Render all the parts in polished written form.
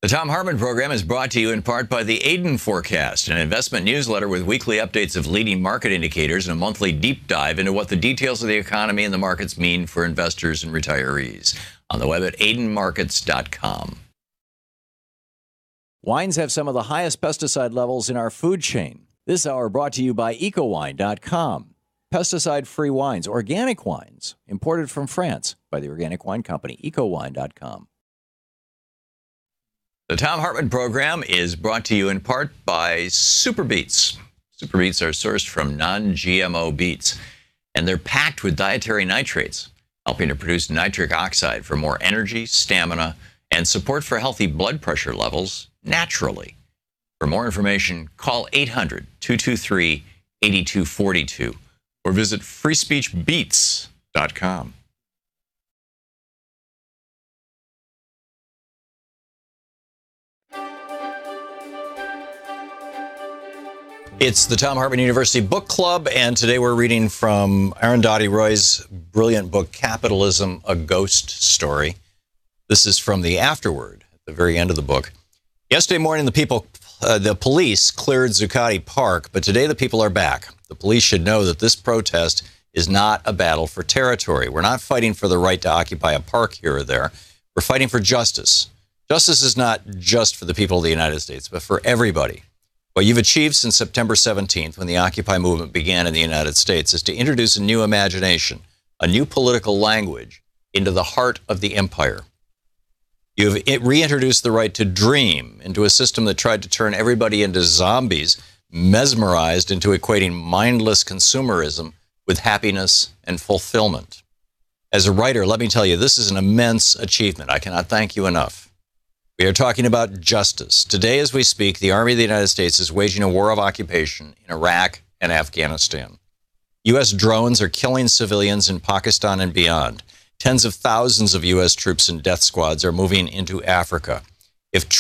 The Thom Hartmann Program is brought to you in part by the Aiden Forecast, an investment newsletter with weekly updates of leading market indicators and a monthly deep dive into what the details of the economy and the markets mean for investors and retirees. On the web at aidenmarkets.com. Wines have some of the highest pesticide levels in our food chain. This hour brought to you by ecowine.com. Pesticide-free wines, organic wines, imported from France by the organic wine company, ecowine.com. The Thom Hartmann Program is brought to you in part by Super Beets. Super Beets are sourced from non-GMO beets, and they're packed with dietary nitrates, helping to produce nitric oxide for more energy, stamina, and support for healthy blood pressure levels naturally. For more information, call 800-223-8242 or visit freespeechbeets.com. It's the Thom Hartmann University Book Club, and today we're reading from Arundhati Roy's brilliant book, Capitalism, A Ghost Story. This is from the afterword at the very end of the book. Yesterday morning, the police cleared Zuccotti Park, but today the people are back. The police should know that this protest is not a battle for territory. We're not fighting for the right to occupy a park here or there. We're fighting for justice. Justice is not just for the people of the United States, but for everybody. What you've achieved since September 17th, when the Occupy movement began in the United States, is to introduce a new imagination, a new political language into the heart of the empire. You've reintroduced the right to dream into a system that tried to turn everybody into zombies, mesmerized into equating mindless consumerism with happiness and fulfillment. As a writer, let me tell you, this is an immense achievement. I cannot thank you enough. We are talking about justice. Today, as we speak, the Army of the United States is waging a war of occupation in Iraq and Afghanistan. U.S. drones are killing civilians in Pakistan and beyond. Tens of thousands of U.S. troops and death squads are moving into Africa. If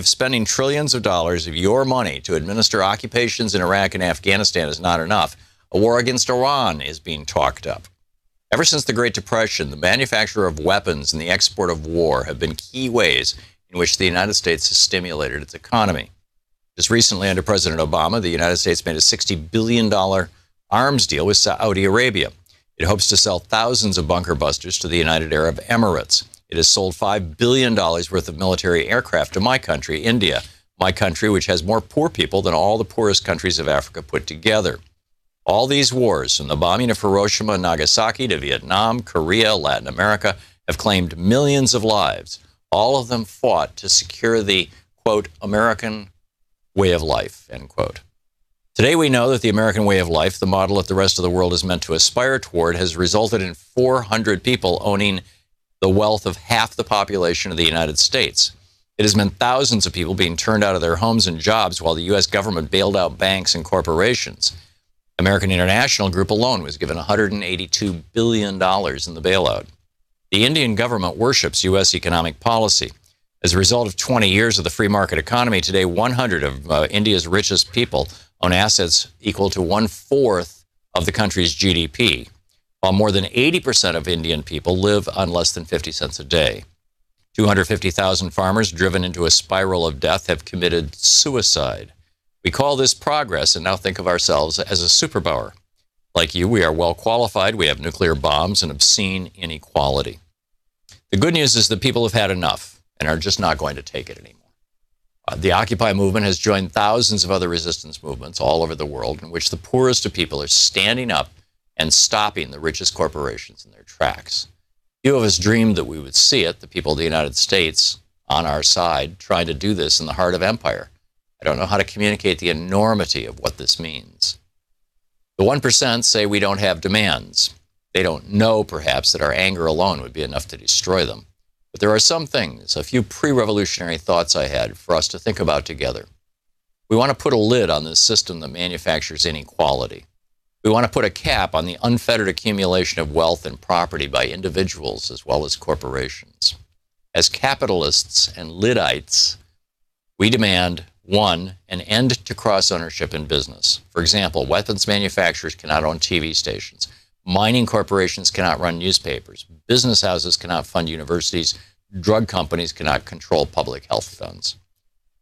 spending trillions of dollars of your money to administer occupations in Iraq and Afghanistan is not enough, a war against Iran is being talked up. Ever since the Great Depression, the manufacture of weapons and the export of war have been key ways in which the United States has stimulated its economy. Just recently, under President Obama, the United States made a $60 billion arms deal with Saudi Arabia. It hopes to sell thousands of bunker busters to the United Arab Emirates. It has sold $5 billion worth of military aircraft to my country, India, my country, which has more poor people than all the poorest countries of Africa put together. All these wars, from the bombing of Hiroshima and Nagasaki to Vietnam, Korea, Latin America, have claimed millions of lives. All of them fought to secure the, quote, American way of life, end quote. Today we know that the American way of life, the model that the rest of the world is meant to aspire toward, has resulted in 400 people owning the wealth of half the population of the United States. It has meant thousands of people being turned out of their homes and jobs while the U.S. government bailed out banks and corporations. American International Group alone was given $182 billion in the bailout. The Indian government worships U.S. economic policy. As a result of 20 years of the free market economy, today 100 of India's richest people own assets equal to 1/4 of the country's GDP, while more than 80% of Indian people live on less than 50 cents a day. 250,000 farmers driven into a spiral of death have committed suicide. We call this progress and now think of ourselves as a superpower. Like you, we are well qualified, we have nuclear bombs and obscene inequality. The good news is that people have had enough and are just not going to take it anymore. The Occupy movement has joined thousands of other resistance movements all over the world in which the poorest of people are standing up and stopping the richest corporations in their tracks. Few of us dreamed that we would see it, the people of the United States on our side, trying to do this in the heart of empire. I don't know how to communicate the enormity of what this means. The 1% say we don't have demands. They don't know, perhaps, that our anger alone would be enough to destroy them. But there are some things, a few pre-revolutionary thoughts I had for us to think about together. We want to put a lid on this system that manufactures inequality. We want to put a cap on the unfettered accumulation of wealth and property by individuals as well as corporations. As capitalists and Liddites, we demand, 1, an end to cross-ownership in business. For example, weapons manufacturers cannot own TV stations. Mining corporations cannot run newspapers. Business houses cannot fund universities. drug companies cannot control public health funds.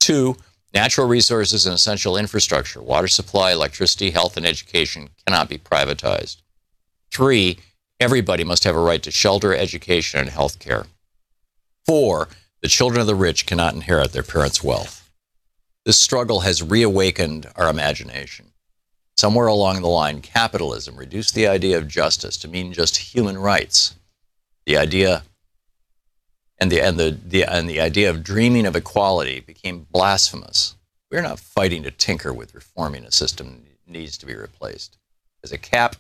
2, natural resources and essential infrastructure, water supply, electricity, health, and education cannot be privatized. 3, everybody must have a right to shelter, education, and health care. 4, the children of the rich cannot inherit their parents' wealth. This struggle has reawakened our imagination. Somewhere along the line, capitalism reduced the idea of justice to mean just human rights. The idea the idea of dreaming of equality became blasphemous. We're not fighting to tinker with reforming a system that needs to be replaced. As a capist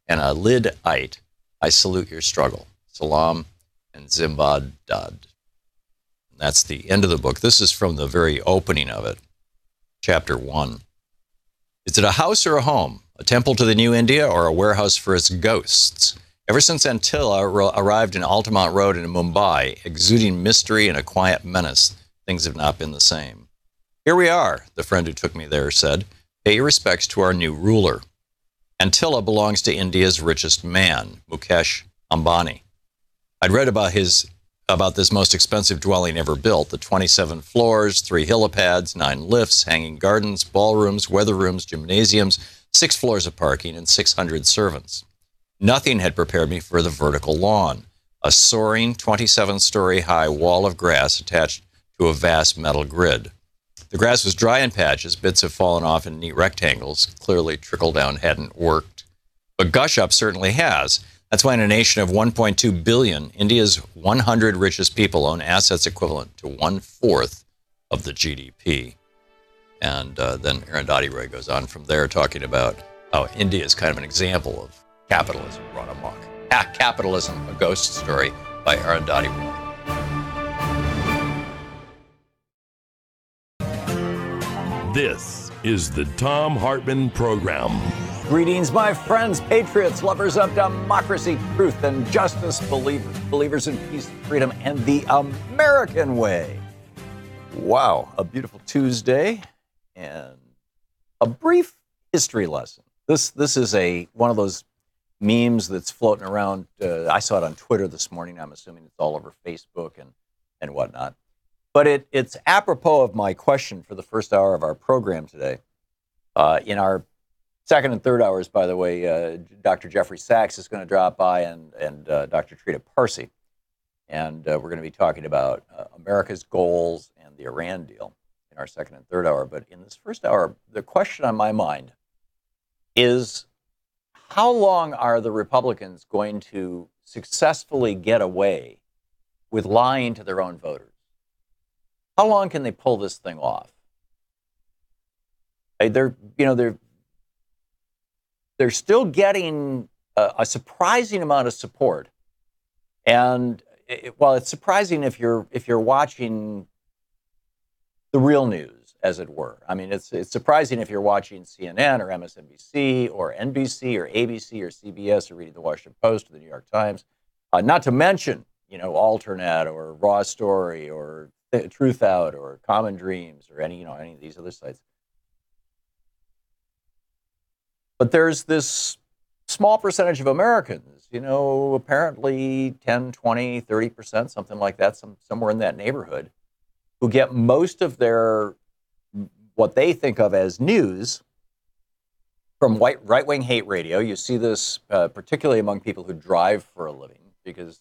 and a lidite, I salute your struggle. Salam and Zimbad Dad. That's the end of the book. This is from the very opening of it, chapter 1. Is it a house or a home? A temple to the new India or a warehouse for its ghosts? Ever since Antilla arrived in Altamont Road in Mumbai, exuding mystery and a quiet menace, things have not been the same. Here we are, the friend who took me there said. Pay your respects to our new ruler. Antilla belongs to India's richest man, Mukesh Ambani. I'd read about this most expensive dwelling ever built, the 27 floors, 3 helipads, 9 lifts, hanging gardens, ballrooms, weather rooms, gymnasiums, 6 floors of parking, and 600 servants. Nothing had prepared me for the vertical lawn, a soaring 27-story high wall of grass attached to a vast metal grid. The grass was dry in patches, bits have fallen off in neat rectangles, clearly trickle down hadn't worked. But gush up certainly has. That's why in a nation of 1.2 billion, India's 100 richest people own assets equivalent to 1/4 of the GDP. And then Arundhati Roy goes on from there talking about how India is kind of an example of capitalism run amok. Capitalism, a Ghost Story by Arundhati Roy. This is the Thom Hartmann Program. Greetings, my friends, patriots, lovers of democracy, truth, and justice, believers in peace, freedom, and the American way. Wow, a beautiful Tuesday and a brief history lesson. This is one of those memes that's floating around. I saw it on Twitter this morning. I'm assuming it's all over Facebook and whatnot. But it's apropos of my question for the first hour of our program today. In our second and third hours, by the way, Dr. Jeffrey Sachs is going to drop by and Dr. Trita Parsi. And we're going to be talking about America's goals and the Iran deal in our second and third hour. But in this first hour, the question on my mind is, how long are the Republicans going to successfully get away with lying to their own voters? How long can they pull this thing off? They're still getting a surprising amount of support, and it's surprising if you're watching the real news, as it were. I mean, it's surprising if you're watching CNN or MSNBC or NBC or ABC or CBS or reading the Washington Post or the New York Times, not to mention, Alternet or Raw Story or Truth Out or Common Dreams or any of these other sites. But there's this small percentage of Americans, apparently 10, 20, 30%, something like that, somewhere in that neighborhood, who get most of their, what they think of as news, from right-wing hate radio. You see this particularly among people who drive for a living, because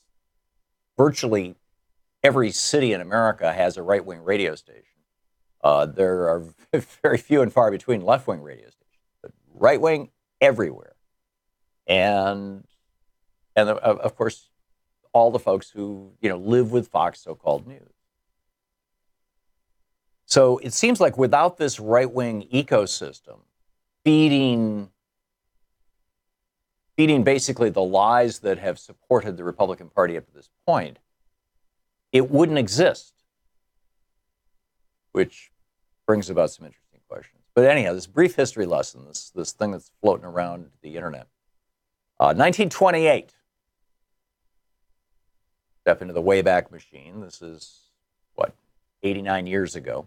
virtually every city in America has a right-wing radio station. There are very few and far between left-wing radio stations, but right-wing everywhere. And of course, all the folks who live with Fox so-called news. So it seems like without this right-wing ecosystem feeding basically the lies that have supported the Republican Party up to this point, it wouldn't exist, which brings about some interesting questions. But anyhow, this brief history lesson, this thing that's floating around the internet. 1928. Step into the Wayback Machine. This is, 89 years ago.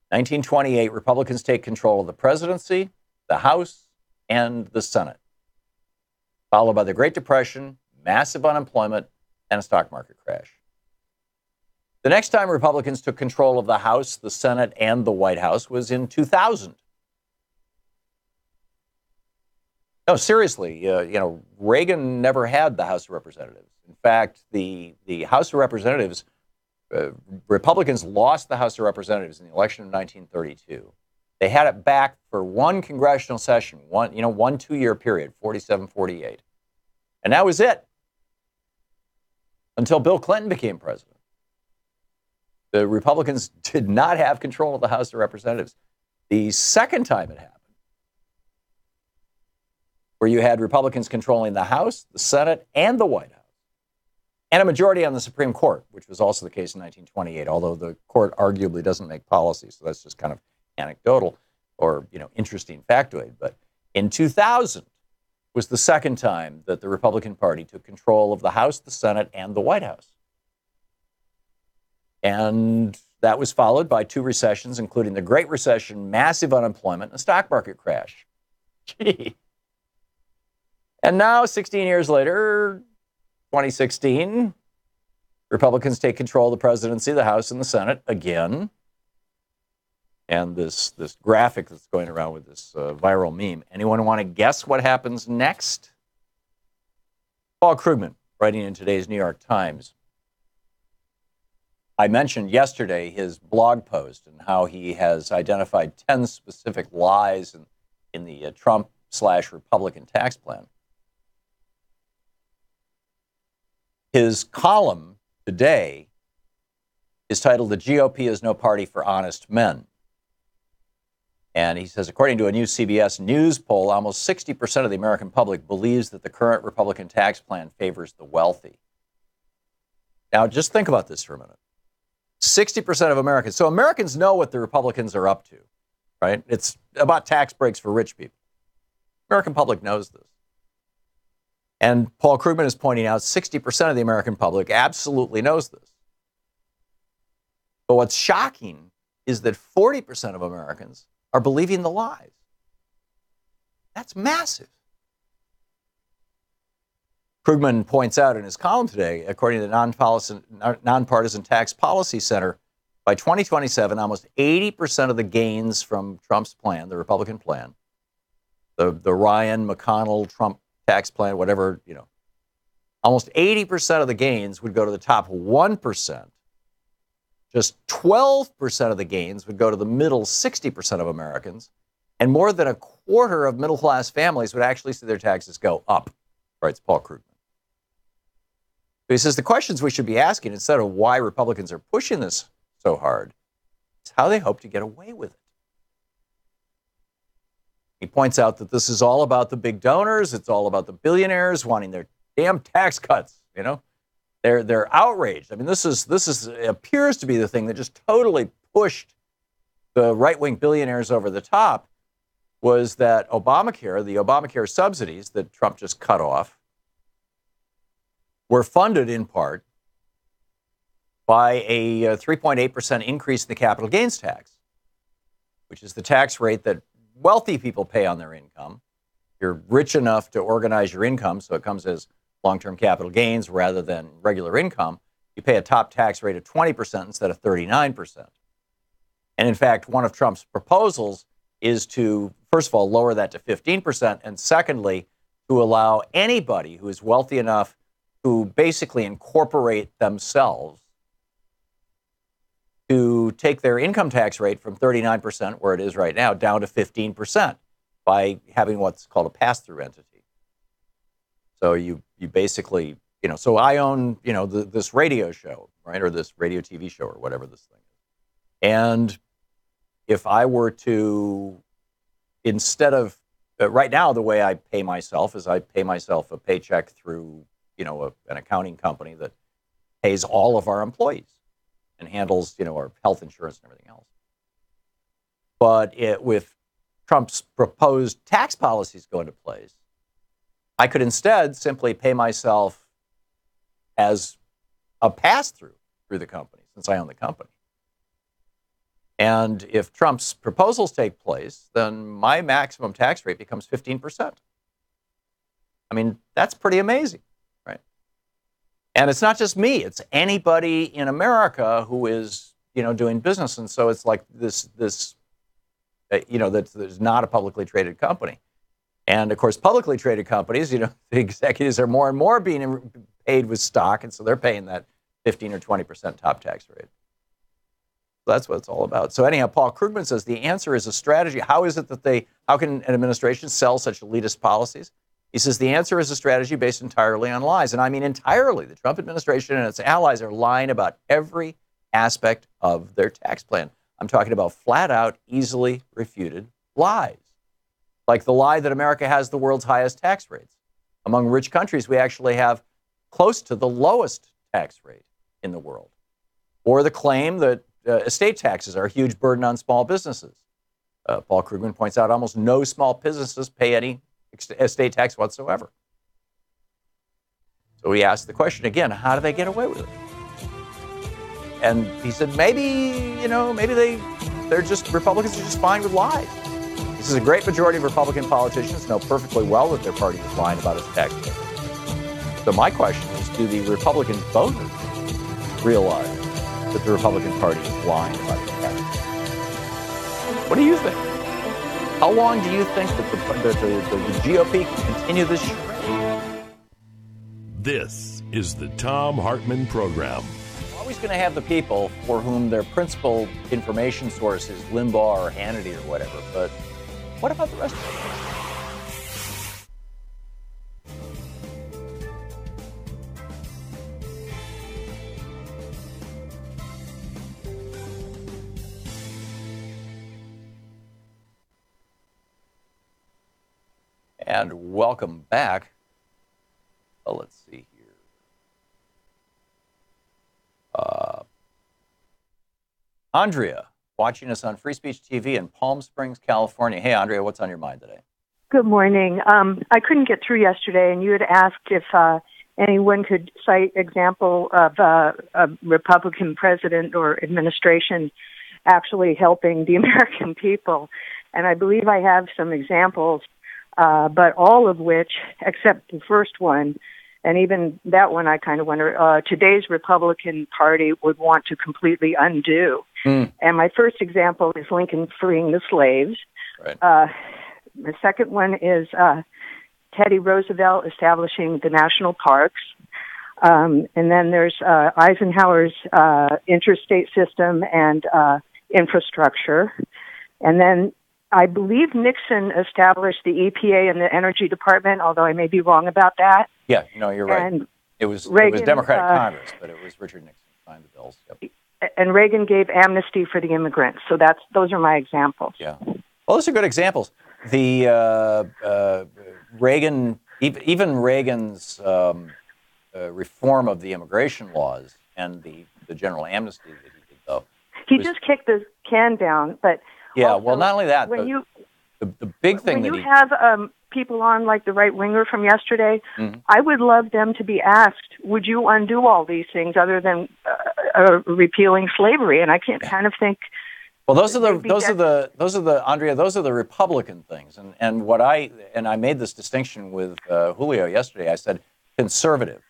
1928, Republicans take control of the presidency, the House, and the Senate. Followed by the Great Depression, massive unemployment, and a stock market crash. The next time Republicans took control of the House, the Senate, and the White House was in 2000. No, seriously, Reagan never had the House of Representatives. In fact, the House of Representatives, Republicans lost the House of Representatives in the election of 1932. They had it back for one congressional session, one 2-year period, 47, 48. And that was it until Bill Clinton became president. The Republicans did not have control of the House of Representatives. The second time it happened, where you had Republicans controlling the House, the Senate, and the White House, and a majority on the Supreme Court, which was also the case in 1928, although the court arguably doesn't make policy, so that's just kind of anecdotal or interesting factoid. But in 2000 was the second time that the Republican Party took control of the House, the Senate, and the White House. And that was followed by 2 recessions, including the Great Recession, massive unemployment, and a stock market crash. Gee. And now, 16 years later, 2016, Republicans take control of the presidency, the House, and the Senate again. And this graphic that's going around with this viral meme. Anyone want to guess what happens next? Paul Krugman, writing in today's New York Times. I mentioned yesterday his blog post and how he has identified 10 specific lies in the Trump/Republican tax plan. His column today is titled "The GOP is no party for honest men." And he says, according to a new CBS News poll, almost 60% of the American public believes that the current Republican tax plan favors the wealthy. Now, just think about this for a minute. 60% of Americans. So Americans know what the Republicans are up to, right? It's about tax breaks for rich people. American public knows this. And Paul Krugman is pointing out 60% of the American public absolutely knows this. But what's shocking is that 40% of Americans are believing the lies. That's massive. Krugman points out in his column today, according to the Nonpartisan Tax Policy Center, by 2027, almost 80% of the gains from Trump's plan, the Republican plan, the Ryan, McConnell, Trump tax plan, whatever, almost 80% of the gains would go to the top 1%. Just 12% of the gains would go to the middle 60% of Americans. And more than a quarter of middle-class families would actually see their taxes go up, writes Paul Krugman. So he says the questions we should be asking, instead of why Republicans are pushing this so hard, is how they hope to get away with it. He points out that this is all about the big donors. It's all about the billionaires wanting their damn tax cuts. They're outraged. I mean, this appears to be the thing that just totally pushed the right-wing billionaires over the top, was that Obamacare, the Obamacare subsidies that Trump just cut off, were funded in part by a 3.8% increase in the capital gains tax, which is the tax rate that wealthy people pay on their income. You're rich enough to organize your income so it comes as long-term capital gains rather than regular income. You pay a top tax rate of 20% instead of 39%. And in fact, one of Trump's proposals is to, first of all, lower that to 15%, and secondly, to allow anybody who is wealthy enough to basically incorporate themselves to take their income tax rate from 39%, where it is right now, down to 15% by having what's called a pass-through entity. So you basically, so I own, this radio show, right, or this radio TV show or whatever this thing is. And if I were to, instead of, right now, the way I pay myself is I pay myself a paycheck through, an accounting company that pays all of our employees and handles, our health insurance and everything else. But with Trump's proposed tax policies go into place, I could instead simply pay myself as a pass-through through the company, since I own the company. And if Trump's proposals take place, then my maximum tax rate becomes 15%. I mean, that's pretty amazing, right? And it's not just me, it's anybody in America who is, doing business. And so it's like this there's not a publicly traded company. And of course, publicly traded companies, the executives are more and more being paid with stock. And so they're paying that 15 or 20% top tax rate. So that's what it's all about. So anyhow, Paul Krugman says the answer is a strategy. How can an administration sell such elitist policies? He says the answer is a strategy based entirely on lies. And I mean entirely. The Trump administration and its allies are lying about every aspect of their tax plan. I'm talking about flat out, easily refuted lies. Like the lie that America has the world's highest tax rates. Among rich countries, we actually have close to the lowest tax rate in the world. Or the claim that estate taxes are a huge burden on small businesses. Paul Krugman points out almost no small businesses pay any estate tax whatsoever. So he asked the question again, how do they get away with it? And he said, maybe Republicans are just fine with lies. He says a great majority of Republican politicians know perfectly well that their party is lying about its tax rate. So my question is, do the Republican voters realize that the Republican Party is lying about its tax rate? What do you think? How long do you think that the GOP can continue this charade? This is the Thom Hartmann Program. We're always going to have the people for whom their principal information source is Limbaugh or Hannity or whatever, but what about the rest of us? And welcome back. Let's see here. Andrea, watching us on Free Speech TV in Palm Springs, California. Hey, Andrea, what's on your mind today? Good morning. I couldn't get through yesterday, and you had asked if anyone could cite example of a Republican president or administration actually helping the American people. And I believe I have some examples, but all of which, except the first one, and even that one I kind of wonder, today's Republican Party would want to completely undo. And my first example is Lincoln freeing the slaves. Right. The second one is Teddy Roosevelt establishing the national parks. And then there's Eisenhower's interstate system and infrastructure. And then I believe Nixon established the EPA and the Energy Department, although I may be wrong about that. Yeah, no, you're right. And it was Reagan, Democratic Congress, but it was Richard Nixon who signed the bills. Yep. And Reagan gave amnesty for the immigrants. So those are my examples. Yeah. Well, those are good examples. The Reagan, even Reagan's reform of the immigration laws and the general amnesty that he did, though. He just kicked the can down, but yeah. also, Well, not only that, when the big thing when that you have people on like the right winger from yesterday, mm-hmm. I would love them to be asked, would you undo all these things other than repealing slavery? And I can't kind of think. Well, those are the Andrea. Those are the Republican things, and what I made this distinction with Julio yesterday. I said conservative,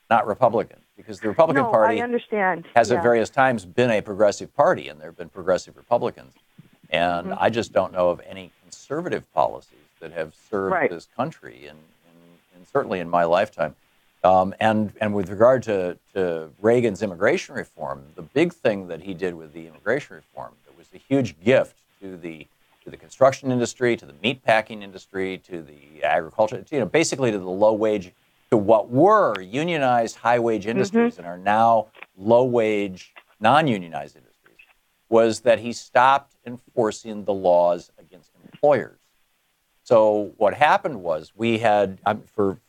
not Republican, because the Republican Party I understand. has at various times been a progressive party, and there have been progressive Republicans, and mm-hmm. I just don't know of any conservative policies that have served this country, and certainly in my lifetime. And with regard to Reagan's immigration reform, the big thing that he did with the immigration reform that was a huge gift to the construction industry, to the meat packing industry, to the agriculture, basically to the low wage, to what were unionized high wage industries mm-hmm. and are now low wage non-unionized industries, was that he stopped enforcing the laws against employers. So what happened was we had for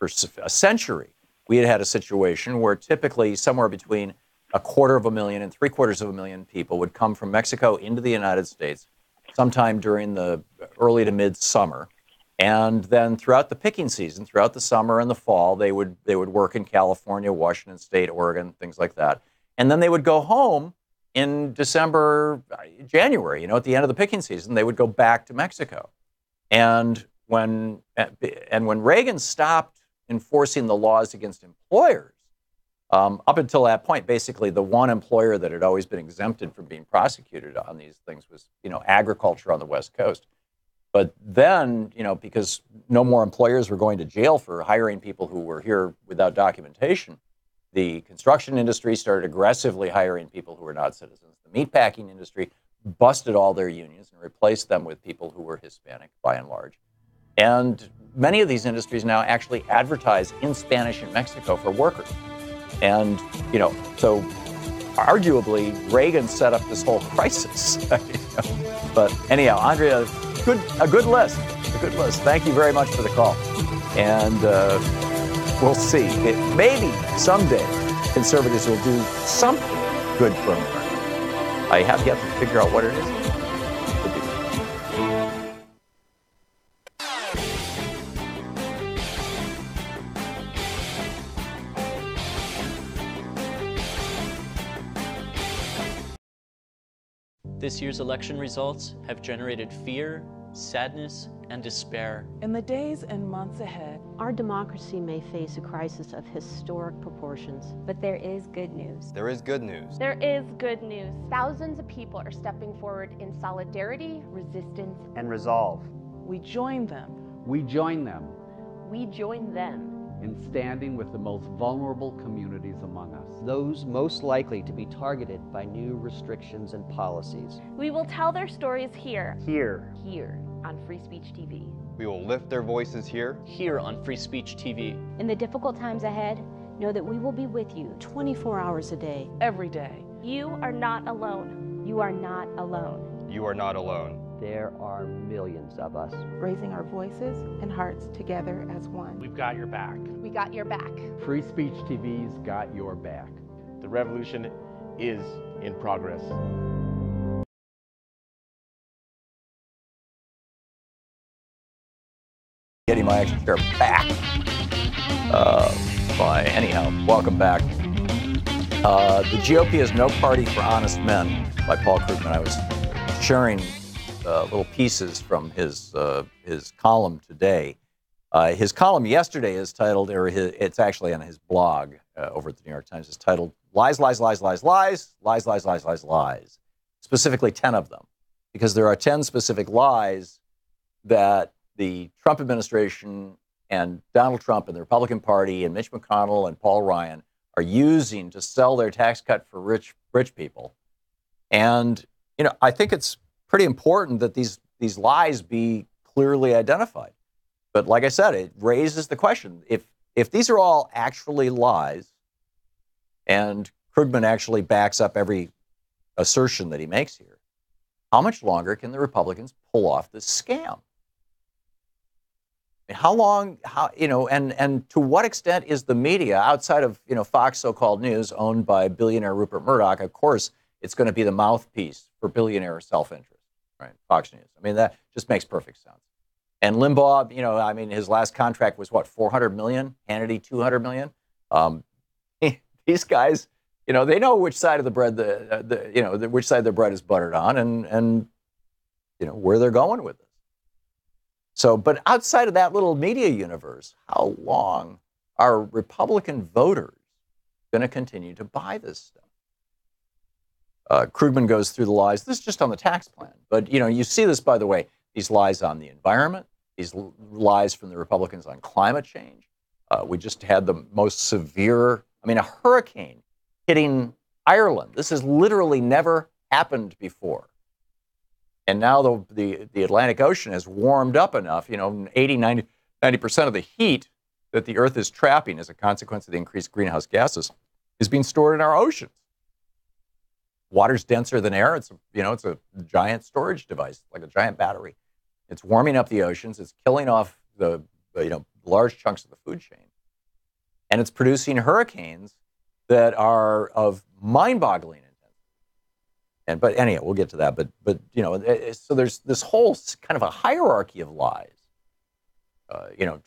a century, we had a situation where typically somewhere between 250,000 and 750,000 people would come from Mexico into the United States sometime during the early to mid-summer. And then throughout the picking season, throughout the summer and the fall, they would work in California, Washington State, Oregon, things like that. And then they would go home in December, January, at the end of the picking season, they would go back to Mexico. And when Reagan stopped enforcing the laws against employers. Up until that point, basically, the one employer that had always been exempted from being prosecuted on these things was, agriculture on the West Coast. But then, because no more employers were going to jail for hiring people who were here without documentation, the construction industry started aggressively hiring people who were not citizens. The meatpacking industry busted all their unions and replaced them with people who were Hispanic, by and large. And many of these industries now actually advertise in Spanish in Mexico for workers. And, so arguably, Reagan set up this whole crisis. But anyhow, Andrea, a good list. Thank you very much for the call. And we'll see. Maybe someday conservatives will do something good for America. I have yet to figure out what it is. We'll be right back. This year's election results have generated fear, sadness, and despair. In the days and months ahead, our democracy may face a crisis of historic proportions. But there is good news. There is good news. There is good news. Thousands of people are stepping forward in solidarity, resistance, and resolve. We join them. We join them. We join them. In standing with the most vulnerable communities among us. Those most likely to be targeted by new restrictions and policies. We will tell their stories here. Here on Free Speech TV. We will lift their voices here on Free Speech TV. In the difficult times ahead, know that we will be with you 24 hours a day, every day. You are not alone. You are not alone. You are not alone. There are millions of us raising our voices and hearts together as one. We've got your back. We got your back. Free Speech TV's got your back. The revolution is in progress. Getting my action chair back. Anyhow, welcome back. The GOP is no party for honest men by Paul Krugman. I was sharing little pieces from his column today. His column yesterday is titled, it's actually on his blog over at the New York Times, is titled Lies, Lies, Lies, Lies, Lies, Lies, Lies, Lies, Lies, Lies. Specifically 10 of them, because there are 10 specific lies that the Trump administration and Donald Trump and the Republican Party and Mitch McConnell and Paul Ryan are using to sell their tax cut for rich people. And, I think it's pretty important that these lies be clearly identified. But like I said, it raises the question, if these are all actually lies, and Krugman actually backs up every assertion that he makes here, how much longer can the Republicans pull off this scam? How long, and to what extent is the media, outside of, Fox so-called news, owned by billionaire Rupert Murdoch, of course, it's going to be the mouthpiece for billionaire self-interest, right? Fox News. That just makes perfect sense. And Limbaugh, his last contract was what, $400 million? Hannity, $200 million? These guys, they know which side of the bread, which side the bread is buttered on, and where they're going with this. So, but outside of that little media universe, how long are Republican voters going to continue to buy this stuff? Krugman goes through the lies. This is just on the tax plan. But, you see this, by the way, these lies on the environment, these lies from the Republicans on climate change. We just had the most severe, a hurricane hitting Ireland. This has literally never happened before. And now the Atlantic Ocean has warmed up enough, 80, 90% of the heat that the Earth is trapping as a consequence of the increased greenhouse gases is being stored in our oceans. Water's denser than air. It's a giant storage device, like a giant battery. It's warming up the oceans. It's killing off the large chunks of the food chain. And it's producing hurricanes that are of mind-boggling intensity. But anyhow, we'll get to that. But so there's this whole kind of a hierarchy of lies.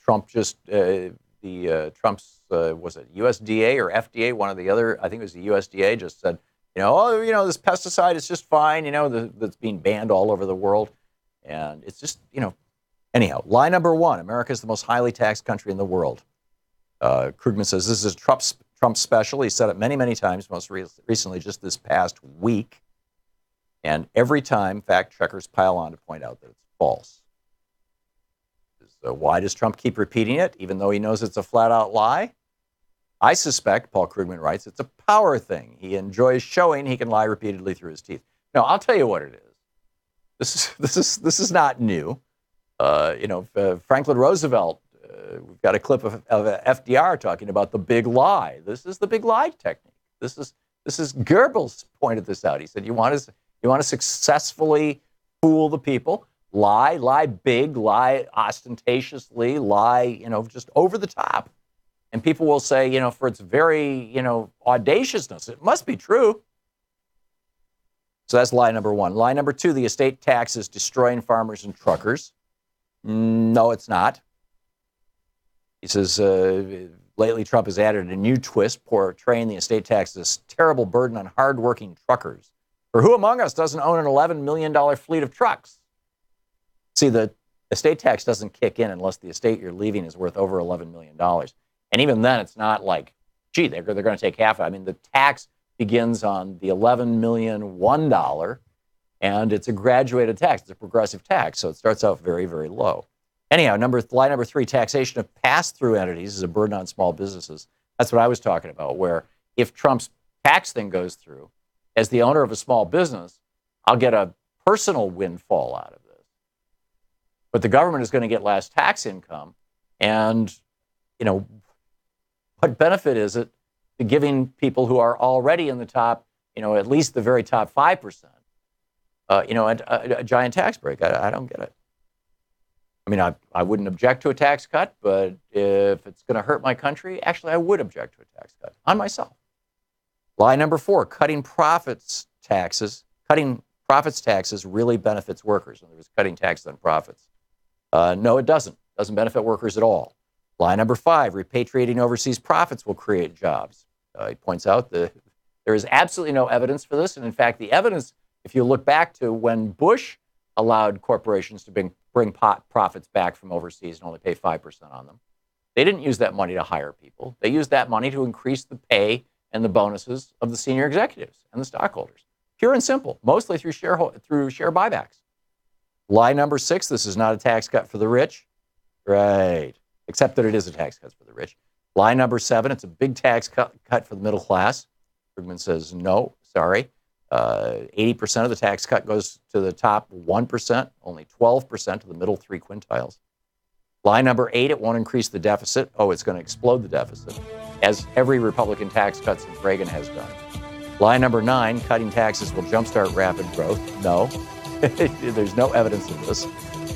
Trump just Trump's was it USDA or FDA? One or the other. I think it was the USDA just said, this pesticide is just fine. That's being banned all over the world, and it's just anyhow. Lie number one: America is the most highly taxed country in the world. Krugman says this is a Trump special. He said it many, many times, most recently just this past week. And every time, fact checkers pile on to point out that it's false. So why does Trump keep repeating it, even though he knows it's a flat-out lie? I suspect, Paul Krugman writes, it's a power thing. He enjoys showing he can lie repeatedly through his teeth. No, I'll tell you what it is. This is not new. Franklin Roosevelt. We've got a clip of FDR talking about the big lie. This is the big lie technique. This is Goebbels pointed this out. He said you want to successfully fool the people, lie big, lie ostentatiously, lie just over the top, and people will say for its very audaciousness it must be true. So that's lie number one. Lie number two: the estate tax is destroying farmers and truckers. No, it's not. He says, lately Trump has added a new twist, portraying the estate tax as a terrible burden on hardworking truckers. For who among us doesn't own an $11 million fleet of trucks? See, the estate tax doesn't kick in unless the estate you're leaving is worth over $11 million. And even then, it's not like, gee, they're going to take half of it. I mean, the tax begins on the $11,001,001, and it's a graduated tax. It's a progressive tax, so it starts out very, very low. Anyhow, lie number three, taxation of pass-through entities is a burden on small businesses. That's what I was talking about, where if Trump's tax thing goes through, as the owner of a small business, I'll get a personal windfall out of this. But the government is going to get less tax income. And, what benefit is it to giving people who are already in the top, at least the very top 5%, a giant tax break? I don't get it. I mean, I wouldn't object to a tax cut, but if it's going to hurt my country, actually, I would object to a tax cut on myself. Lie number four, cutting profits taxes really benefits workers. In other words, cutting taxes on profits. No, it doesn't. It doesn't benefit workers at all. Lie number five, repatriating overseas profits will create jobs. He points out that there is absolutely no evidence for this. And in fact, the evidence, if you look back to when Bush allowed corporations to bring profits back from overseas and only pay 5% on them, they didn't use that money to hire people. They used that money to increase the pay and the bonuses of the senior executives and the stockholders. Pure and simple, mostly through share buybacks. Lie number six, this is not a tax cut for the rich. Right. Except that it is a tax cut for the rich. Lie number seven, it's a big tax cut for the middle class. Krugman says, no, sorry. 80% of the tax cut goes to the top 1%, only 12% to the middle three quintiles. Lie number eight, it won't increase the deficit. Oh, it's going to explode the deficit, as every Republican tax cut since Reagan has done. Lie number nine, cutting taxes will jumpstart rapid growth. No, there's no evidence of this.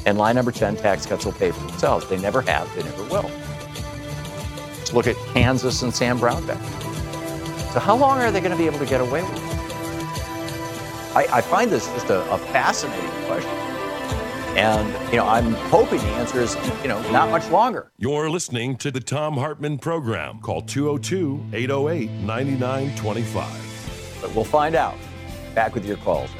And lie number 10, tax cuts will pay for themselves. They never have, they never will. Let's look at Kansas and Sam Brownback. So how long are they going to be able to get away with it? I find this just a fascinating question. And, I'm hoping the answer is, not much longer. You're listening to the Thom Hartmann Program. Call 202-808-9925. But we'll find out. Back with your calls.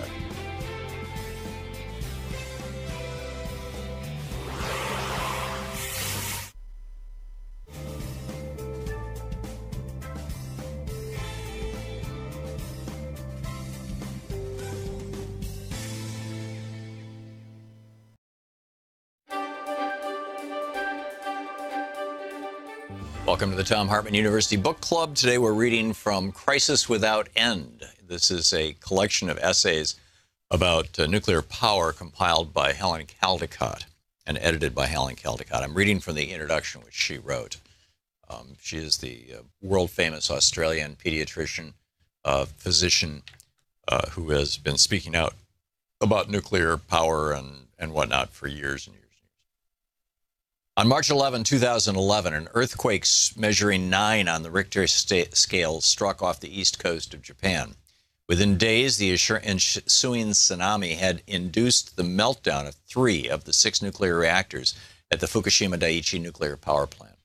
Welcome to the Thom Hartmann University Book Club. Today we're reading from Crisis Without End. This is a collection of essays about nuclear power compiled by Helen Caldicott and edited by Helen Caldicott. I'm reading from the introduction which she wrote. She is the world-famous Australian pediatrician, physician who has been speaking out about nuclear power and whatnot for years and years. On March 11, 2011, an earthquake measuring 9 on the Richter scale struck off the east coast of Japan. Within days, the ensuing tsunami had induced the meltdown of 3 of the 6 nuclear reactors at the Fukushima Daiichi nuclear power plant.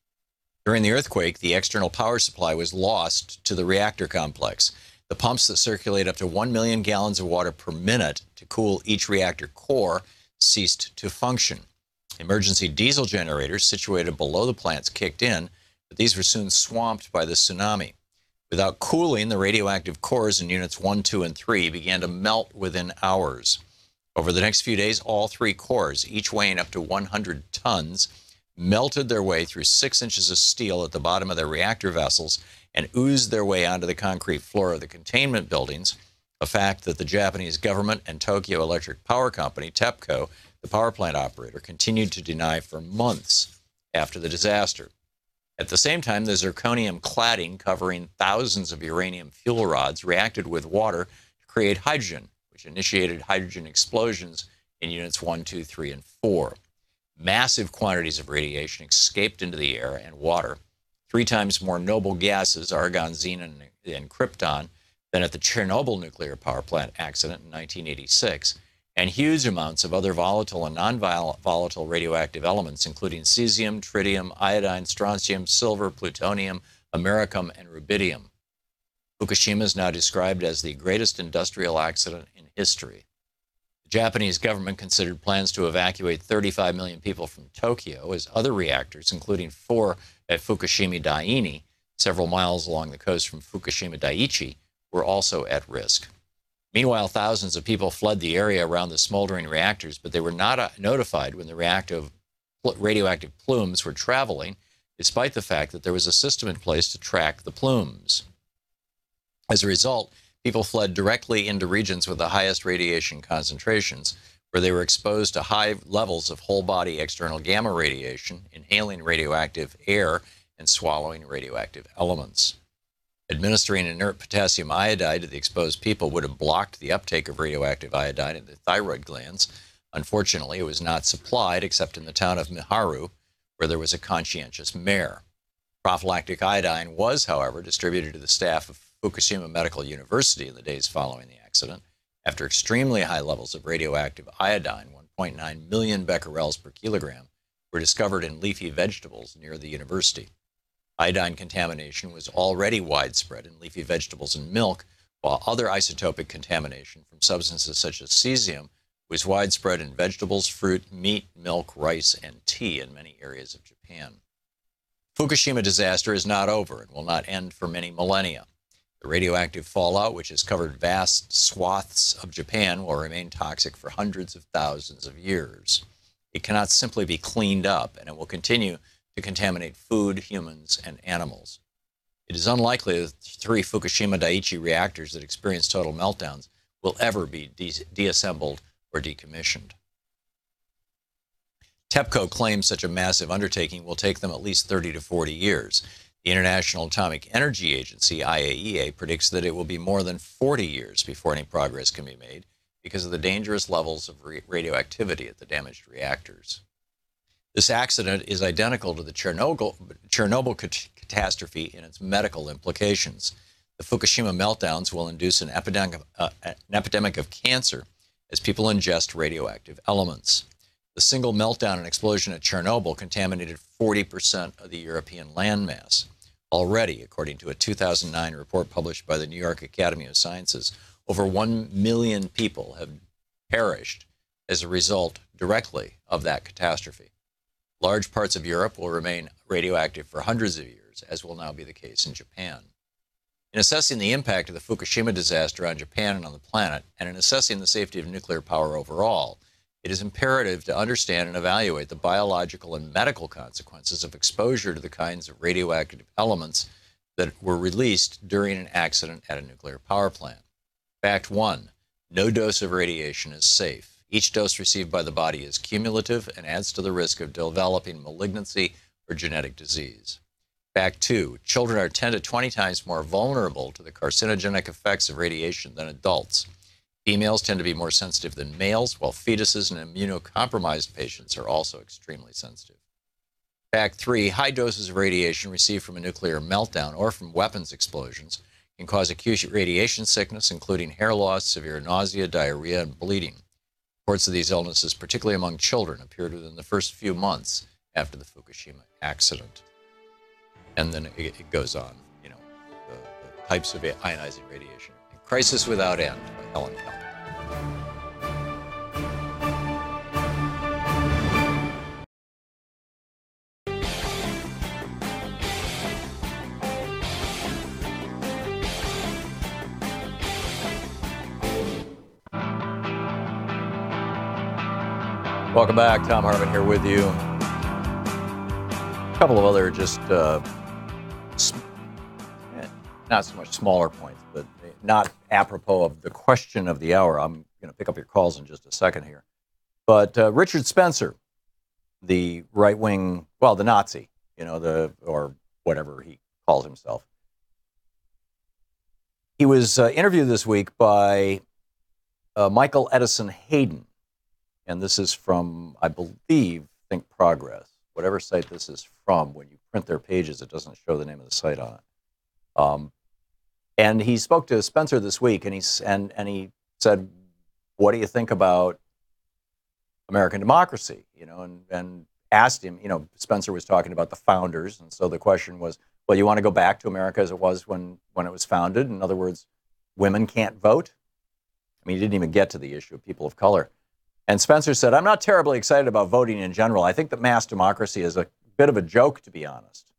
During the earthquake, the external power supply was lost to the reactor complex. The pumps that circulate up to 1 million gallons of water per minute to cool each reactor core ceased to function. Emergency diesel generators situated below the plants kicked in, but these were soon swamped by the tsunami. Without cooling, the radioactive cores in units 1, 2, and 3 began to melt within hours. Over the next few days, all 3 cores, each weighing up to 100 tons, melted their way through 6 inches of steel at the bottom of their reactor vessels and oozed their way onto the concrete floor of the containment buildings, a fact that the Japanese government and Tokyo Electric Power Company, TEPCO, the power plant operator, continued to deny for months after the disaster. At the same time, the zirconium cladding covering thousands of uranium fuel rods reacted with water to create hydrogen, which initiated hydrogen explosions in units 1, 2, 3, and 4. Massive quantities of radiation escaped into the air and water, 3 times more noble gases, argon, xenon, and krypton, than at the Chernobyl nuclear power plant accident in 1986, and huge amounts of other volatile and non-volatile radioactive elements, including cesium, tritium, iodine, strontium, silver, plutonium, americium, and rubidium. Fukushima is now described as the greatest industrial accident in history. The Japanese government considered plans to evacuate 35 million people from Tokyo as other reactors, including 4 at Fukushima Daini, several miles along the coast from Fukushima Daiichi, were also at risk. Meanwhile, thousands of people fled the area around the smoldering reactors, but they were not notified when the radioactive plumes were traveling, despite the fact that there was a system in place to track the plumes. As a result, people fled directly into regions with the highest radiation concentrations, where they were exposed to high levels of whole-body external gamma radiation, inhaling radioactive air, and swallowing radioactive elements. Administering inert potassium iodide to the exposed people would have blocked the uptake of radioactive iodine in the thyroid glands. Unfortunately, it was not supplied except in the town of Miharu, where there was a conscientious mayor. Prophylactic iodine was, however, distributed to the staff of Fukushima Medical University in the days following the accident, after extremely high levels of radioactive iodine, 1.9 million becquerels per kilogram, were discovered in leafy vegetables near the university. Iodine contamination was already widespread in leafy vegetables and milk, while other isotopic contamination from substances such as cesium was widespread in vegetables, fruit, meat, milk, rice, and tea in many areas of Japan. Fukushima disaster is not over and will not end for many millennia. The radioactive fallout, which has covered vast swaths of Japan, will remain toxic for hundreds of thousands of years. It cannot simply be cleaned up, and it will continue to contaminate food, humans, and animals. It is unlikely that the 3 Fukushima Daiichi reactors that experienced total meltdowns will ever be deassembled or decommissioned. TEPCO claims such a massive undertaking will take them at least 30 to 40 years. The International Atomic Energy Agency, IAEA, predicts that it will be more than 40 years before any progress can be made because of the dangerous levels of radioactivity at the damaged reactors. This accident is identical to the Chernobyl catastrophe in its medical implications. The Fukushima meltdowns will induce an epidemic of cancer as people ingest radioactive elements. The single meltdown and explosion at Chernobyl contaminated 40% of the European landmass. Already, according to a 2009 report published by the New York Academy of Sciences, over 1 million people have perished as a result directly of that catastrophe. Large parts of Europe will remain radioactive for hundreds of years, as will now be the case in Japan. In assessing the impact of the Fukushima disaster on Japan and on the planet, and in assessing the safety of nuclear power overall, it is imperative to understand and evaluate the biological and medical consequences of exposure to the kinds of radioactive elements that were released during an accident at a nuclear power plant. Fact 1, no dose of radiation is safe. Each dose received by the body is cumulative and adds to the risk of developing malignancy or genetic disease. Fact 2, children are 10 to 20 times more vulnerable to the carcinogenic effects of radiation than adults. Females tend to be more sensitive than males, while fetuses and immunocompromised patients are also extremely sensitive. Fact 3, high doses of radiation received from a nuclear meltdown or from weapons explosions can cause acute radiation sickness, including hair loss, severe nausea, diarrhea, and bleeding. Reports of these illnesses, particularly among children, appeared within the first few months after the Fukushima accident. And then it goes on, the types of ionizing radiation. Crisis Without End by Helen Keller. Welcome back. Thom Hartmann here with you. A couple of other just not so much smaller points, but not apropos of the question of the hour. I'm going to pick up your calls in just a second here. But Richard Spencer, the right-wing, well, the Nazi, or whatever he calls himself. He was interviewed this week by Michael Edison Hayden. And this is from, I believe, Think Progress. Whatever site this is from, when you print their pages, it doesn't show the name of the site on it. And he spoke to Spencer this week, and he said, "What do you think about American democracy?" And asked him. Spencer was talking about the founders, and so the question was, "Well, you want to go back to America as it was when it was founded? In other words, women can't vote?" I mean, he didn't even get to the issue of people of color. And Spencer said, "I'm not terribly excited about voting in general. I think that mass democracy is a bit of a joke, to be honest."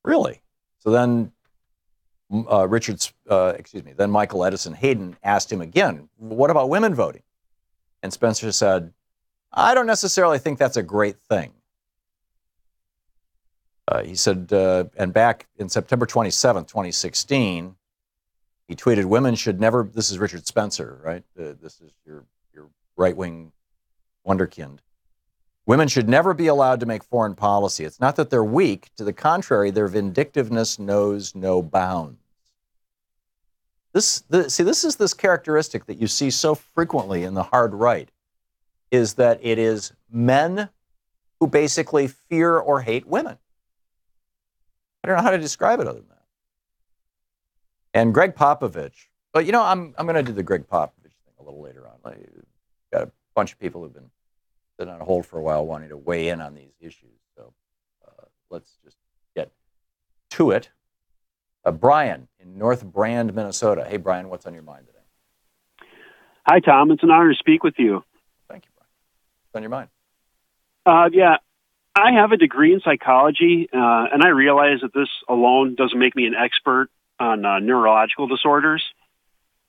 Really? So then then Michael Edison Hayden asked him again, "What about women voting?" And Spencer said, "I don't necessarily think that's a great thing." He said, and back in September 27th, 2016, he tweeted, "Women should never," this is Richard Spencer, right? This is your right-wing wonderkind. "Women should never be allowed to make foreign policy. It's not that they're weak. To the contrary, their vindictiveness knows no bounds." This is this characteristic that you see so frequently in the hard right, is that it is men who basically fear or hate women. I don't know how to describe it other than that. And Greg Popovich, but I'm going to do the Greg Popovich thing a little later on. I've got a bunch of people who've been sitting on hold for a while wanting to weigh in on these issues. So let's just get to it. Brian in North Brand, Minnesota. Hey, Brian, what's on your mind today? Hi, Tom. It's an honor to speak with you. Thank you, Brian. What's on your mind? Yeah, I have a degree in psychology, and I realize that this alone doesn't make me an expert on neurological disorders,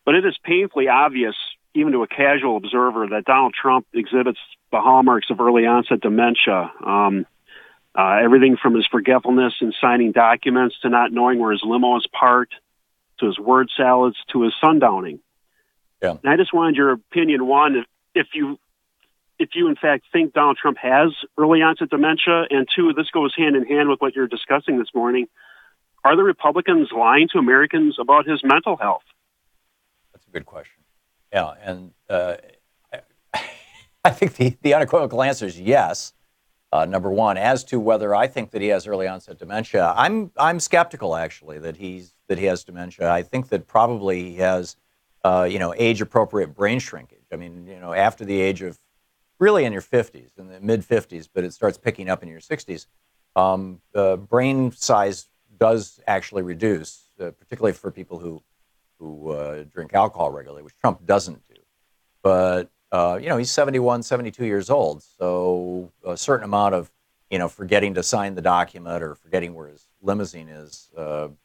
but it is painfully obvious, even to a casual observer, that Donald Trump exhibits the hallmarks of early onset dementia. Everything from his forgetfulness in signing documents to not knowing where his limo is parked, to his word salads, to his sundowning. Yeah. And I just wanted your opinion, one, if you in fact think Donald Trump has early onset dementia, and two, this goes hand in hand with what you're discussing this morning, are the Republicans lying to Americans about his mental health? That's a good question. Yeah, and I think the unequivocal answer is yes. Number one, as to whether I think that he has early onset dementia, I'm skeptical actually that he has dementia. I think that probably he has age appropriate brain shrinkage. I mean, after the age of really in your 50s, in the mid 50s, but it starts picking up in your 60s. Brain size does actually reduce, particularly for people who drink alcohol regularly, which Trump doesn't do. But he's 71, 72 years old, so a certain amount of, forgetting to sign the document or forgetting where his limousine is, I'm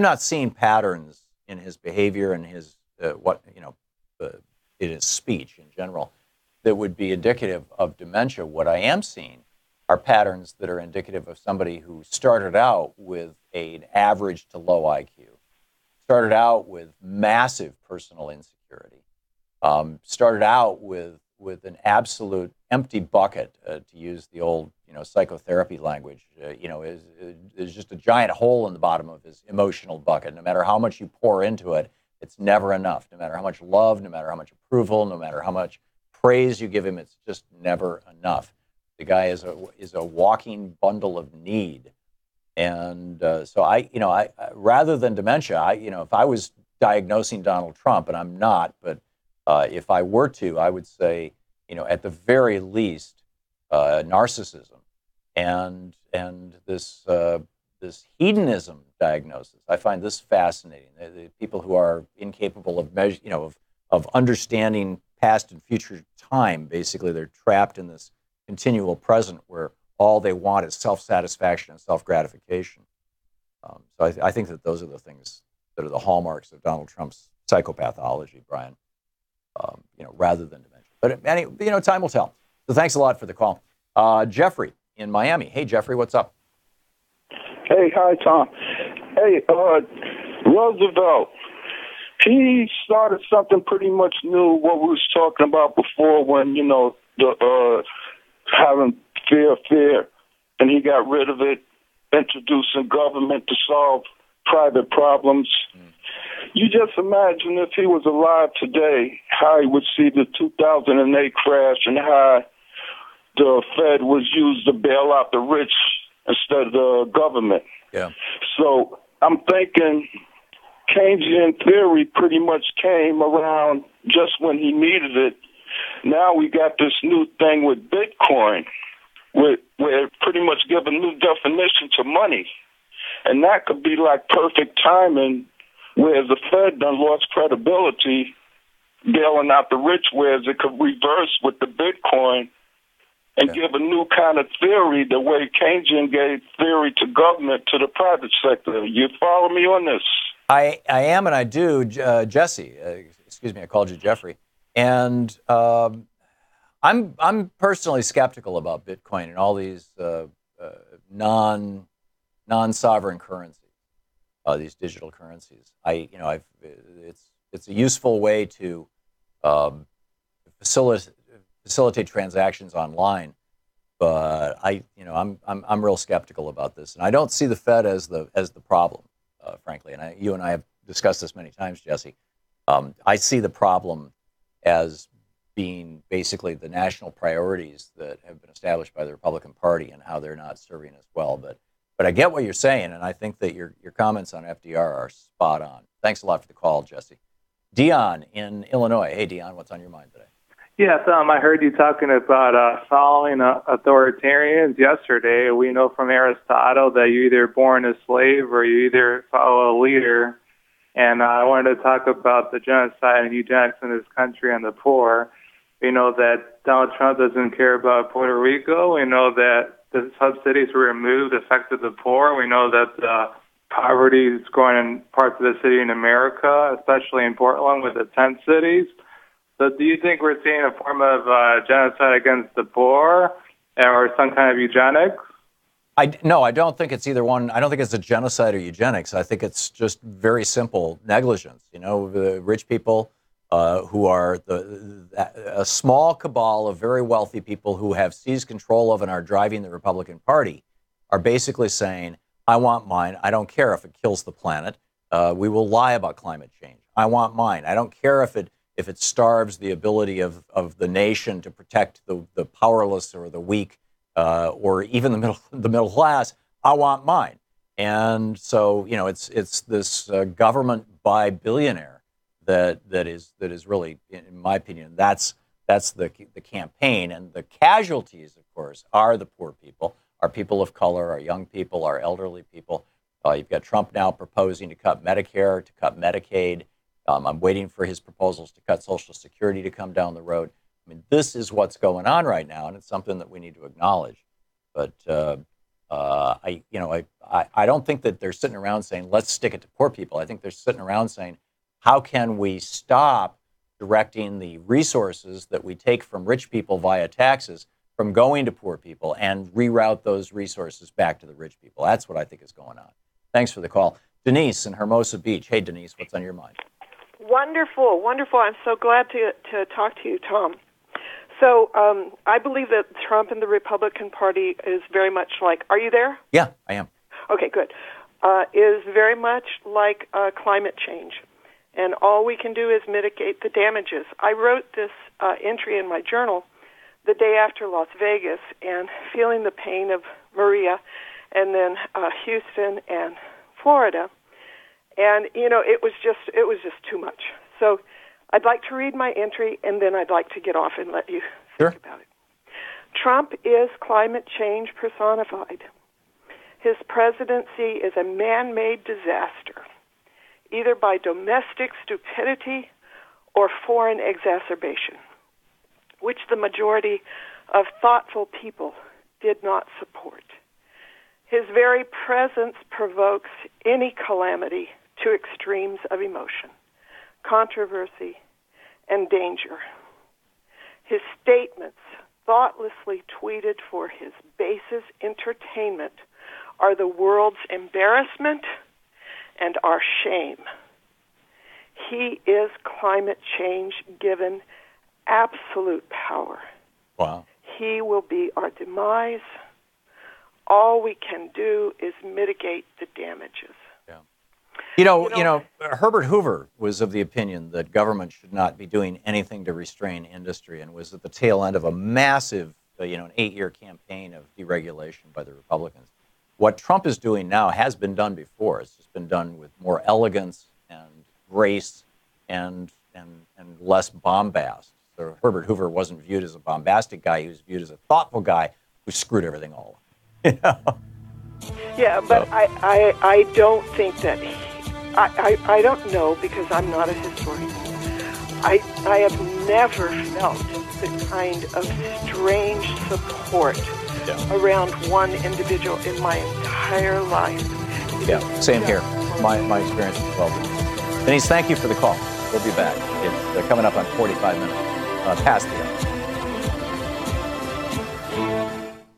not seeing patterns in his behavior and his in his speech in general that would be indicative of dementia. What I am seeing are patterns that are indicative of somebody who started out with an average to low IQ, started out with massive personal insecurity. Started out with an absolute empty bucket, to use the old psychotherapy language. There's just a giant hole in the bottom of his emotional bucket. No matter how much you pour into it, it's never enough. No matter how much love, no matter how much approval, no matter how much praise you give him, it's just never enough. The guy is a walking bundle of need. And so I rather than dementia, if I was diagnosing Donald Trump, and I'm not, but if I were to, I would say, at the very least, narcissism and this hedonism diagnosis. I find this fascinating. The people who are incapable of understanding past and future time. Basically, they're trapped in this continual present where all they want is self-satisfaction and self-gratification. So I think that those are the things that are the hallmarks of Donald Trump's psychopathology, Brian. Rather than dementia. But time will tell. So thanks a lot for the call. Jeffrey in Miami. Hey, Jeffrey, what's up? Hey, hi, Tom. Hey, Roosevelt, he started something pretty much new, what we was talking about before when, the having fear, and he got rid of it, introducing government to solve private problems. You just imagine if he was alive today, how he would see the 2008 crash and how the Fed was used to bail out the rich instead of the government. Yeah. So I'm thinking Keynesian theory pretty much came around just when he needed it. Now we got this new thing with Bitcoin, where it pretty much give a new definition to money. And that could be like perfect timing, whereas the Fed done lost credibility bailing out the rich, whereas it could reverse with the Bitcoin and give a new kind of theory, the way Keynesian gave theory to government to the private sector. You follow me on this? I am, and I do, Jesse. Excuse me, I called you Jeffrey. And I'm personally skeptical about Bitcoin and all these non-sovereign currencies, these digital currencies. It's a useful way to facilitate transactions online, but I'm real skeptical about this, and I don't see the Fed as the problem, frankly. And you and I have discussed this many times, Jesse. I see the problem as being basically the national priorities that have been established by the Republican Party and how they're not serving us well. But I get what you're saying, and I think that your comments on FDR are spot on. Thanks a lot for the call, Jesse. Dion in Illinois. Hey, Dion, what's on your mind today? Yeah, Thom, I heard you talking about following authoritarians yesterday. We know from Aristotle that you're either born a slave or you either follow a leader. And I wanted to talk about the genocide and eugenics in this country and the poor. We know that Donald Trump doesn't care about Puerto Rico. We know that the subsidies were removed affected the poor. We know that poverty is growing in parts of the city in America, especially in Portland with the tent cities. So do you think we're seeing a form of genocide against the poor or some kind of eugenics? No, I don't think it's either one. I don't think it's a genocide or eugenics. I think it's just very simple negligence. The rich people who are a small cabal of very wealthy people who have seized control of and are driving the Republican Party are basically saying, I want mine. I don't care if it kills the planet. We will lie about climate change. I want mine. I don't care if it starves the ability of the nation to protect the powerless or the weak or even the middle class. I want mine. And so, it's this government by billionaire that is really, in my opinion, that's the campaign. And the casualties, of course, are the poor people, are people of color, are young people, are elderly people. You've got Trump now proposing to cut Medicare, to cut Medicaid. I'm waiting for his proposals to cut Social Security to come down the road. I mean, this is what's going on right now, and it's something that we need to acknowledge. But I don't think that they're sitting around saying, let's stick it to poor people. I think they're sitting around saying, how can we stop directing the resources that we take from rich people via taxes from going to poor people and reroute those resources back to the rich people? That's what I think is going on. Thanks for the call. Denise in Hermosa Beach. Hey, Denise, what's on your mind? Wonderful, wonderful. I'm so glad to talk to you, Tom. So I believe that Trump and the Republican Party is very much like, are you there? Yeah, I am. Okay, good. Is very much like climate change. And all we can do is mitigate the damages. I wrote this entry in my journal the day after Las Vegas and feeling the pain of Maria and then Houston and Florida. And, it was just too much. So I'd like to read my entry, and then I'd like to get off and let you think about it. Trump is climate change personified. His presidency is a man-made disaster, either by domestic stupidity or foreign exacerbation, which the majority of thoughtful people did not support. His very presence provokes any calamity to extremes of emotion, controversy, and danger. His statements, thoughtlessly tweeted for his base's entertainment, are the world's embarrassment and our shame. He is climate change given absolute power. Wow. He will be our demise. All we can do is mitigate the damages. Yeah. You know, Herbert Hoover was of the opinion that government should not be doing anything to restrain industry, and was at the tail end of a massive, an 8-year campaign of deregulation by the Republicans. What Trump is doing now has been done before. It's just been done with more elegance and grace and less bombast. So Herbert Hoover wasn't viewed as a bombastic guy. He was viewed as a thoughtful guy who screwed everything all up. Yeah, but I don't think that I don't know, because I'm not a historian. I have never felt the kind of strange support around one individual in my entire life. Yeah, same here. My experience as well. Denise, thank you for the call. We'll be back. It's coming up on 45 minutes past the hour.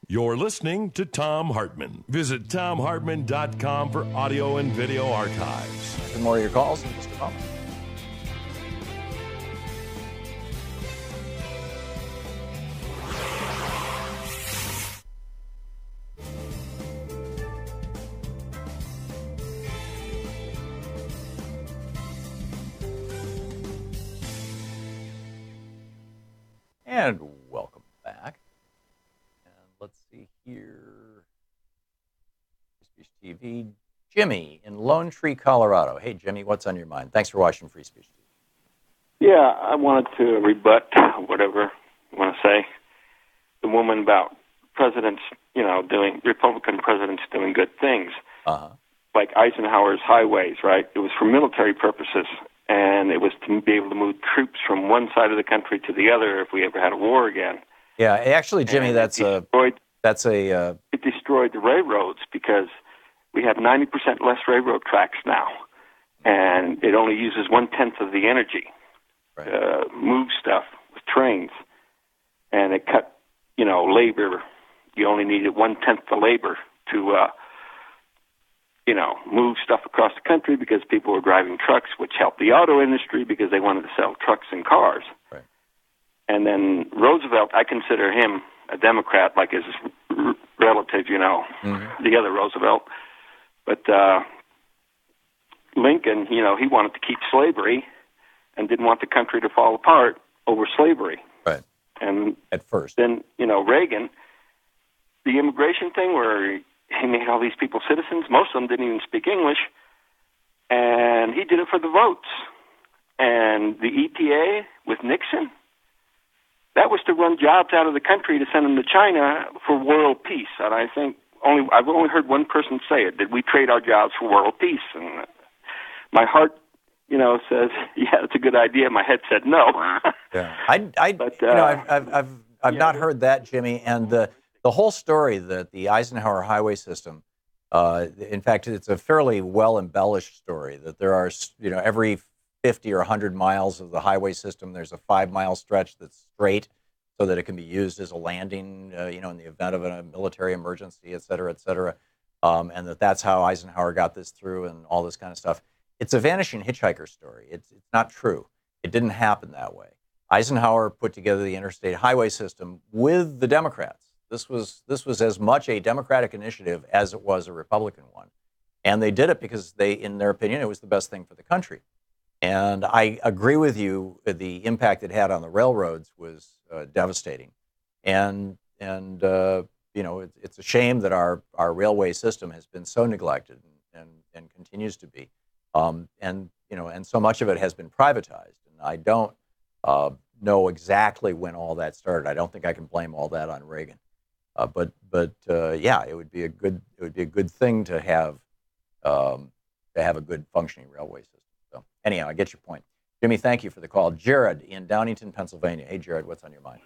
You're listening to Thom Hartmann. Visit ThomHartmann.com for audio and video archives. And more of your calls in just a moment. And welcome back. And let's see here. Free Speech TV. Jimmy in Lone Tree, Colorado. Hey, Jimmy, what's on your mind? Thanks for watching Free Speech TV. Yeah, I wanted to rebut whatever you want to say. The woman about presidents, Republican presidents doing good things. Like Eisenhower's highways, right? It was for military purposes. And it was to be able to move troops from one side of the country to the other if we ever had a war again. Yeah, actually, Jimmy, it destroyed the railroads, because we have 90% less railroad tracks now, and it only uses 1/10 of the energy to move stuff with trains, and it cut, labor. You only needed 1/10 the labor to move stuff across the country, because people were driving trucks, which helped the auto industry because they wanted to sell trucks and cars. Right. And then Roosevelt, I consider him a Democrat, like his relative, the other Roosevelt. But Lincoln, he wanted to keep slavery and didn't want the country to fall apart over slavery. Right. And at first, then, Reagan, the immigration thing where he made all these people citizens. Most of them didn't even speak English, and he did it for the votes. And the EPA with Nixon, that was to run jobs out of the country to send them to China for world peace. And I think I've only heard one person say it, that we trade our jobs for world peace. And my heart, says, yeah, it's a good idea. My head said no. Yeah, I've not heard that, Jimmy, and the whole story that the Eisenhower highway system, in fact, it's a fairly well-embellished story, that there are, every 50 or 100 miles of the highway system, there's a 5-mile stretch that's straight so that it can be used as a landing, in the event of a military emergency, et cetera, and that's how Eisenhower got this through and all this kind of stuff. It's a vanishing hitchhiker story. It's not true. It didn't happen that way. Eisenhower put together the interstate highway system with the Democrats. This was as much a Democratic initiative as it was a Republican one. And they did it because in their opinion, it was the best thing for the country. And I agree with you, the impact it had on the railroads was devastating. And it's a shame that our railway system has been so neglected and continues to be. And so much of it has been privatized. And I don't know exactly when all that started. I don't think I can blame all that on Reagan. But it would be a good thing to have a good functioning railway system. So anyhow, I get your point, Jimmy. Thank you for the call. Jared in Downingtown, Pennsylvania. Hey, Jared, what's on your mind?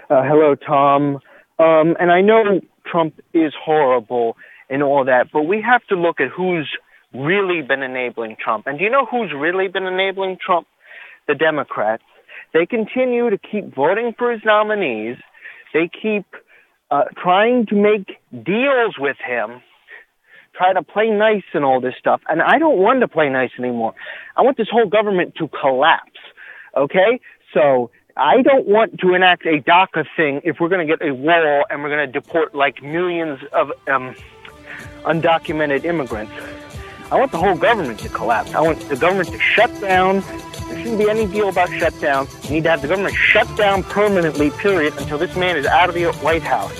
Hello, Tom. And I know Trump is horrible and all that, but we have to look at who's really been enabling Trump. And do you know who's really been enabling Trump? The Democrats. They continue to keep voting for his nominees. They keep trying to make deals with him, try to play nice and all this stuff. And I don't want to play nice anymore. I want this whole government to collapse, okay? So I don't want to enact a DACA thing if we're going to get a wall and we're going to deport like millions of undocumented immigrants. I want the whole government to collapse. I want the government to shut down. There shouldn't be any deal about shutdown. You need to have the government shut down permanently, period, until this man is out of the White House.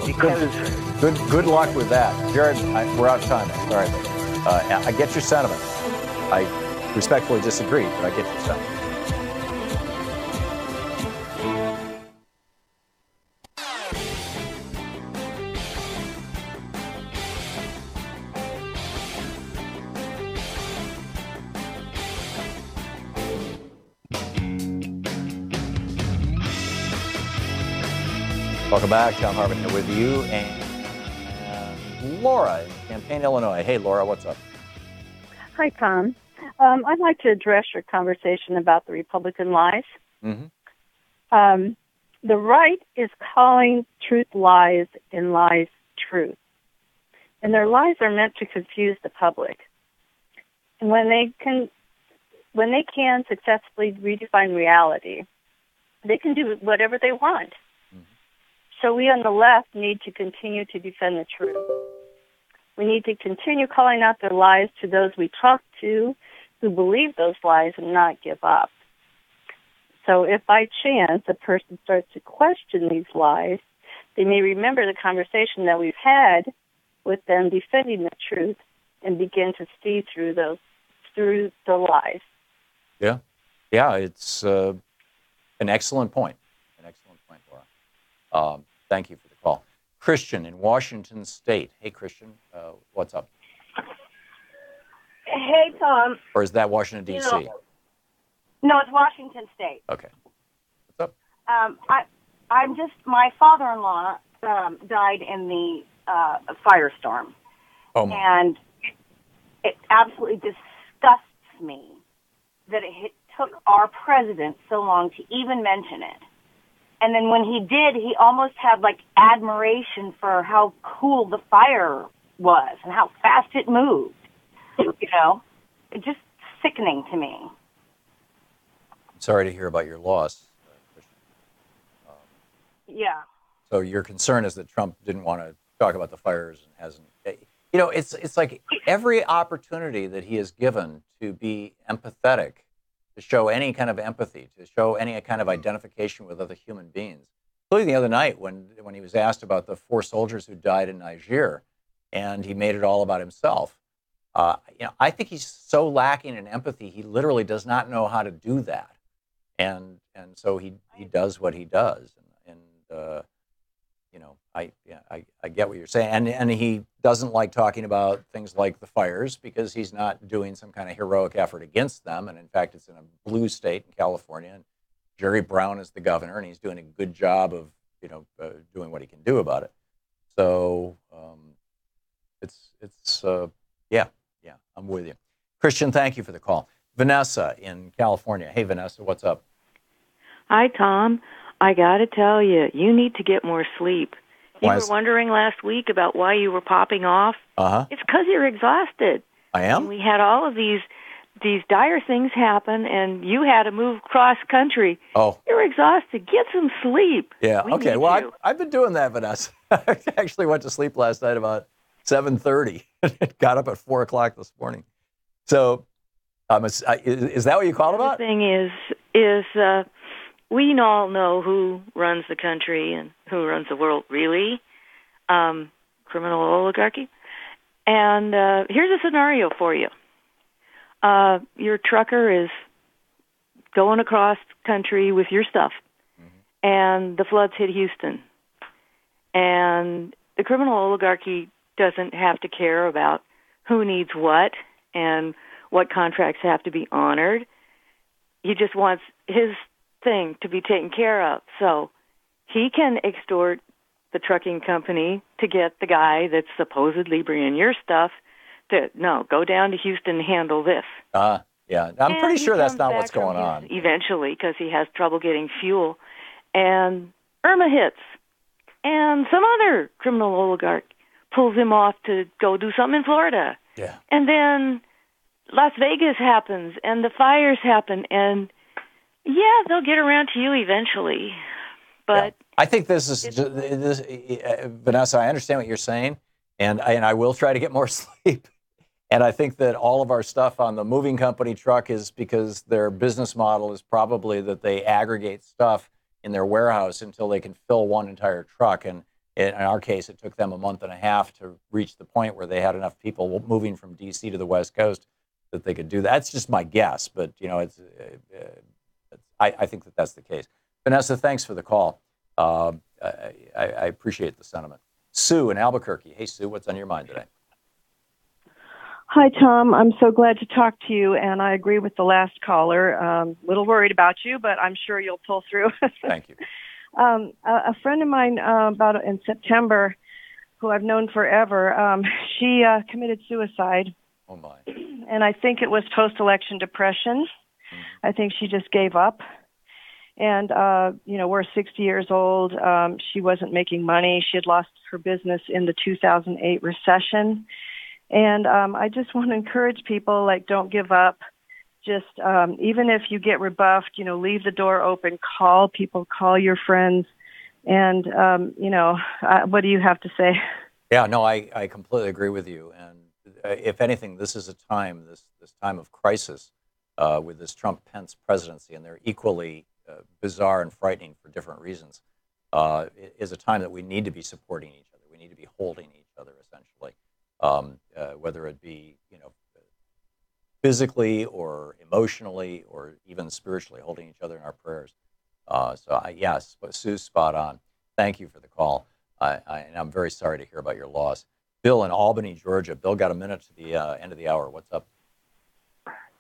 Because good luck with that. Jared, we're out of time. Sorry. I get your sentiment. I respectfully disagree, but I get your sentiment. Welcome back. Thom Hartmann here with you and Laura in Champaign, Illinois. Hey, Laura, what's up? Hi, Tom. I'd like to address your conversation about the Republican lies. Mm-hmm. The right is calling truth lies and lies truth. And their lies are meant to confuse the public. And when they can successfully redefine reality, they can do whatever they want. So we on the left need to continue to defend the truth. We need to continue calling out their lies to those we talk to who believe those lies and not give up. So if by chance a person starts to question these lies, they may remember the conversation that we've had with them defending the truth and begin to see through the lies. Yeah, it's an excellent point. Laura. Thank you for the call. Christian in Washington State. Hey, Christian, what's up? Hey, Tom. Or is that Washington, D.C.? No, it's Washington State. Okay. What's up? My father-in-law died in the firestorm. Oh, my. And it absolutely disgusts me that it took our president so long to even mention it. And then when he did, he almost had like admiration for how cool the fire was and how fast it moved. You know, it's just sickening to me. I'm sorry to hear about your loss, Christian. Yeah. So your concern is that Trump didn't want to talk about the fires and hasn't. You know, it's like every opportunity that he is given to be empathetic, to show any kind of empathy, to show any kind of identification with other human beings. Including the other night when he was asked about the 4 soldiers who died in Niger, and he made it all about himself. I think he's so lacking in empathy, he literally does not know how to do that, and so he does what he does, I get what you're saying, and he doesn't like talking about things like the fires because he's not doing some kind of heroic effort against them, and in fact, it's in a blue state in California, and Jerry Brown is the governor, and he's doing a good job of doing what he can do about it. So I'm with you. Christian, thank you for the call. Vanessa in California. Hey, Vanessa, what's up? Hi, Tom. I got to tell you, you need to get more sleep. You were wondering last week about why you were popping off. Uh-huh. It's because you're exhausted. I am? And we had all of these dire things happen, and you had to move cross country. Oh. You're exhausted. Get some sleep. Yeah, We okay. need Well, you. I've been doing that, Vanessa. I actually went to sleep last night about 7:30 and got up at 4 o'clock this morning. So is that what you called about? The thing is we all know who runs the country and who runs the world, really. Criminal oligarchy. And here's a scenario for you. Your trucker is going across country with your stuff, and the floods hit Houston. And the criminal oligarchy doesn't have to care about who needs what and what contracts have to be honored. He just wants his thing to be taken care of. So he can extort the trucking company to get the guy that's supposedly bringing your stuff to, no, go down to Houston and handle this. Yeah, I'm And pretty he sure that's comes not back what's going from on. Eventually, because he has trouble getting fuel. And Irma hits. And some other criminal oligarch pulls him off to go do something in Florida. Yeah. And then Las Vegas happens, and the fires happen, and yeah, they'll get around to you eventually. But I think this is Vanessa. I understand what you're saying, and I will try to get more sleep. And I think that all of our stuff on the moving company truck is because their business model is probably that they aggregate stuff in their warehouse until they can fill one entire truck. And in our case, it took them a month and a half to reach the point where they had enough people moving from D.C. to the West Coast that they could do that. That's just my guess, but I think that that's the case. Vanessa, thanks for the call. I appreciate the sentiment. Sue in Albuquerque. Hey, Sue, what's on your mind today? Hi, Tom. I'm so glad to talk to you, and I agree with the last caller. A little worried about you, but I'm sure you'll pull through. Thank you. A friend of mine about in September, who I've known forever, she committed suicide. Oh, my. And I think it was post-election depression. I think she just gave up. And, we're 60 years old. She wasn't making money. She had lost her business in the 2008 recession. And I just want to encourage people, don't give up. Just even if you get rebuffed, leave the door open, call people, call your friends. And, what do you have to say? Yeah, no, I completely agree with you. And if anything, this is a time, this time of crisis with this Trump-Pence presidency, and they're equally bizarre and frightening for different reasons, is a time that we need to be supporting each other. We need to be holding each other, essentially. Whether it be, physically or emotionally or even spiritually, holding each other in our prayers. Yes, Sue's spot on. Thank you for the call. And I'm very sorry to hear about your loss. Bill in Albany, Georgia. Bill, got a minute to the end of the hour. What's up?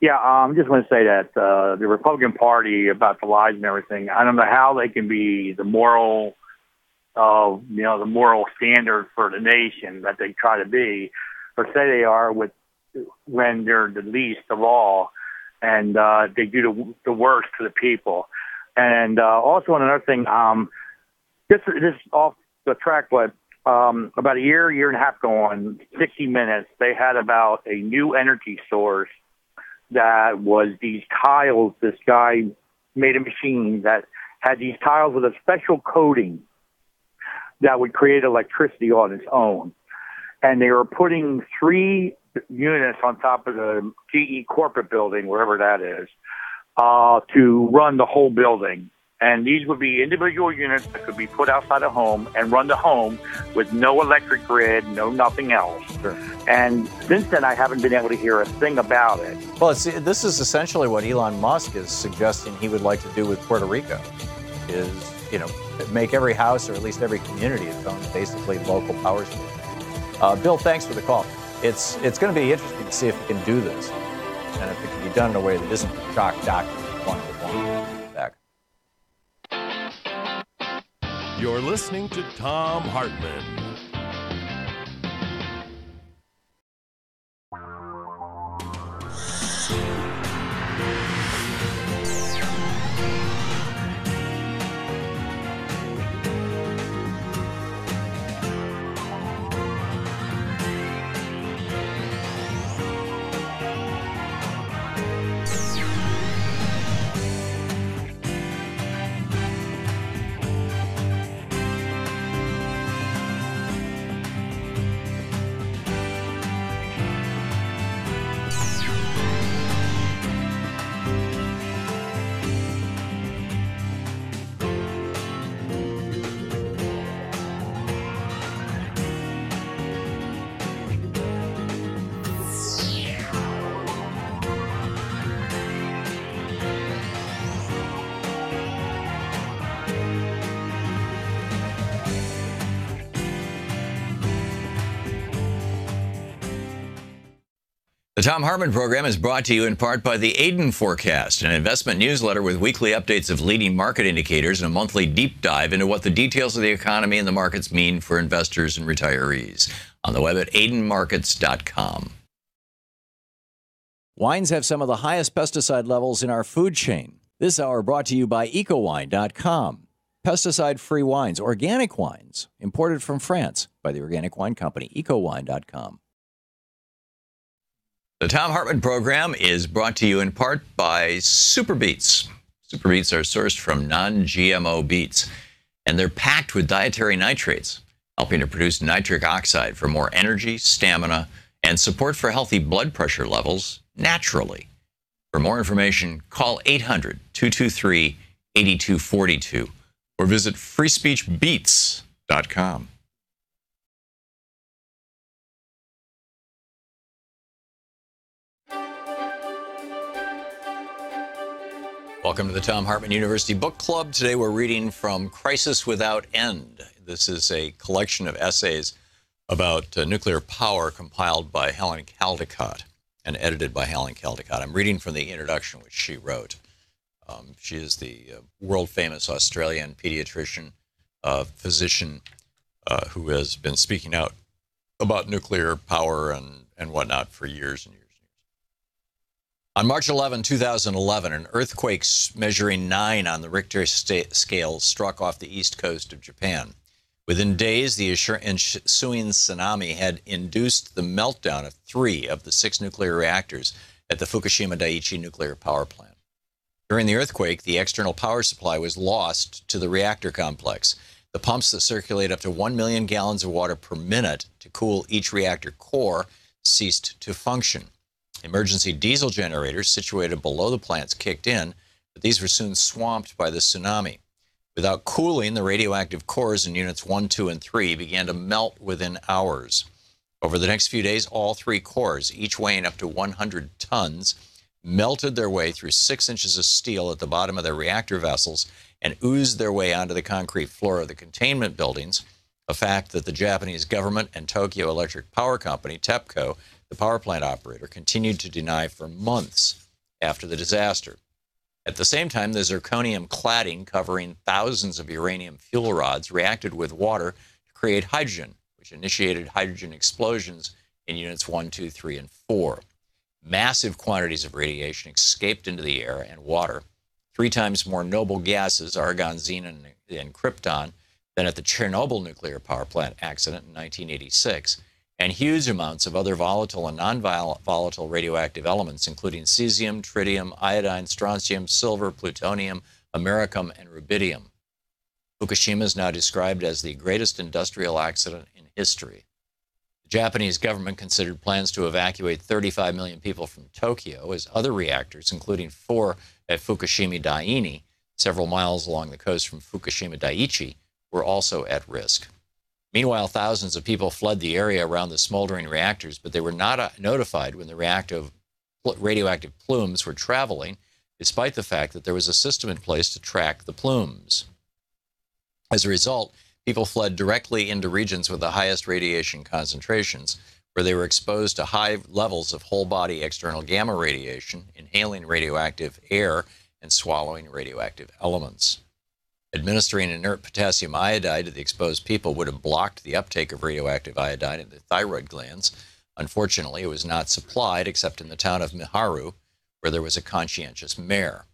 Yeah, I just want to say that the Republican Party, about the lies and everything, I don't know how they can be the moral the moral standard for the nation that they try to be, or say they are, when they're the least of all, and they do the worst to the people. And also another thing, this off the track, but about a year and a half ago on 60 Minutes, they had about a new energy source that was these tiles. This guy made a machine that had these tiles with a special coating that would create electricity on its own. And they were putting 3 units on top of the GE corporate building, wherever that is, to run the whole building. And these would be individual units that could be put outside a home and run the home with no electric grid, no nothing else. Sure. And since then, I haven't been able to hear a thing about it. Well, this is essentially what Elon Musk is suggesting he would like to do with Puerto Rico, is, make every house or at least every community its own basically local power station. Bill, thanks for the call. It's going to be interesting to see if we can do this, and if it can be done in a way that isn't shock doctrine one-to-one. Back. You're listening to Thom Hartmann. The Thom Hartmann Program is brought to you in part by the Aiden Forecast, an investment newsletter with weekly updates of leading market indicators and a monthly deep dive into what the details of the economy and the markets mean for investors and retirees. On the web at aidenmarkets.com. Wines have some of the highest pesticide levels in our food chain. This hour brought to you by EcoWine.com. Pesticide-free wines, organic wines, imported from France by the organic wine company, EcoWine.com. The Thom Hartmann Program is brought to you in part by Super Beets. Super Beets are sourced from non-GMO beets, and they're packed with dietary nitrates, helping to produce nitric oxide for more energy, stamina, and support for healthy blood pressure levels naturally. For more information, call 800-223-8242 or visit freespeechbeets.com. Welcome to the Thom Hartmann University Book Club. Today we're reading from Crisis Without End. This is a collection of essays about nuclear power compiled by Helen Caldicott and edited by Helen Caldicott. I'm reading from the introduction which she wrote. She is the world-famous Australian pediatrician, physician who has been speaking out about nuclear power and whatnot for years and years. On March 11, 2011, an earthquake measuring 9 on the Richter scale struck off the east coast of Japan. Within days, the ensuing tsunami had induced the meltdown of 3 of the 6 nuclear reactors at the Fukushima Daiichi nuclear power plant. During the earthquake, the external power supply was lost to the reactor complex. The pumps that circulate up to 1 million gallons of water per minute to cool each reactor core ceased to function. Emergency diesel generators situated below the plants kicked in, but these were soon swamped by the tsunami. Without cooling, the radioactive cores in units 1, 2, and 3 began to melt within hours. Over the next few days, all 3 cores, each weighing up to 100 tons, melted their way through 6 inches of steel at the bottom of their reactor vessels and oozed their way onto the concrete floor of the containment buildings, a fact that the Japanese government and Tokyo Electric Power Company, TEPCO, the power plant operator, continued to deny for months after the disaster. At the same time, the zirconium cladding covering thousands of uranium fuel rods reacted with water to create hydrogen, which initiated hydrogen explosions in units 1, 2, 3, and 4. Massive quantities of radiation escaped into the air and water, 3 times more noble gases, argon, xenon, and krypton, than at the Chernobyl nuclear power plant accident in 1986, and huge amounts of other volatile and non-volatile radioactive elements, including cesium, tritium, iodine, strontium, silver, plutonium, americium, and rubidium. Fukushima is now described as the greatest industrial accident in history. The Japanese government considered plans to evacuate 35 million people from Tokyo as other reactors, including 4 at Fukushima Daini, several miles along the coast from Fukushima Daiichi, were also at risk. Meanwhile, thousands of people fled the area around the smoldering reactors, but they were not notified when the radioactive plumes were traveling, despite the fact that there was a system in place to track the plumes. As a result, people fled directly into regions with the highest radiation concentrations, where they were exposed to high levels of whole-body external gamma radiation, inhaling radioactive air, and swallowing radioactive elements. Administering inert potassium iodide to the exposed people would have blocked the uptake of radioactive iodine in the thyroid glands. Unfortunately, it was not supplied except in the town of Miharu, where there was a conscientious mayor.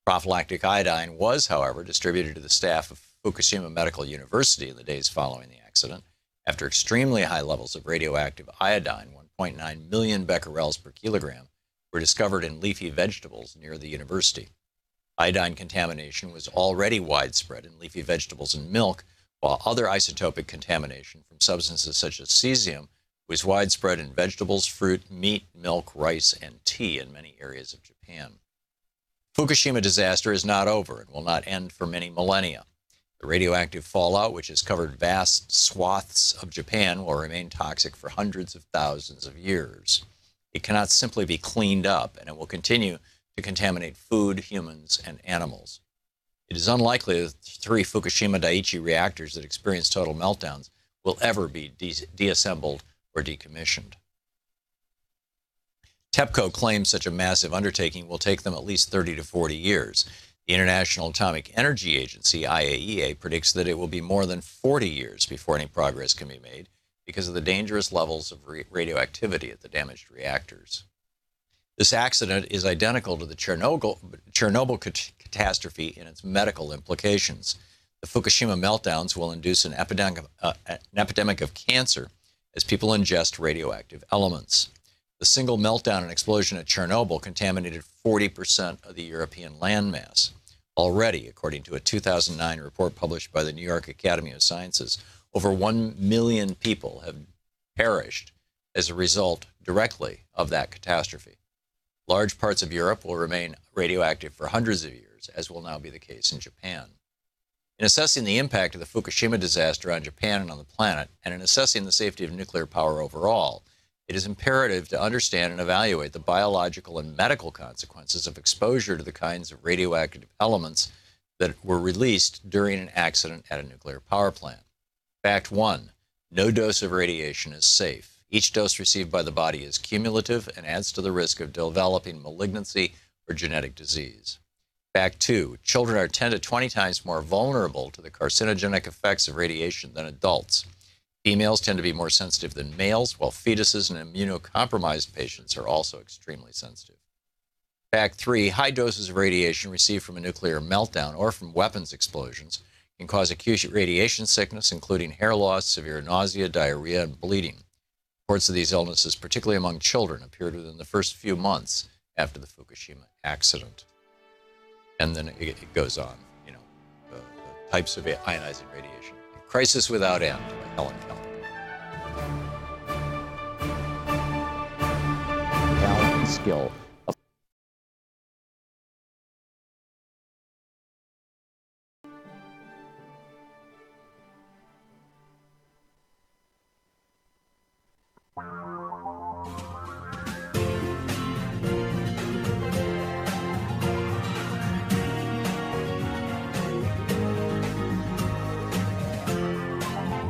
Prophylactic iodine was, however, distributed to the staff of Fukushima Medical University in the days following the accident, after extremely high levels of radioactive iodine, 1.9 million becquerels per kilogram, were discovered in leafy vegetables near the university. Iodine contamination was already widespread in leafy vegetables and milk, while other isotopic contamination from substances such as cesium was widespread in vegetables, fruit, meat, milk, rice, and tea in many areas of Japan. Fukushima disaster is not over and will not end for many millennia. The radioactive fallout, which has covered vast swaths of Japan, will remain toxic for hundreds of thousands of years. It cannot simply be cleaned up, and it will continue to contaminate food, humans, and animals. It is unlikely that the 3 Fukushima Daiichi reactors that experienced total meltdowns will ever be deassembled or decommissioned. TEPCO claims such a massive undertaking will take them at least 30 to 40 years. The International Atomic Energy Agency, IAEA, predicts that it will be more than 40 years before any progress can be made because of the dangerous levels of radioactivity at the damaged reactors. This accident is identical to the Chernobyl catastrophe in its medical implications. The Fukushima meltdowns will induce an epidemic of cancer as people ingest radioactive elements. The single meltdown and explosion at Chernobyl contaminated 40% of the European landmass. Already, according to a 2009 report published by the New York Academy of Sciences, over 1 million people have perished as a result directly of that catastrophe. Large parts of Europe will remain radioactive for hundreds of years, as will now be the case in Japan. In assessing the impact of the Fukushima disaster on Japan and on the planet, and in assessing the safety of nuclear power overall, it is imperative to understand and evaluate the biological and medical consequences of exposure to the kinds of radioactive elements that were released during an accident at a nuclear power plant. Fact 1, no dose of radiation is safe. Each dose received by the body is cumulative and adds to the risk of developing malignancy or genetic disease. Fact 2, children are 10 to 20 times more vulnerable to the carcinogenic effects of radiation than adults. Females tend to be more sensitive than males, while fetuses and immunocompromised patients are also extremely sensitive. Fact 3, high doses of radiation received from a nuclear meltdown or from weapons explosions can cause acute radiation sickness, including hair loss, severe nausea, diarrhea, and bleeding. Reports of these illnesses, particularly among children, appeared within the first few months after the Fukushima accident. And then it goes on, the types of ionizing radiation. Crisis Without End by Helen Keller. Talent and skill.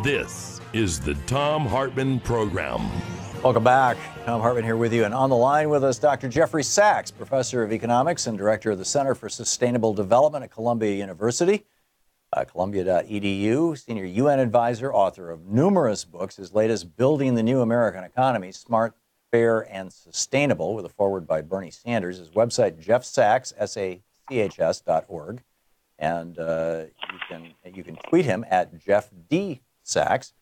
This is the Thom Hartmann Program. Welcome back. Thom Hartmann here with you. And on the line with us, Dr. Jeffrey Sachs, professor of economics and director of the Center for Sustainable Development at Columbia University, Columbia.edu, senior UN advisor, author of numerous books. His latest, Building the New American Economy, Smart, Fair, and Sustainable, with a foreword by Bernie Sanders. His website, jeffsachs, SACHS.org. And you can tweet him at Jeff D. Sachs.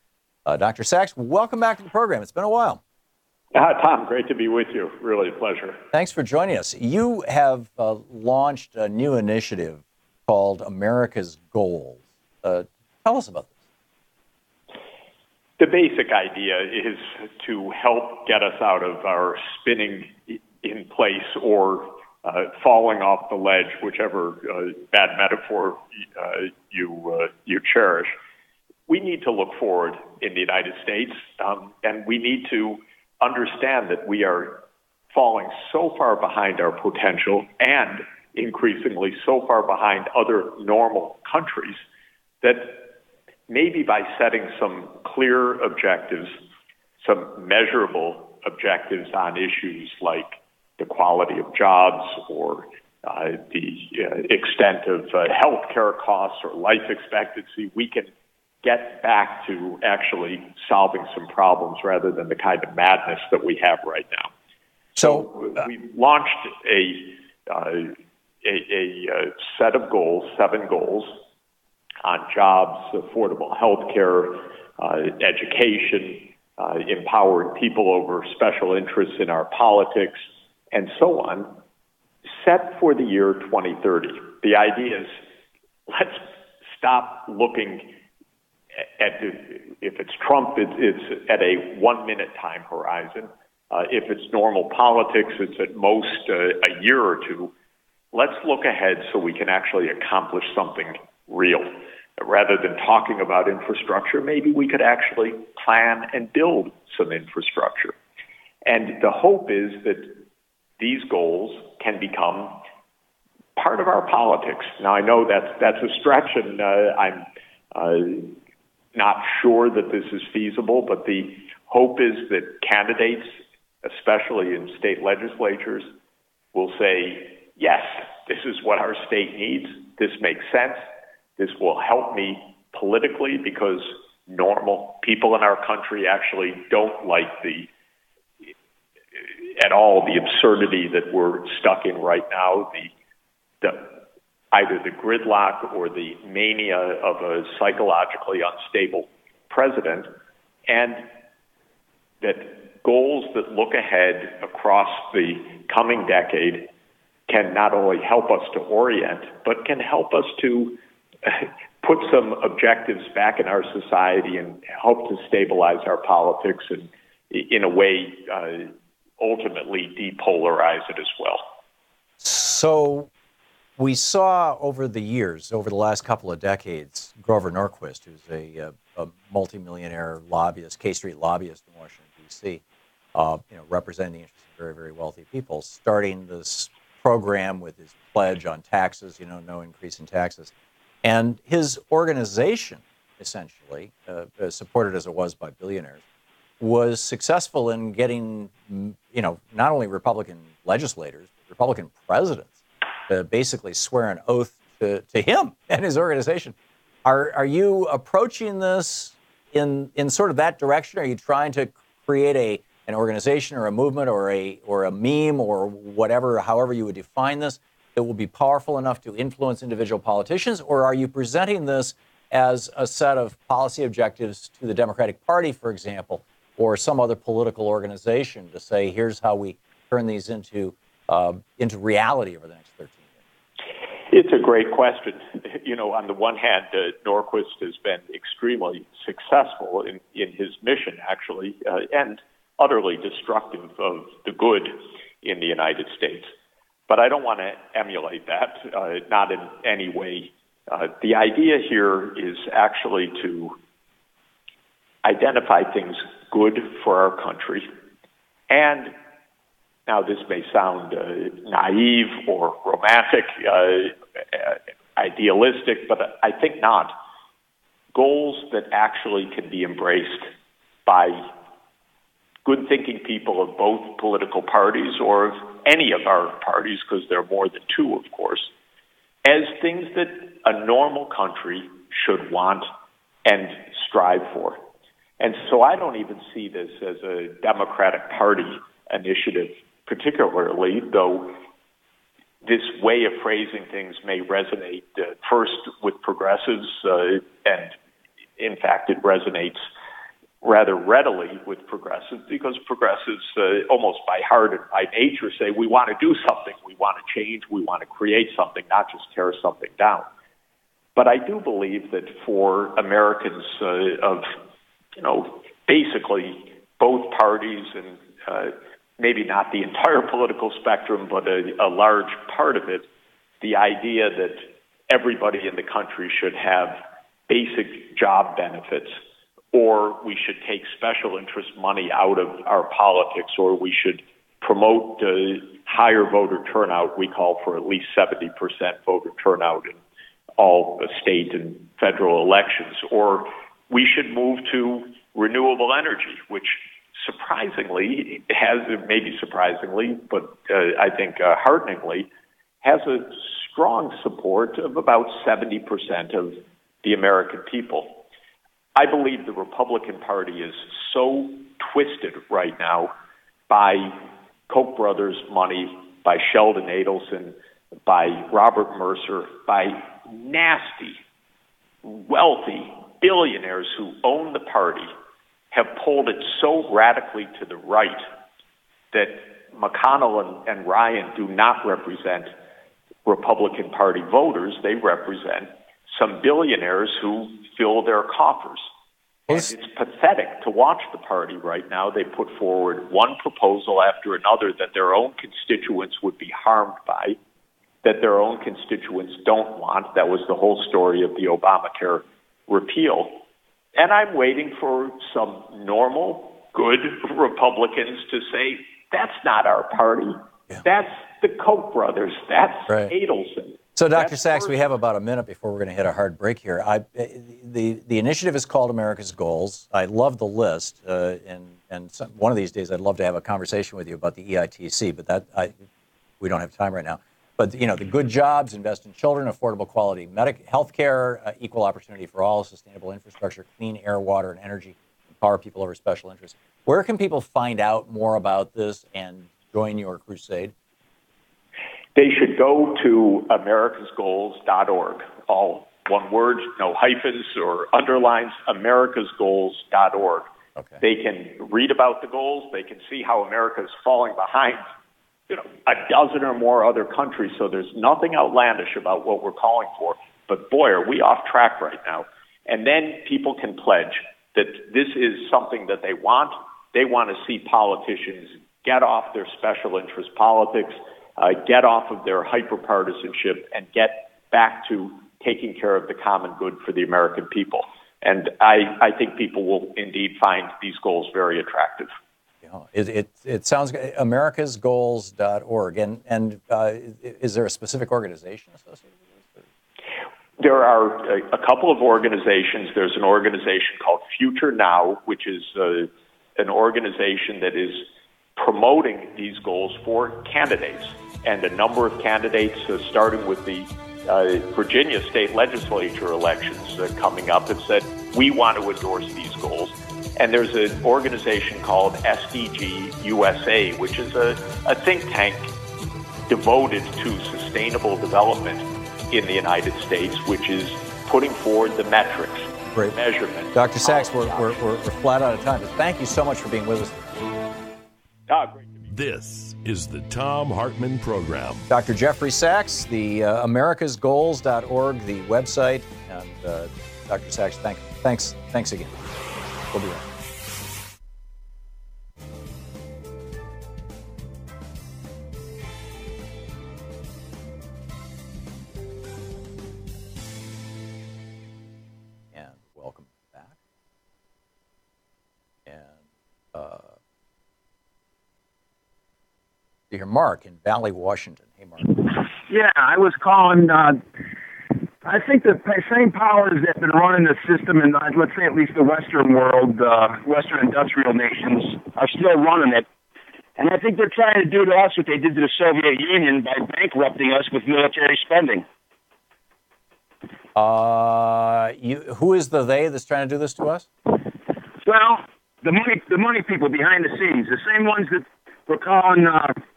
Dr. Sachs, welcome back to the program. It's been a while. Tom, great to be with you. Really a pleasure. Thanks for joining us. You have launched a new initiative called America's Goals. Tell us about this. The basic idea is to help get us out of our spinning in place or falling off the ledge, whichever bad metaphor you cherish. We need to look forward in the United States, and we need to understand that we are falling so far behind our potential and increasingly so far behind other normal countries that maybe by setting some clear objectives, some measurable objectives on issues like the quality of jobs or the extent of health care costs or life expectancy, we can get back to actually solving some problems rather than the kind of madness that we have right now. So we launched a set of goals, 7 goals, on jobs, affordable health care, education, empowering people over special interests in our politics, and so on, set for the year 2030. The idea is, let's stop looking at, if it's Trump, it's at a 1-minute time horizon. If it's normal politics, it's at most a year or two. Let's look ahead so we can actually accomplish something real. Rather than talking about infrastructure, maybe we could actually plan and build some infrastructure. And the hope is that these goals can become part of our politics. Now, I know that's a stretch, and I'm not sure that this is feasible, but the hope is that candidates, especially in state legislatures, will say, yes, this is what our state needs. This makes sense. This will help me politically because normal people in our country actually don't like the at all the absurdity that we're stuck in right now, either the gridlock or the mania of a psychologically unstable president, and that goals that look ahead across the coming decade can not only help us to orient, but can help us to put some objectives back in our society and help to stabilize our politics and, in a way, ultimately depolarize it as well. So we saw over the years, over the last couple of decades, Grover Norquist, who's a multimillionaire lobbyist, K Street lobbyist in Washington, D.C., representing the interests of very, very wealthy people, starting this program with his pledge on taxes, no increase in taxes. And his organization, essentially, supported as it was by billionaires, was successful in getting, not only Republican legislators, but Republican presidents to basically swear an oath to him and his organization. Are you approaching this in sort of that direction? Are you trying to create an organization or a movement or a meme or whatever, however you would define this, that will be powerful enough to influence individual politicians? Or are you presenting this as a set of policy objectives to the Democratic Party, for example, or some other political organization to say, here's how we turn these into reality over the next 13 years? It's a great question. On the one hand, Norquist has been extremely successful in his mission, actually, and utterly destructive of the good in the United States. But I don't want to emulate that, not in any way. The idea here is actually to identify things good for our country. And now this may sound naive or romantic, idealistic, but I think not. Goals that actually can be embraced by good thinking people of both political parties or of any of our parties, because there are more than two, of course, as things that a normal country should want and strive for. And so I don't even see this as a Democratic Party initiative particularly, though this way of phrasing things may resonate first with progressives, and in fact it resonates rather readily with progressives, because progressives almost by heart and by nature say we want to do something, we want to change, we want to create something, not just tear something down. But I do believe that for Americans of, basically both parties and maybe not the entire political spectrum, but a large part of it, the idea that everybody in the country should have basic job benefits, or we should take special interest money out of our politics, or we should promote higher voter turnout. We call for at least 70% voter turnout in all the state and federal elections, or we should move to renewable energy, which surprisingly maybe surprisingly, but I think hearteningly, has a strong support of about 70% of the American people. I believe the Republican Party is so twisted right now by Koch brothers money, by Sheldon Adelson, by Robert Mercer, by nasty, wealthy billionaires who own the party, have pulled it so radically to the right that McConnell and Ryan do not represent Republican Party voters. They represent some billionaires who fill their coffers. And it's pathetic to watch the party right now. They put forward one proposal after another that their own constituents would be harmed by, that their own constituents don't want. That was the whole story of the Obamacare repeal. And I'm waiting for some normal, good Republicans to say, that's not our party. Yeah. That's the Koch brothers. That's right. Adelson. So, Dr. Sachs, we have about a minute before we're going to hit a hard break here. The initiative is called America's Goals. I love the list, and one of these days I'd love to have a conversation with you about the EITC, but we don't have time right now. But, the good jobs, invest in children, affordable quality health care, equal opportunity for all, sustainable infrastructure, clean air, water, and energy, empower people over special interests. Where can people find out more about this and join your crusade? They should go to americasgoals.org. All one word, no hyphens or underlines, americasgoals.org. Okay. They can read about the goals. They can see how America is falling behind, a dozen or more other countries. So there's nothing outlandish about what we're calling for. But boy, are we off track right now. And then people can pledge that this is something that they want. They want to see politicians get off their special interest politics, get off of their hyper-partisanship, and get back to taking care of the common good for the American people. And I think people will indeed find these goals very attractive. It sounds good. americasgoals.org. And is there a specific organization associated with this? There are a couple of organizations. There's an organization called Future Now, which is an organization that is promoting these goals for candidates. And a number of candidates, starting with the Virginia state legislature elections coming up, have said, we want to endorse these goals. And there's an organization called SDG USA, which is a think tank devoted to sustainable development in the United States, which is putting forward the metrics, measurement. Dr. Sachs, we're flat out of time, but thank you so much for being with us. Great. This is the Thom Hartmann Program. Dr. Jeffrey Sachs, the americasgoals.org, the website, and Dr. Sachs, thanks again. We'll be right back. And welcome back. And you hear Mark in Valley, Washington. Hey, Mark. Yeah, I was calling. I think the same powers that have been running the system in, let's say, at least the Western world, Western industrial nations, are still running it. And I think they're trying to do to us what they did to the Soviet Union by bankrupting us with military spending. Who is the they that's trying to do this to us? Well, the money people behind the scenes, the same ones that were calling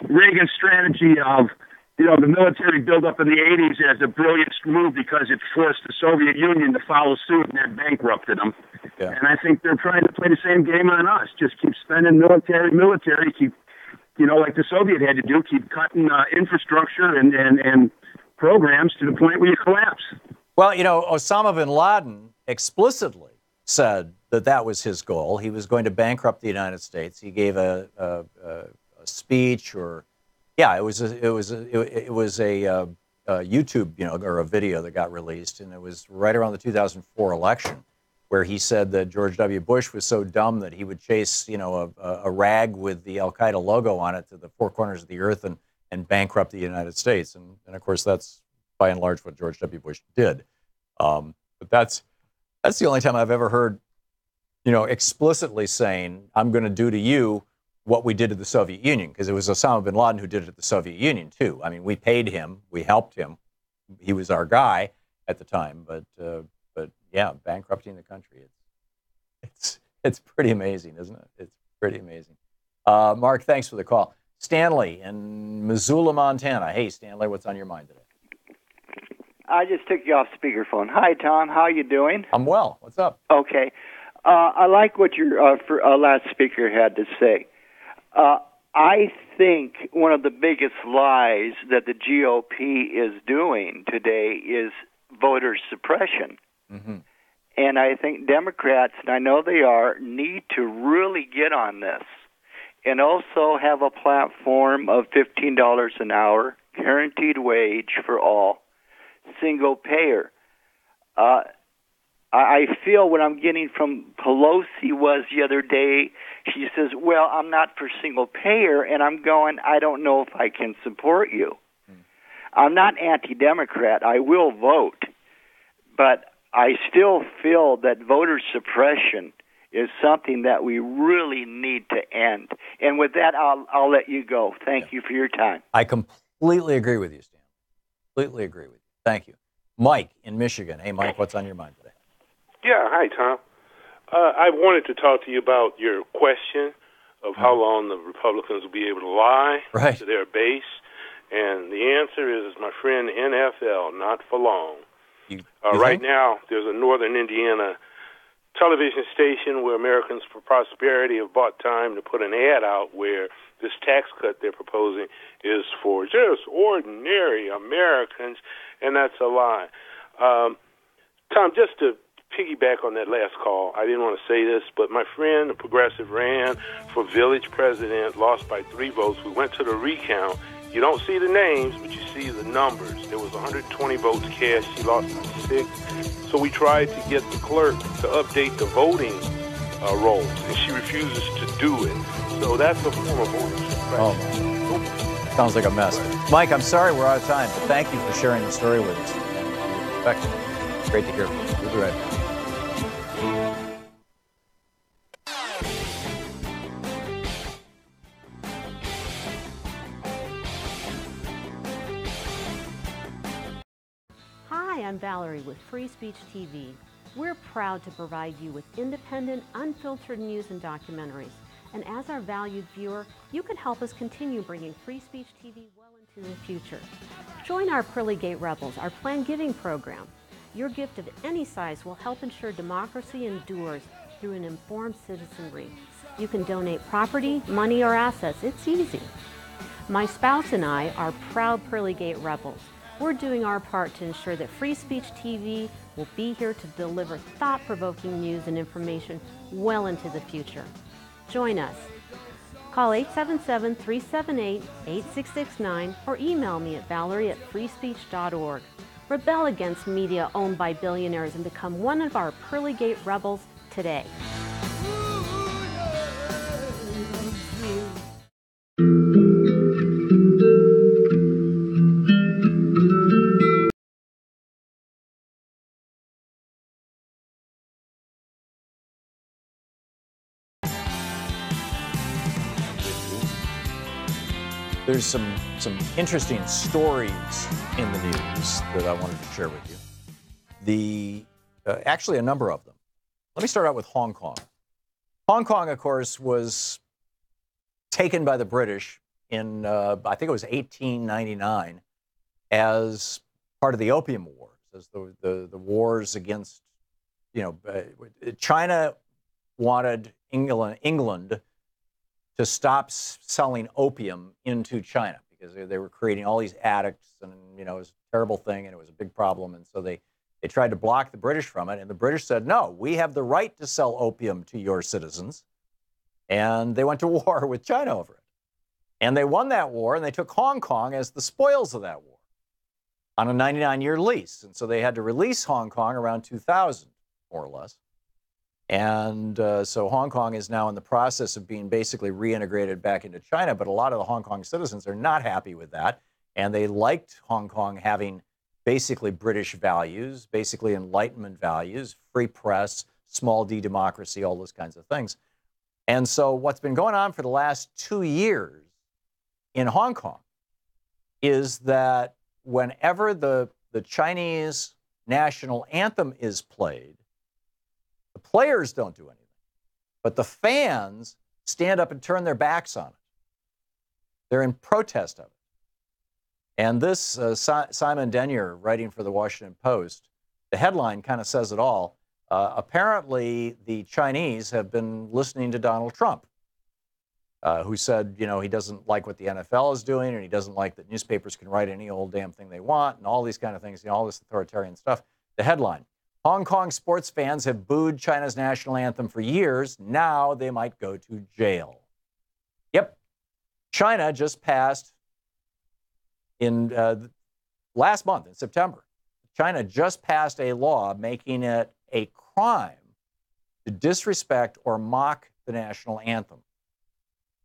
Reagan's strategy of, the military buildup in the 80s as a brilliant move because it forced the Soviet Union to follow suit and that bankrupted them. Yeah. And I think they're trying to play the same game on us. Just keep spending military, keep, like the Soviet had to do, keep cutting infrastructure and programs to the point where you collapse. Well, Osama bin Laden explicitly said that was his goal. He was going to bankrupt the United States. He gave a speech, or it was a YouTube, or a video that got released, and it was right around the 2004 election, where he said that George W. Bush was so dumb that he would chase, a rag with the Al Qaeda logo on it to the four corners of the earth and bankrupt the United States, and of course that's by and large what George W. Bush did. But that's the only time I've ever heard, explicitly saying, I'm going to do to you what we did to the Soviet Union, because it was Osama bin Laden who did it to the Soviet Union, too. I mean, we paid him, we helped him. He was our guy at the time, but yeah, bankrupting the country, it's pretty amazing, isn't it? It's pretty amazing. Mark, thanks for the call. Stanley in Missoula, Montana. Hey, Stanley, what's on your mind today? I just took you off speakerphone. Hi, Tom. How you doing? I'm well. What's up? Okay. I like what your last speaker had to say. I think one of the biggest lies that the GOP is doing today is voter suppression. Mm-hmm. And I think Democrats, and I know they are, need to really get on this and also have a platform of $15 an hour, guaranteed wage for all, single payer. I feel what I'm getting from Pelosi was the other day, she says, well, I'm not for single payer, and I'm going, I don't know if I can support you. I'm not anti-Democrat. I will vote. But I still feel that voter suppression is something that we really need to end. And with that, I'll let you go. Thank you for your time. I completely agree with you, Stan. Completely agree with you. Thank you. Mike in Michigan. Hey, Mike, what's on your mind today? Yeah, hi, Tom. I wanted to talk to you about your question of how long the Republicans will be able to lie to their base. And the answer is my friend NFL, not for long. Right now, there's a Northern Indiana television station where Americans for Prosperity have bought time to put an ad out where this tax cut they're proposing is for just ordinary Americans, and that's a lie. Tom, just to piggyback on that last call, I didn't want to say this, but my friend, the progressive, ran for village president, lost by 3 votes. We went to the recount. You don't see the names, but you see the numbers. There was 120 votes cast. She lost by 6. So we tried to get the clerk to update the voting rolls, and she refuses to do it. So that's a form of voter suppression. Sounds like a mess. Mike, I'm sorry we're out of time, but thank you for sharing the story with us. It's great to hear from you. We'll be right back. Hi, I'm Valerie with Free Speech TV. We're proud to provide you with independent, unfiltered news and documentaries. And as our valued viewer, you can help us continue bringing Free Speech TV well into the future. Join our Pearly Gate Rebels, our planned giving program. Your gift of any size will help ensure democracy endures through an informed citizenry. You can donate property, money, or assets. It's easy. My spouse and I are proud Pearly Gate Rebels. We're doing our part to ensure that Free Speech TV will be here to deliver thought-provoking news and information well into the future. Join us. Call 877-378-8669 or email me at valerie@freespeech.org. Rebel against media owned by billionaires and become one of our Pearly Gate Rebels today. There's some interesting stories in the news that I wanted to share with you. Actually, a number of them. Let me start out with Hong Kong. Hong Kong, of course, was taken by the British in, I think it was 1899, as part of the Opium Wars, as the wars against, China wanted England to stop selling opium into China because they were creating all these addicts, and it was a terrible thing, and it was a big problem. And so they tried to block the British from it, and the British said, no, we have the right to sell opium to your citizens. And they went to war with China over it. And they won that war, and they took Hong Kong as the spoils of that war on a 99-year lease. And so they had to release Hong Kong around 2000, more or less. And so Hong Kong is now in the process of being basically reintegrated back into China, but a lot of the Hong Kong citizens are not happy with that. And they liked Hong Kong having basically British values, basically Enlightenment values, free press, small d democracy, all those kinds of things. And so what's been going on for the last 2 years in Hong Kong is that whenever the Chinese national anthem is played, the players don't do anything, but the fans stand up and turn their backs on it. They're in protest of it. And this, Simon Denyer, writing for the Washington Post, the headline kind of says it all. Apparently, the Chinese have been listening to Donald Trump, who said, he doesn't like what the NFL is doing, and he doesn't like that newspapers can write any old damn thing they want, and all these kind of things, all this authoritarian stuff. The headline: Hong Kong sports fans have booed China's national anthem for years. Now they might go to jail. Yep. China just passed in last month, in September. China just passed a law making it a crime to disrespect or mock the national anthem.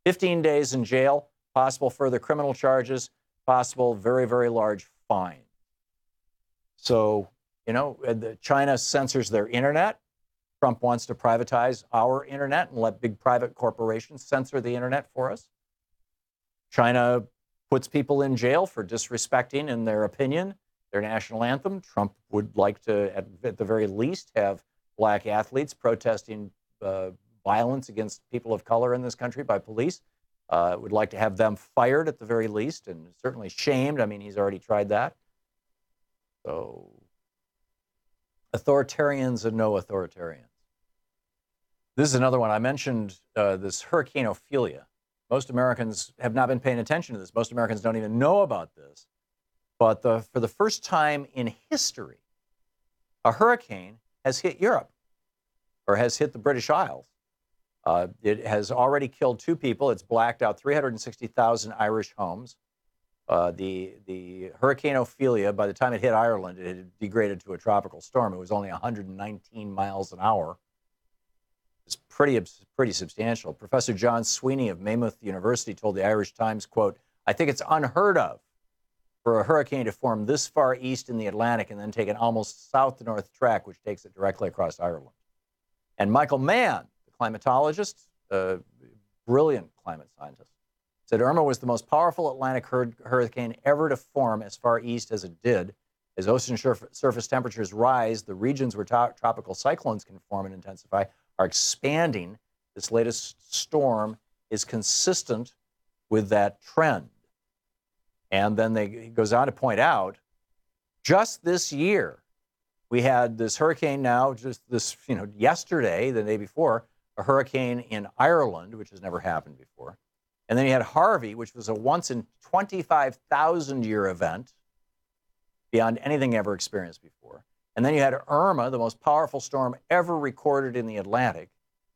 15 days in jail, possible further criminal charges, possible very, very large fine. So, China censors their internet. Trump wants to privatize our internet and let big private corporations censor the internet for us. China puts people in jail for disrespecting, in their opinion, their national anthem. Trump would like to, at the very least, have black athletes protesting violence against people of color in this country by police. Would like to have them fired at the very least, and certainly shamed. I mean, he's already tried that. So, authoritarians and no authoritarians. This is another one. I mentioned this Hurricane Ophelia. Most Americans have not been paying attention to this. Most Americans don't even know about this. But for the first time in history, a hurricane has hit Europe, or has hit the British Isles. It has already killed 2 people. It's blacked out 360,000 Irish homes. The Hurricane Ophelia, by the time it hit Ireland, it had degraded to a tropical storm. It was only 119 miles an hour. It's pretty substantial. Professor John Sweeney of Maynooth University told the Irish Times, quote, "I think it's unheard of for a hurricane to form this far east in the Atlantic and then take an almost south-to-north track, which takes it directly across Ireland." And Michael Mann, climatologist, brilliant climate scientist, said Irma was the most powerful Atlantic hurricane ever to form as far east as it did. As ocean surface temperatures rise, the regions where tropical cyclones can form and intensify are expanding. This latest storm is consistent with that trend. And then he goes on to point out, just this year, we had this hurricane now, just this, yesterday, the day before, a hurricane in Ireland, which has never happened before. And then you had Harvey, which was a once in 25,000-year event, beyond anything ever experienced before. And then you had Irma, the most powerful storm ever recorded in the Atlantic.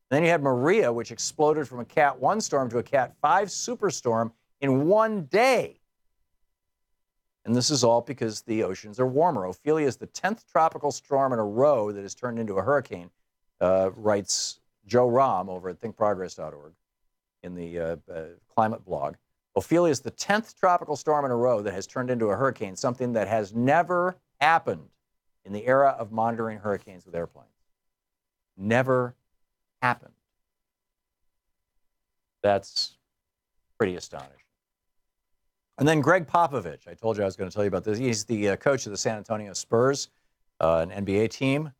And then you had Maria, which exploded from a Cat 1 storm to a Cat 5 superstorm in one day. And this is all because the oceans are warmer. Ophelia is the 10th tropical storm in a row that has turned into a hurricane, writes Joe Rahm over at thinkprogress.org in the climate blog. Ophelia is the 10th tropical storm in a row that has turned into a hurricane, something that has never happened in the era of monitoring hurricanes with airplanes. Never happened. That's pretty astonishing. And then Greg Popovich, I told you I was going to tell you about this. He's the coach of the San Antonio Spurs, an NBA team.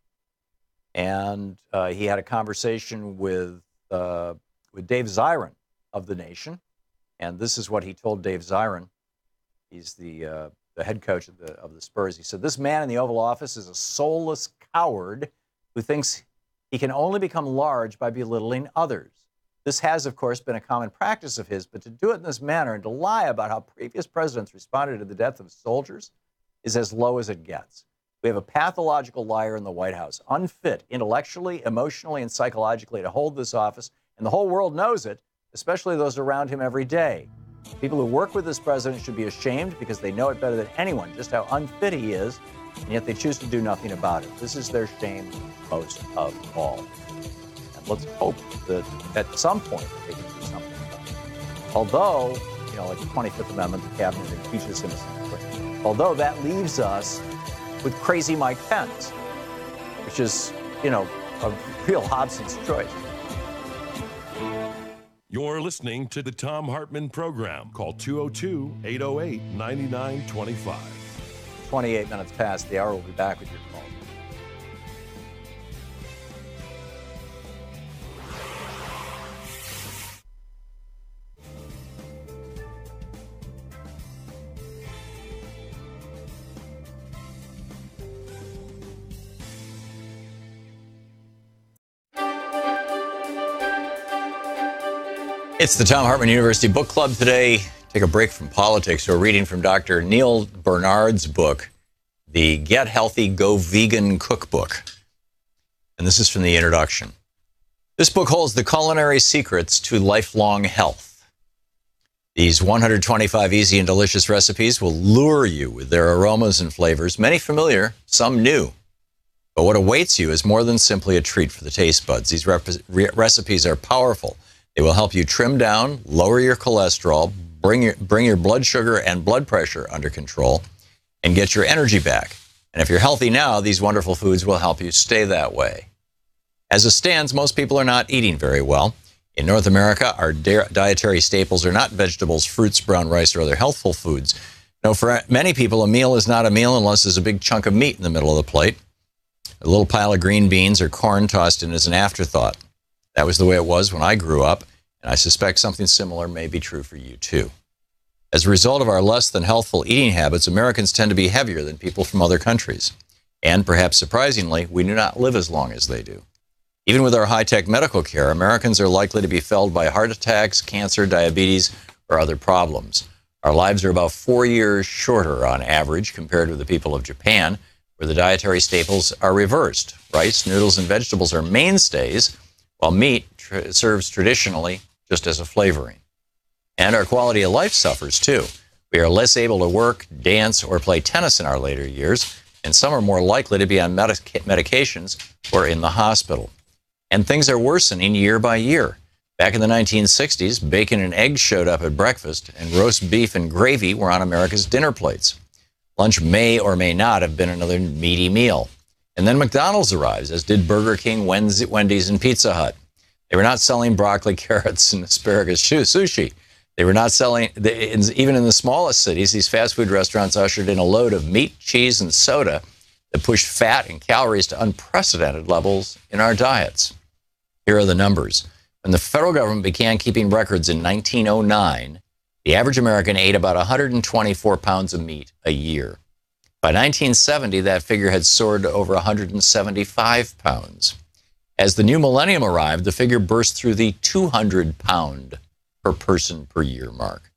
And he had a conversation with Dave Zirin of The Nation. And this is what he told Dave Zirin. He's the head coach of the Spurs. He said, "This man in the Oval Office is a soulless coward who thinks he can only become large by belittling others. This has, of course, been a common practice of his, but to do it in this manner and to lie about how previous presidents responded to the death of soldiers is as low as it gets. We have a pathological liar in the White House, unfit intellectually, emotionally, and psychologically to hold this office, and the whole world knows it, especially those around him every day. People who work with this president should be ashamed because they know it better than anyone just how unfit he is, and yet they choose to do nothing about it. This is their shame most of all." And let's hope that at some point they can do something about it. Although, like the 25th Amendment, the cabinet impeaches him essentially. Although that leaves us with crazy Mike Pence, which is, a real Hobson's choice. You're listening to the Thom Hartmann Program. Call 202-808-9925. 28 minutes past the hour. We'll be back with your call. It's the Thom Hartmann University Book Club today. Take a break from politics. We're reading from Dr. Neil Bernard's book, The Get Healthy, Go Vegan Cookbook. And this is from the introduction. This book holds the culinary secrets to lifelong health. These 125 easy and delicious recipes will lure you with their aromas and flavors, many familiar, some new. But what awaits you is more than simply a treat for the taste buds. These recipes are powerful. They will help you trim down, lower your cholesterol, bring your blood sugar and blood pressure under control, and get your energy back. And if you're healthy now, these wonderful foods will help you stay that way. As it stands, most people are not eating very well. In North America, our dietary staples are not vegetables, fruits, brown rice, or other healthful foods. No, for many people, a meal is not a meal unless there's a big chunk of meat in the middle of the plate. A little pile of green beans or corn tossed in as an afterthought. That was the way it was when I grew up, and I suspect something similar may be true for you too. As a result of our less than healthful eating habits, Americans tend to be heavier than people from other countries. And perhaps surprisingly, we do not live as long as they do. Even with our high-tech medical care, Americans are likely to be felled by heart attacks, cancer, diabetes, or other problems. Our lives are about 4 years shorter on average compared with the people of Japan, where the dietary staples are reversed. Rice, noodles, and vegetables are mainstays, while meat serves traditionally just as a flavoring. And our quality of life suffers too. We are less able to work, dance, or play tennis in our later years, and some are more likely to be on medications or in the hospital. And things are worsening year by year. Back in the 1960s, bacon and eggs showed up at breakfast, and roast beef and gravy were on America's dinner plates. Lunch may or may not have been another meaty meal. And then McDonald's arrives, as did Burger King, Wendy's, and Pizza Hut. They were not selling broccoli, carrots, and asparagus sushi. They were not selling, even in the smallest cities, these fast food restaurants ushered in a load of meat, cheese, and soda that pushed fat and calories to unprecedented levels in our diets. Here are the numbers. When the federal government began keeping records in 1909, the average American ate about 124 pounds of meat a year. By 1970, that figure had soared to over 175 pounds. As the new millennium arrived, the figure burst through the 200-pound per person per year mark.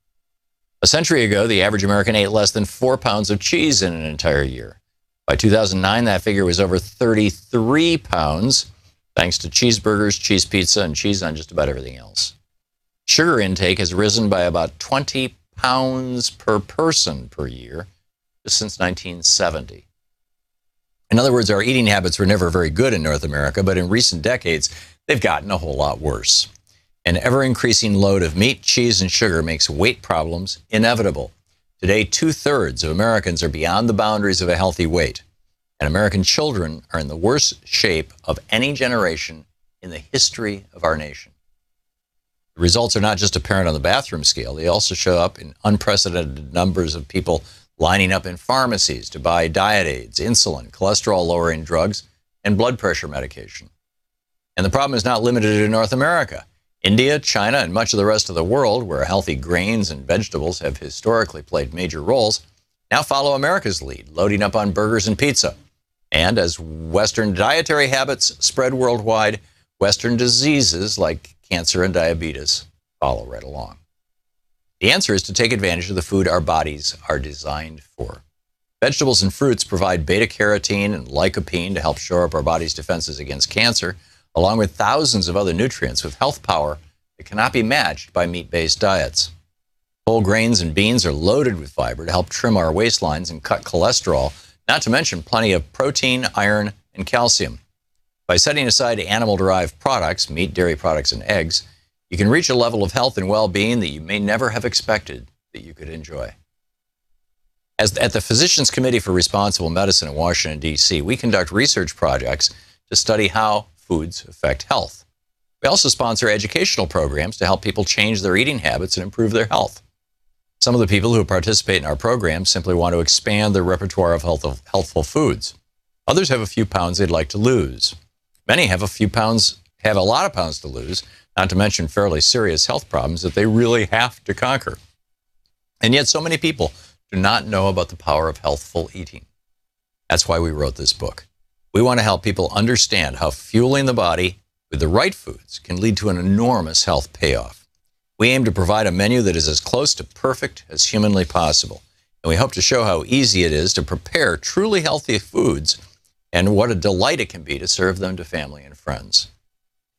A century ago, the average American ate less than 4 pounds of cheese in an entire year. By 2009, that figure was over 33 pounds, thanks to cheeseburgers, cheese pizza, and cheese on just about everything else. Sugar intake has risen by about 20 pounds per person per year just since 1970. In other words, our eating habits were never very good in North America, but in recent decades, they've gotten a whole lot worse. An ever-increasing load of meat, cheese, and sugar makes weight problems inevitable. Today, 2/3 of Americans are beyond the boundaries of a healthy weight, and American children are in the worst shape of any generation in the history of our nation. The results are not just apparent on the bathroom scale. They also show up in unprecedented numbers of people lining up in pharmacies to buy diet aids, insulin, cholesterol-lowering drugs, and blood pressure medication. And the problem is not limited to North America. India, China, and much of the rest of the world, where healthy grains and vegetables have historically played major roles, now follow America's lead, loading up on burgers and pizza. And as Western dietary habits spread worldwide, Western diseases like cancer and diabetes follow right along. The answer is to take advantage of the food our bodies are designed for. Vegetables and fruits provide beta-carotene and lycopene to help shore up our body's defenses against cancer, along with thousands of other nutrients with health power that cannot be matched by meat-based diets. Whole grains and beans are loaded with fiber to help trim our waistlines and cut cholesterol, not to mention plenty of protein, iron, and calcium. By setting aside animal-derived products, meat, dairy products, and eggs, you can reach a level of health and well-being that you may never have expected that you could enjoy. At the Physicians Committee for Responsible Medicine in Washington, D.C., we conduct research projects to study how foods affect health. We also sponsor educational programs to help people change their eating habits and improve their health. Some of the people who participate in our programs simply want to expand their repertoire of healthful foods. Others have a few pounds they'd like to lose. Many have a lot of pounds to lose, not to mention fairly serious health problems that they really have to conquer. And yet so many people do not know about the power of healthful eating. That's why we wrote this book. We want to help people understand how fueling the body with the right foods can lead to an enormous health payoff. We aim to provide a menu that is as close to perfect as humanly possible. And we hope to show how easy it is to prepare truly healthy foods and what a delight it can be to serve them to family and friends.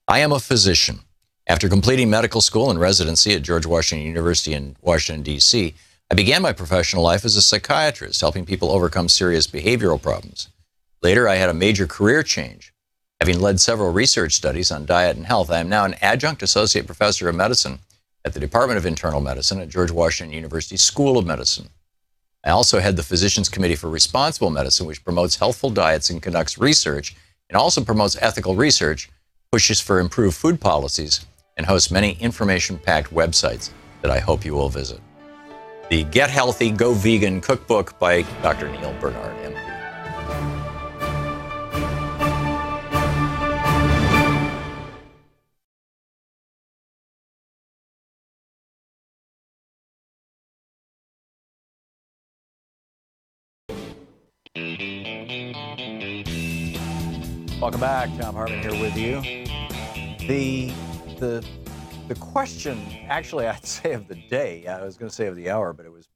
I am a physician. After completing medical school and residency at George Washington University in Washington, D.C., I began my professional life as a psychiatrist, helping people overcome serious behavioral problems. Later, I had a major career change. Having led several research studies on diet and health, I am now an adjunct associate professor of medicine at the Department of Internal Medicine at George Washington University School of Medicine. I also head the Physicians Committee for Responsible Medicine, which promotes healthful diets and conducts research, and also promotes ethical research, pushes for improved food policies, and hosts many information-packed websites that I hope you will visit. The Get Healthy, Go Vegan Cookbook by Dr. Neil Bernard, MD. Welcome back. Thom Hartmann here with you. The question, actually, I'd say of the day, I was going to say of the hour, but it was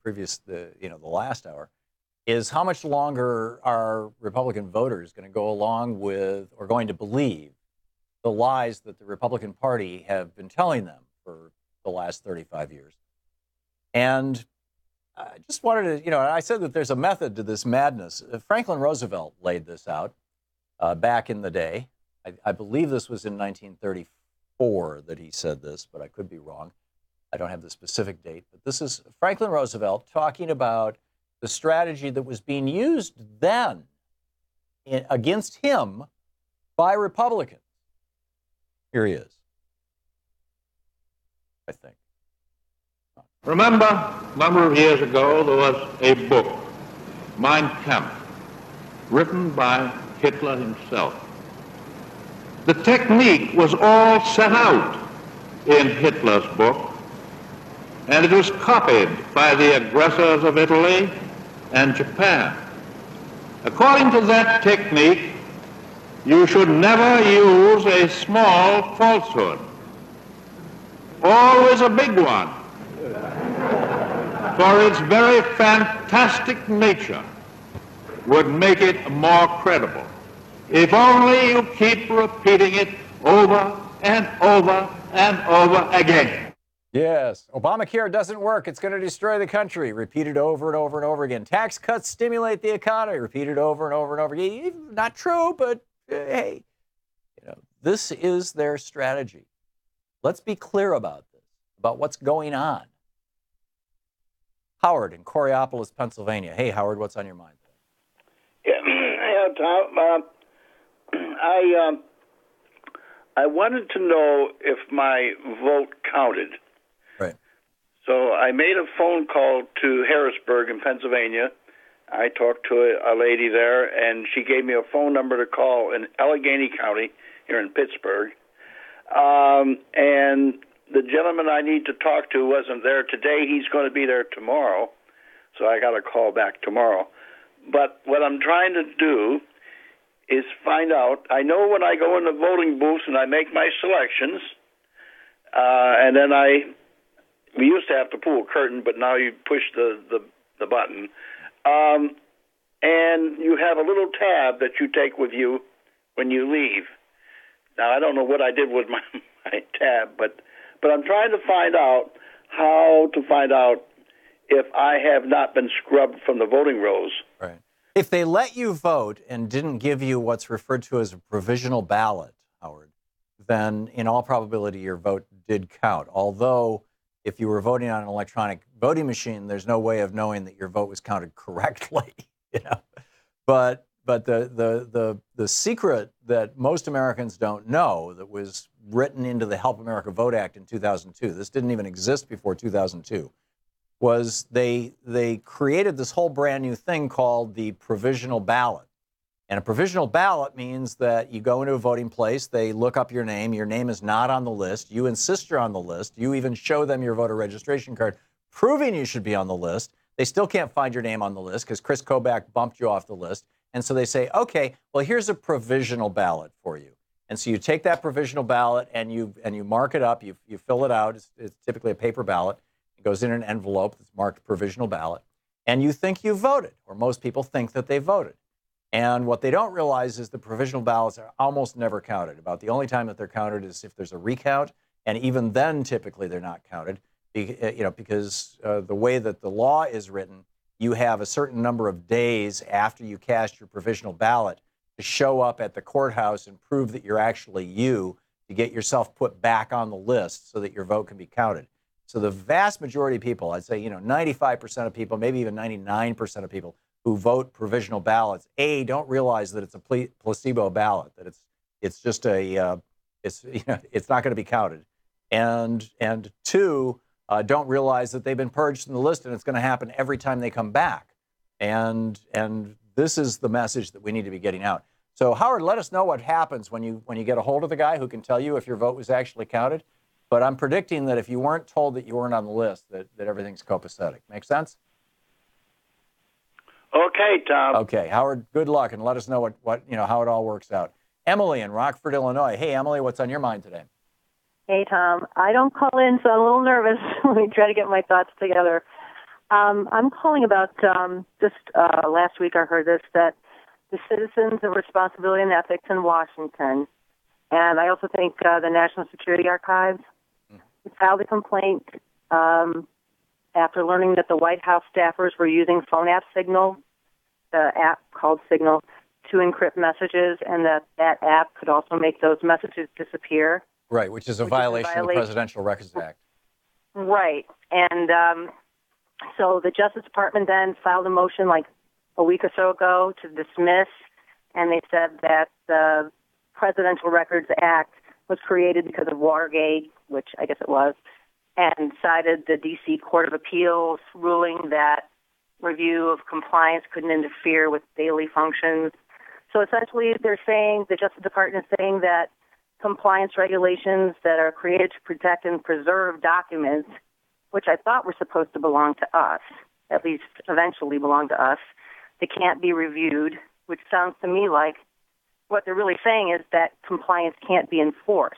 the last hour, is how much longer are Republican voters going to go along with or going to believe the lies that the Republican Party have been telling them for the last 35 years? And I just wanted to, I said that there's a method to this madness. Franklin Roosevelt laid this out back in the day. I believe this was in 1934 that he said this, but I could be wrong. I don't have the specific date. But this is Franklin Roosevelt talking about the strategy that was being used then against him by Republicans. Here he is, I think. Remember, a number of years ago, there was a book, Mein Kampf, written by Hitler himself. The technique was all set out in Hitler's book, and it was copied by the aggressors of Italy and Japan. According to that technique, you should never use a small falsehood, always a big one, for its very fantastic nature would make it more credible. If only you keep repeating it over and over and over again. Yes, Obamacare doesn't work. It's going to destroy the country. Repeated over and over and over again. Tax cuts stimulate the economy. Repeated over and over and over again. Not true, but hey, this is their strategy. Let's be clear about this, about what's going on. Howard in Coraopolis, Pennsylvania. Hey, Howard, what's on your mind? Yeah, Tom. I wanted to know if my vote counted. Right. So I made a phone call to Harrisburg in Pennsylvania. I talked to a lady there, and she gave me a phone number to call in Allegheny County here in Pittsburgh. And the gentleman I need to talk to wasn't there today. He's going to be there tomorrow, so I got to call back tomorrow. But what I'm trying to do is find out. I know when I go in the voting booth and I make my selections, and then we used to have to pull a curtain, but now you push the button, and you have a little tab that you take with you when you leave. Now I don't know what I did with my tab, but I'm trying to find out how to find out if I have not been scrubbed from the voting rolls. Right. If they let you vote and didn't give you what's referred to as a provisional ballot, Howard, then in all probability your vote did count. Although if you were voting on an electronic voting machine, there's no way of knowing that your vote was counted correctly. But the secret that most Americans don't know that was written into the Help America Vote Act in 2002, this didn't even exist before 2002, was they created this whole brand new thing called the provisional ballot. And a provisional ballot means that you go into a voting place, they look up your name is not on the list, you insist you're on the list, you even show them your voter registration card proving you should be on the list. They still can't find your name on the list because Chris Kobach bumped you off the list. And so they say, okay, well, here's a provisional ballot for you. And so you take that provisional ballot and you mark it up, you fill it out. It's typically a paper ballot. It goes in an envelope that's marked provisional ballot. And you think you voted, or most people think that they voted. And what they don't realize is the provisional ballots are almost never counted. About the only time that they're counted is if there's a recount. And even then, typically, they're not counted, because the way that the law is written, you have a certain number of days after you cast your provisional ballot to show up at the courthouse and prove that you're actually you, to get yourself put back on the list so that your vote can be counted. So the vast majority of people, I'd say, 95% of people, maybe even 99% of people who vote provisional ballots, A, don't realize that it's a placebo ballot, that it's just it's not going to be counted, and two, don't realize that they've been purged from the list and it's going to happen every time they come back, and this is the message that we need to be getting out. So Howard, let us know what happens when you get a hold of the guy who can tell you if your vote was actually counted. But I'm predicting that if you weren't told that you weren't on the list, that everything's copacetic. Make sense? Okay, Tom. Okay, Howard, good luck, and let us know what how it all works out. Emily in Rockford, Illinois. Hey, Emily, what's on your mind today? Hey, Tom. I don't call in, so I'm a little nervous. Let me try to get my thoughts together. I'm calling about just last week I heard this, that the Citizens of Responsibility and Ethics in Washington, and I also think the National Security Archives, filed a complaint after learning that the White House staffers were using phone app Signal, the app called Signal, to encrypt messages, and that app could also make those messages disappear. Right, which is a violation of the Presidential Records Act. Right, and so the Justice Department then filed a motion like a week or so ago to dismiss, and they said that the Presidential Records Act was created because of Watergate, which I guess it was, and cited the D.C. Court of Appeals ruling that review of compliance couldn't interfere with daily functions. So essentially they're saying, the Justice Department is saying that compliance regulations that are created to protect and preserve documents, which I thought were supposed to belong to us, at least eventually belong to us, they can't be reviewed, which sounds to me like what they're really saying is that compliance can't be enforced.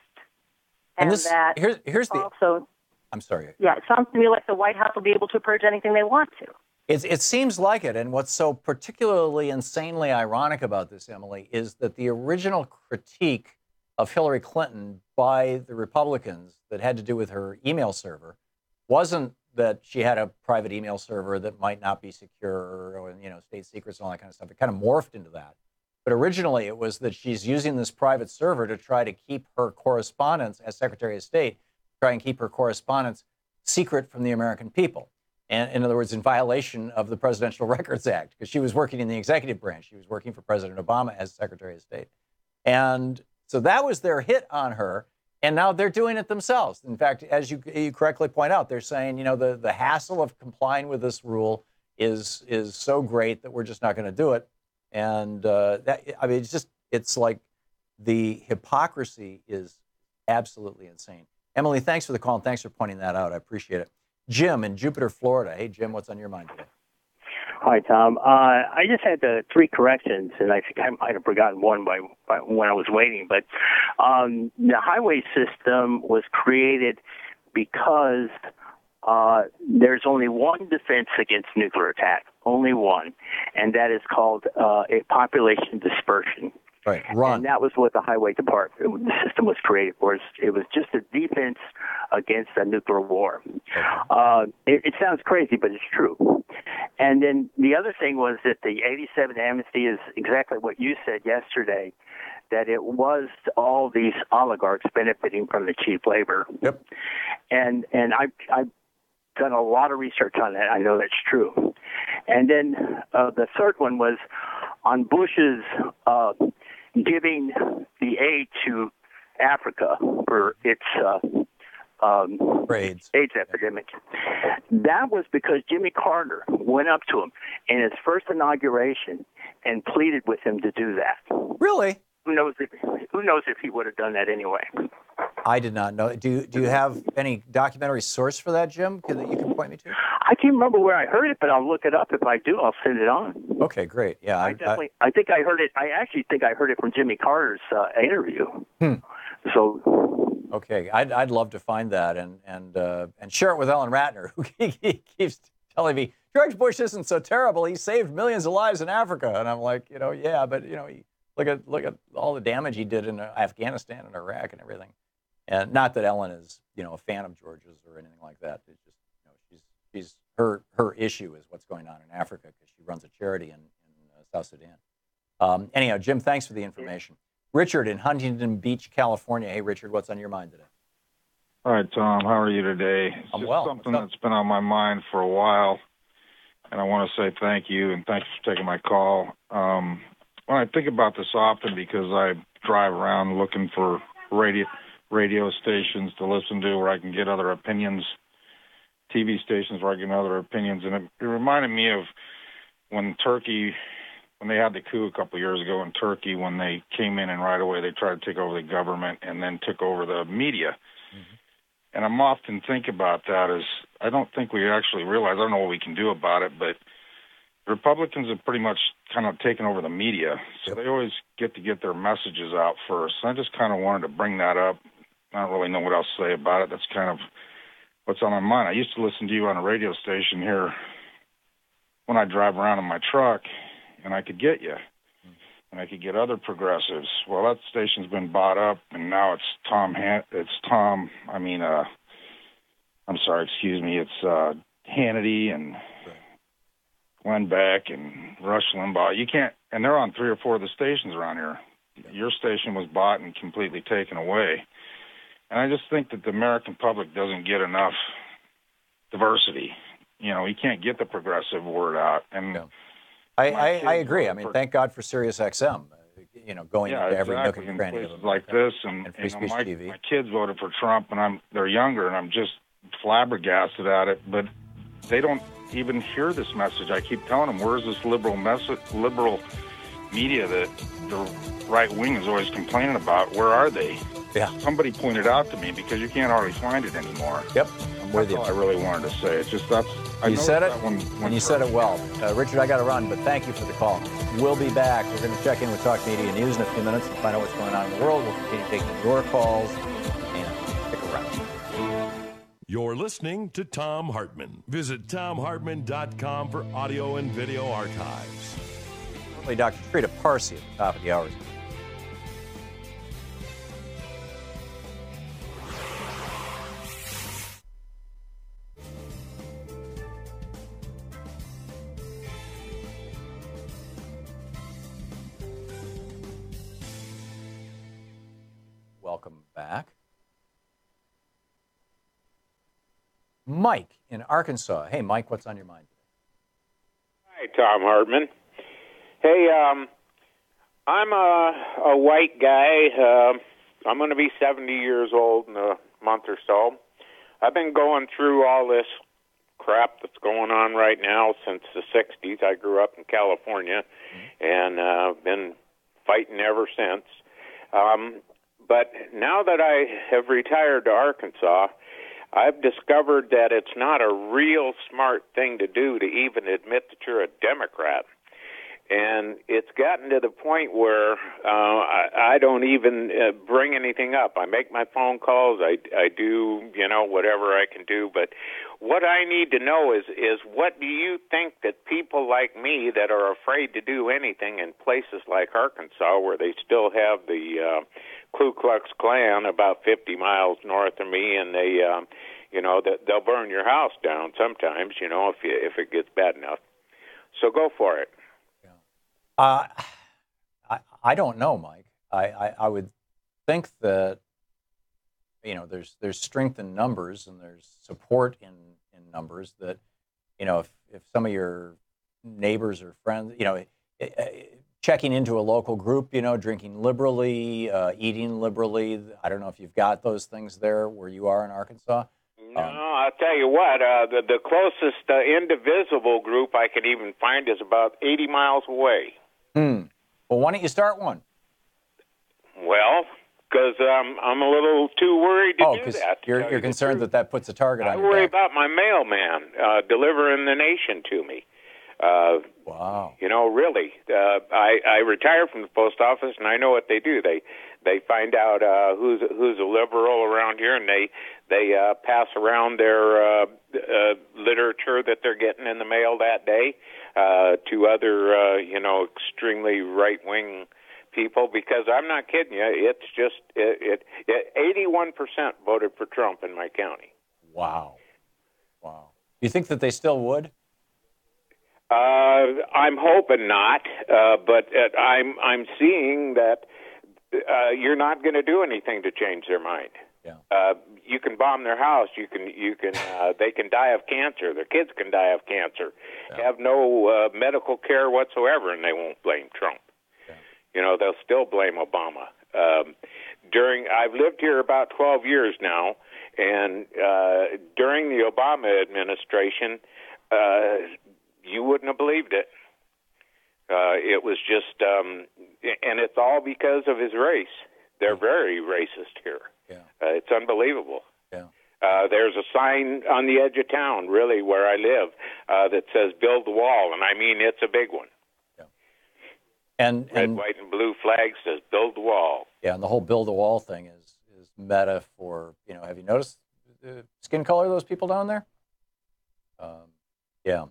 And this, that here's the... also, I'm sorry. Yeah, it sounds to me like the White House will be able to purge anything they want to. It seems like it, and what's so particularly insanely ironic about this, Emily, is that the original critique of Hillary Clinton by the Republicans that had to do with her email server wasn't that she had a private email server that might not be secure or, state secrets and all that kind of stuff. It kind of morphed into that. But originally it was that she's using this private server to try to keep her correspondence as Secretary of State, try and keep her correspondence secret from the American people. And in other words, in violation of the Presidential Records Act, because she was working in the executive branch. She was working for President Obama as Secretary of State. And so that was their hit on her. And now they're doing it themselves. In fact, as you correctly point out, they're saying, the hassle of complying with this rule is so great that we're just not going to do it. And it's like the hypocrisy is absolutely insane. Emily, thanks for the call and thanks for pointing that out. I appreciate it. Jim in Jupiter, Florida. Hey, Jim, what's on your mind today? Hi, Tom. I just had three corrections, and I think I might have forgotten one by when I was waiting. But the highway system was created because there's only one defense against nuclear attack, only one, and that is called a population dispersion. Right, run. And that was what the highway department, the system was created for. It was just a defense against a nuclear war. It sounds crazy, but it's true. And then the other thing was that the 87 amnesty is exactly what you said yesterday, that it was all these oligarchs benefiting from the cheap labor. Yep. And I've done a lot of research on that. I know that's true. And then the third one was on Bush's giving the aid to Africa for its AIDS epidemic. That was because Jimmy Carter went up to him in his first inauguration and pleaded with him to do that. Really? Who knows if he would have done that anyway? I did not know. Do you have any documentary source for that, Jim, that you can point me to? I can't remember where I heard it, but I'll look it up. If I do, I'll send it on. Okay, great. Yeah, I think I heard it. I actually think I heard it from Jimmy Carter's interview. So, okay, I'd love to find that and share it with Ellen Ratner, who he keeps telling me George Bush isn't so terrible. He saved millions of lives in Africa, and I'm like, yeah, but he. Look at all the damage he did in Afghanistan and Iraq and everything. And not that Ellen is, a fan of George's or anything like that. It's just, she's her issue is what's going on in Africa because she runs a charity in South Sudan. Anyhow, Jim, thanks for the information. Richard in Huntington Beach, California. Hey, Richard, what's on your mind today? All right, Tom, how are you today? I'm just well. Something that's been on my mind for a while, and I want to say thank you and thanks for taking my call. Well, I think about this often because I drive around looking for radio stations to listen to where I can get other opinions, TV stations where I get other opinions. And it reminded me of when they had the coup a couple of years ago in Turkey, when they came in and right away they tried to take over the government and then took over the media. Mm-hmm. And I'm often thinking about that as I don't think we actually realize, I don't know what we can do about it, but Republicans have pretty much kind of taken over the media, so they always get their messages out first. I just kind of wanted to bring that up. I don't really know what else to say about it. That's kind of what's on my mind. I used to listen to you on a radio station here when I drive around in my truck, and I could get you, and I could get other progressives. Well, that station's been bought up, and now it's It's Hannity and Glenn Beck and Rush Limbaugh. You can't, and they're on 3 or 4 of the stations around here. Your station was bought and completely taken away. And I just think that the American public doesn't get enough diversity. You know, you can't get the progressive word out. And I agree. I mean, thank God for Sirius XM. You know, going into every nook and cranny of places like this, and Free Speech TV. My kids voted for Trump, and they're younger, and I'm just flabbergasted at it. But they don't even hear this message. I keep telling them, where's this liberal media that the right wing is always complaining about? Where are they? Yeah. Somebody pointed out to me, because you can't hardly find it anymore. Yep, I'm with you. That's all I really wanted to say. It's just you said it, and you said it well. Richard, I got to run, but thank you for the call. We'll be back. We're going to check in with Talk Media News in a few minutes and find out what's going on in the world. We'll continue taking your calls, and stick around. You're listening to Thom Hartmann. Visit ThomHartmann.com for audio and video archives. Dr. Trita Parsi at the top of the hour. Welcome back. Mike in Arkansas. Hey, Mike, what's on your mind today? Hi, Thom Hartmann. Hey, I'm a white guy. I'm going to be 70 years old in a month or so. I've been going through all this crap that's going on right now since the 60s. I grew up in California and been fighting ever since. But now that I have retired to Arkansas, I've discovered that it's not a real smart thing to do to even admit that you're a Democrat. And it's gotten to the point where I don't even bring anything up. I make my phone calls. I do, whatever I can do. But what I need to know is what do you think that people like me that are afraid to do anything in places like Arkansas, where they still have the Ku Klux Klan about 50 miles north of me, and they, they'll burn your house down sometimes, if it gets bad enough. So go for it. I don't know, Mike. I would think that, there's strength in numbers and there's support in numbers that, if some of your neighbors or friends, checking into a local group, drinking liberally, eating liberally. I don't know if you've got those things there where you are in Arkansas. No, I'll tell you what, the closest indivisible group I can even find is about 80 miles away. Well, why don't you start one? Well, because I'm a little too worried to do that. You're concerned that puts a target on you. I worry about my mailman delivering the nation to me. Wow. Really. I retired from the post office, and I know what they do. They find out who's a liberal around here, and they pass around their literature that they're getting in the mail that day to other, extremely right-wing people, because I'm not kidding you. It's just 81% voted for Trump in my county. Wow. You think that they still would? I'm hoping not, but I'm seeing that you're not going to do anything to change their mind. Yeah. You can bomb their house. You can. They can die of cancer. Their kids can die of cancer. Yeah. Have no medical care whatsoever, and they won't blame Trump. Yeah. They'll still blame Obama. I've lived here about 12 years now, and during the Obama administration, you wouldn't have believed it. It was just, and it's all because of his race. They're very racist here. Yeah. It's unbelievable. Yeah. There's a sign on the edge of town, really, where I live, that says "Build the Wall," and I mean it's a big one. Yeah. And red, white, and blue flag says "Build the Wall." Yeah, and the whole "build the wall" thing is meta for, have you noticed the skin color of those people down there? Yeah.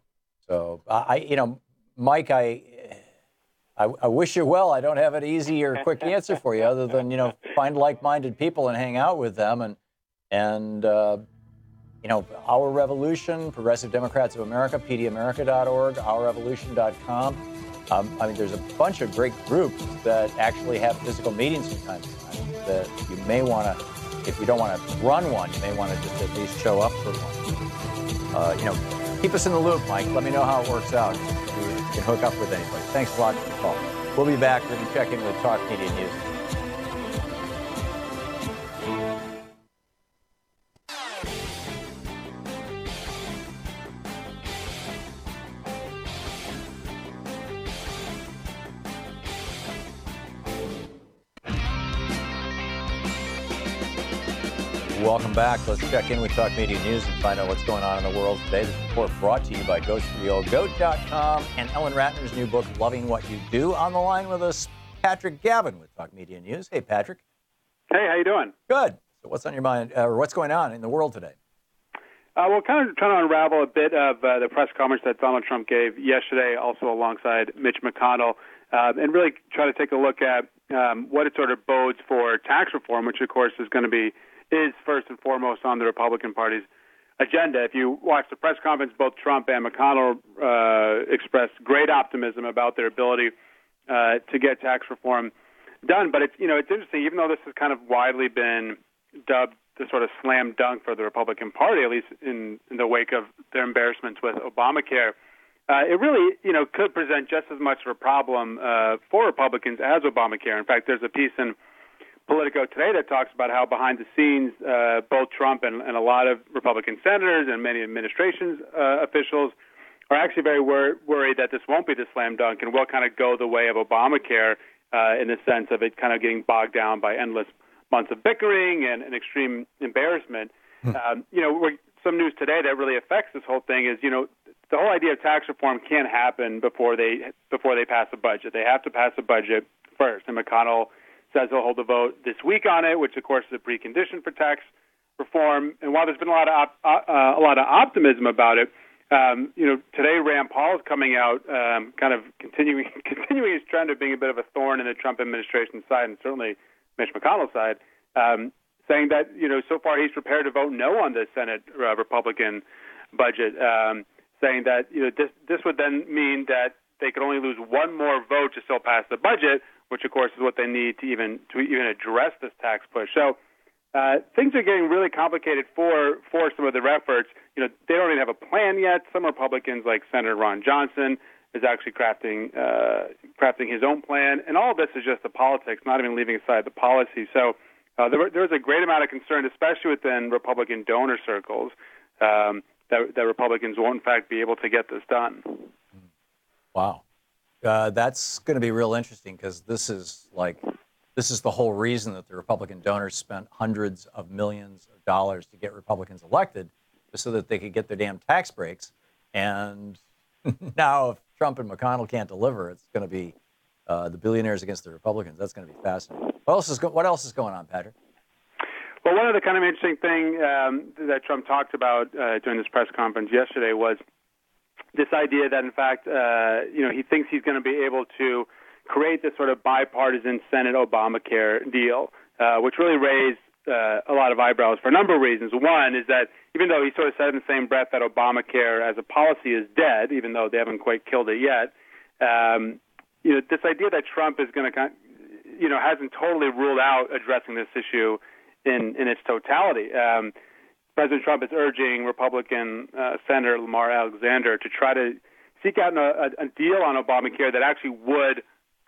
So Mike, I wish you well. I don't have an easy or quick answer for you, other than find like-minded people and hang out with them, and Our Revolution, Progressive Democrats of America, pdamerica.org, ourrevolution.com. There's a bunch of great groups that actually have physical meetings from time to time that you may want to, if you don't want to run one, you may want to just at least show up for one. Keep us in the loop, Mike. Let me know how it works out. You can hook up with anybody. Thanks a lot for the call. We'll be back. We're going to check in with Talk Media News. Welcome back. Let's check in with Talk Media News and find out what's going on in the world today. This report brought to you by Goat.com and Ellen Ratner's new book, Loving What You Do. On the line with us, Patrick Gavin with Talk Media News. Hey, Patrick. Hey, how you doing? Good. So what's on your mind, or what's going on in the world today? Well, kind of trying to unravel a bit of the press conference that Donald Trump gave yesterday, also alongside Mitch McConnell, and really try to take a look at what it sort of bodes for tax reform, which, of course, is first and foremost on the Republican Party's agenda. If you watch the press conference, both Trump and McConnell expressed great optimism about their ability to get tax reform done. But it's interesting, even though this has kind of widely been dubbed the sort of slam dunk for the Republican Party, at least in the wake of their embarrassments with Obamacare, it really could present just as much of a problem for Republicans as Obamacare. In fact, there's a piece in Politico today that talks about how behind the scenes, both Trump and a lot of Republican senators and many administrations officials are actually very worried that this won't be the slam dunk and will kind of go the way of Obamacare in the sense of it kind of getting bogged down by endless months of bickering and extreme embarrassment. Some news today that really affects this whole thing is, the whole idea of tax reform can't happen before they pass a budget. They have to pass a budget first, and McConnell says he'll hold a vote this week on it, which of course is a precondition for tax reform. And while there's been a lot of optimism about it, today Rand Paul is coming out, kind of continuing his trend of being a bit of a thorn in the Trump administration side, and certainly Mitch McConnell's side, saying that so far he's prepared to vote no on the Senate Republican budget, saying that this would then mean that they could only lose one more vote to still pass the budget, which of course is what they need to even address this tax push. So things are getting really complicated for some of their efforts. They don't even have a plan yet. Some Republicans, like Senator Ron Johnson, is actually crafting his own plan, and all of this is just the politics, not even leaving aside the policy. So there's a great amount of concern, especially within Republican donor circles, that Republicans won't in fact be able to get this done. Wow. That's going to be real interesting, because this is the whole reason that the Republican donors spent hundreds of millions of dollars to get Republicans elected, just so that they could get their damn tax breaks. And now if Trump and McConnell can't deliver, it's going to be the billionaires against the Republicans. That's going to be fascinating. What else is going on, Patrick? Well, one of the kind of interesting thing that Trump talked about during this press conference yesterday was this idea that, in fact, he thinks he's going to be able to create this sort of bipartisan Senate Obamacare deal, which really raised a lot of eyebrows for a number of reasons. One is that even though he sort of said in the same breath that Obamacare as a policy is dead, even though they haven't quite killed it yet, this idea that Trump is going to, hasn't totally ruled out addressing this issue in its totality. President Trump is urging Republican Senator Lamar Alexander to try to seek out a deal on Obamacare that actually would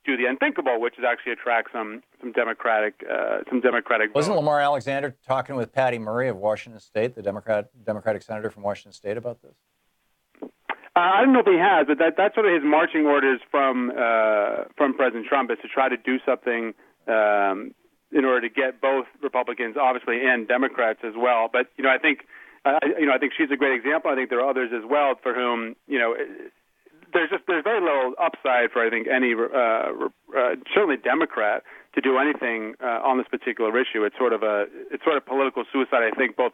do the unthinkable, which is actually attract some Democratic votes. Wasn't Lamar Alexander talking with Patty Murray of Washington State, the Democratic senator from Washington State, about this? I don't know if he has, but that's sort of his marching orders from President Trump, is to try to do something in order to get both Republicans, obviously, and Democrats as well. But I think she's a great example. I think there are others as well for whom there's very little upside for I think any certainly Democrat to do anything on this particular issue. It's sort of political suicide, I think, both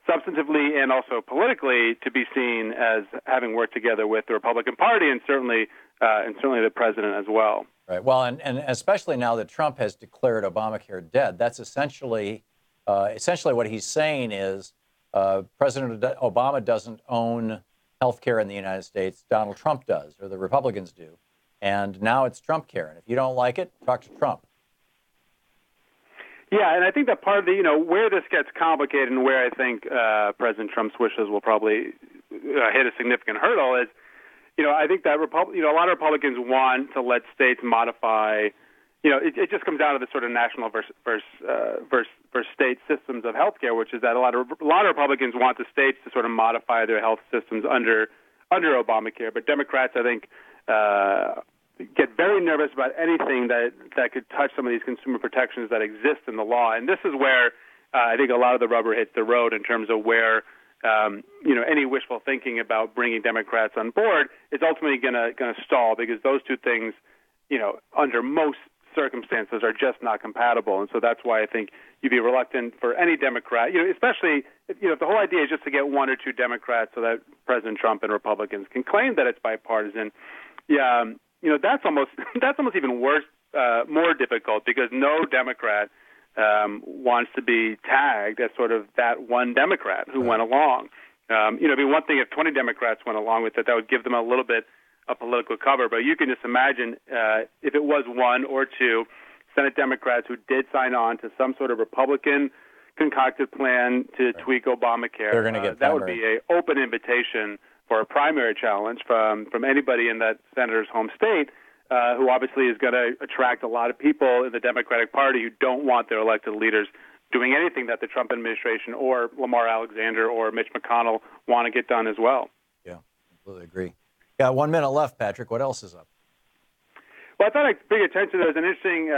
substantively and also politically, to be seen as having worked together with the Republican Party and certainly the president as well. Right. Well, and especially now that Trump has declared Obamacare dead, that's essentially what he's saying is President Obama doesn't own health care in the United States. Donald Trump does, or the Republicans do. And now it's Trump care. And if you don't like it, talk to Trump. Yeah, and I think that part of the, where this gets complicated and where I think President Trump's wishes will probably hit a significant hurdle is, I think that a lot of Republicans want to let states modify. It just comes down to the sort of national versus state systems of healthcare, which is that a lot of Republicans want the states to sort of modify their health systems under Obamacare, but Democrats, I think, get very nervous about anything that could touch some of these consumer protections that exist in the law, and this is where I think a lot of the rubber hits the road in terms of where any wishful thinking about bringing Democrats on board is ultimately going to stall, because those two things, under most circumstances are just not compatible. And so that's why I think you'd be reluctant for any Democrat, especially if the whole idea is just to get one or two Democrats so that President Trump and Republicans can claim that it's bipartisan. Yeah, that's almost even worse, more difficult, because no Democrat wants to be tagged as sort of that one Democrat who went along. It'd be one thing if 20 Democrats went along with it, that would give them a little bit of political cover. But you can just imagine if it was one or two Senate Democrats who did sign on to some sort of Republican concocted plan to tweak Obamacare, they're going to get that would be an open invitation for a primary challenge from anybody in that senator's home state, who obviously is going to attract a lot of people in the Democratic Party who don't want their elected leaders doing anything that the Trump administration or Lamar Alexander or Mitch McConnell want to get done as well. Yeah, completely agree. Got 1 minute left, Patrick. What else is up? Well, I thought I'd bring attention. There was an interesting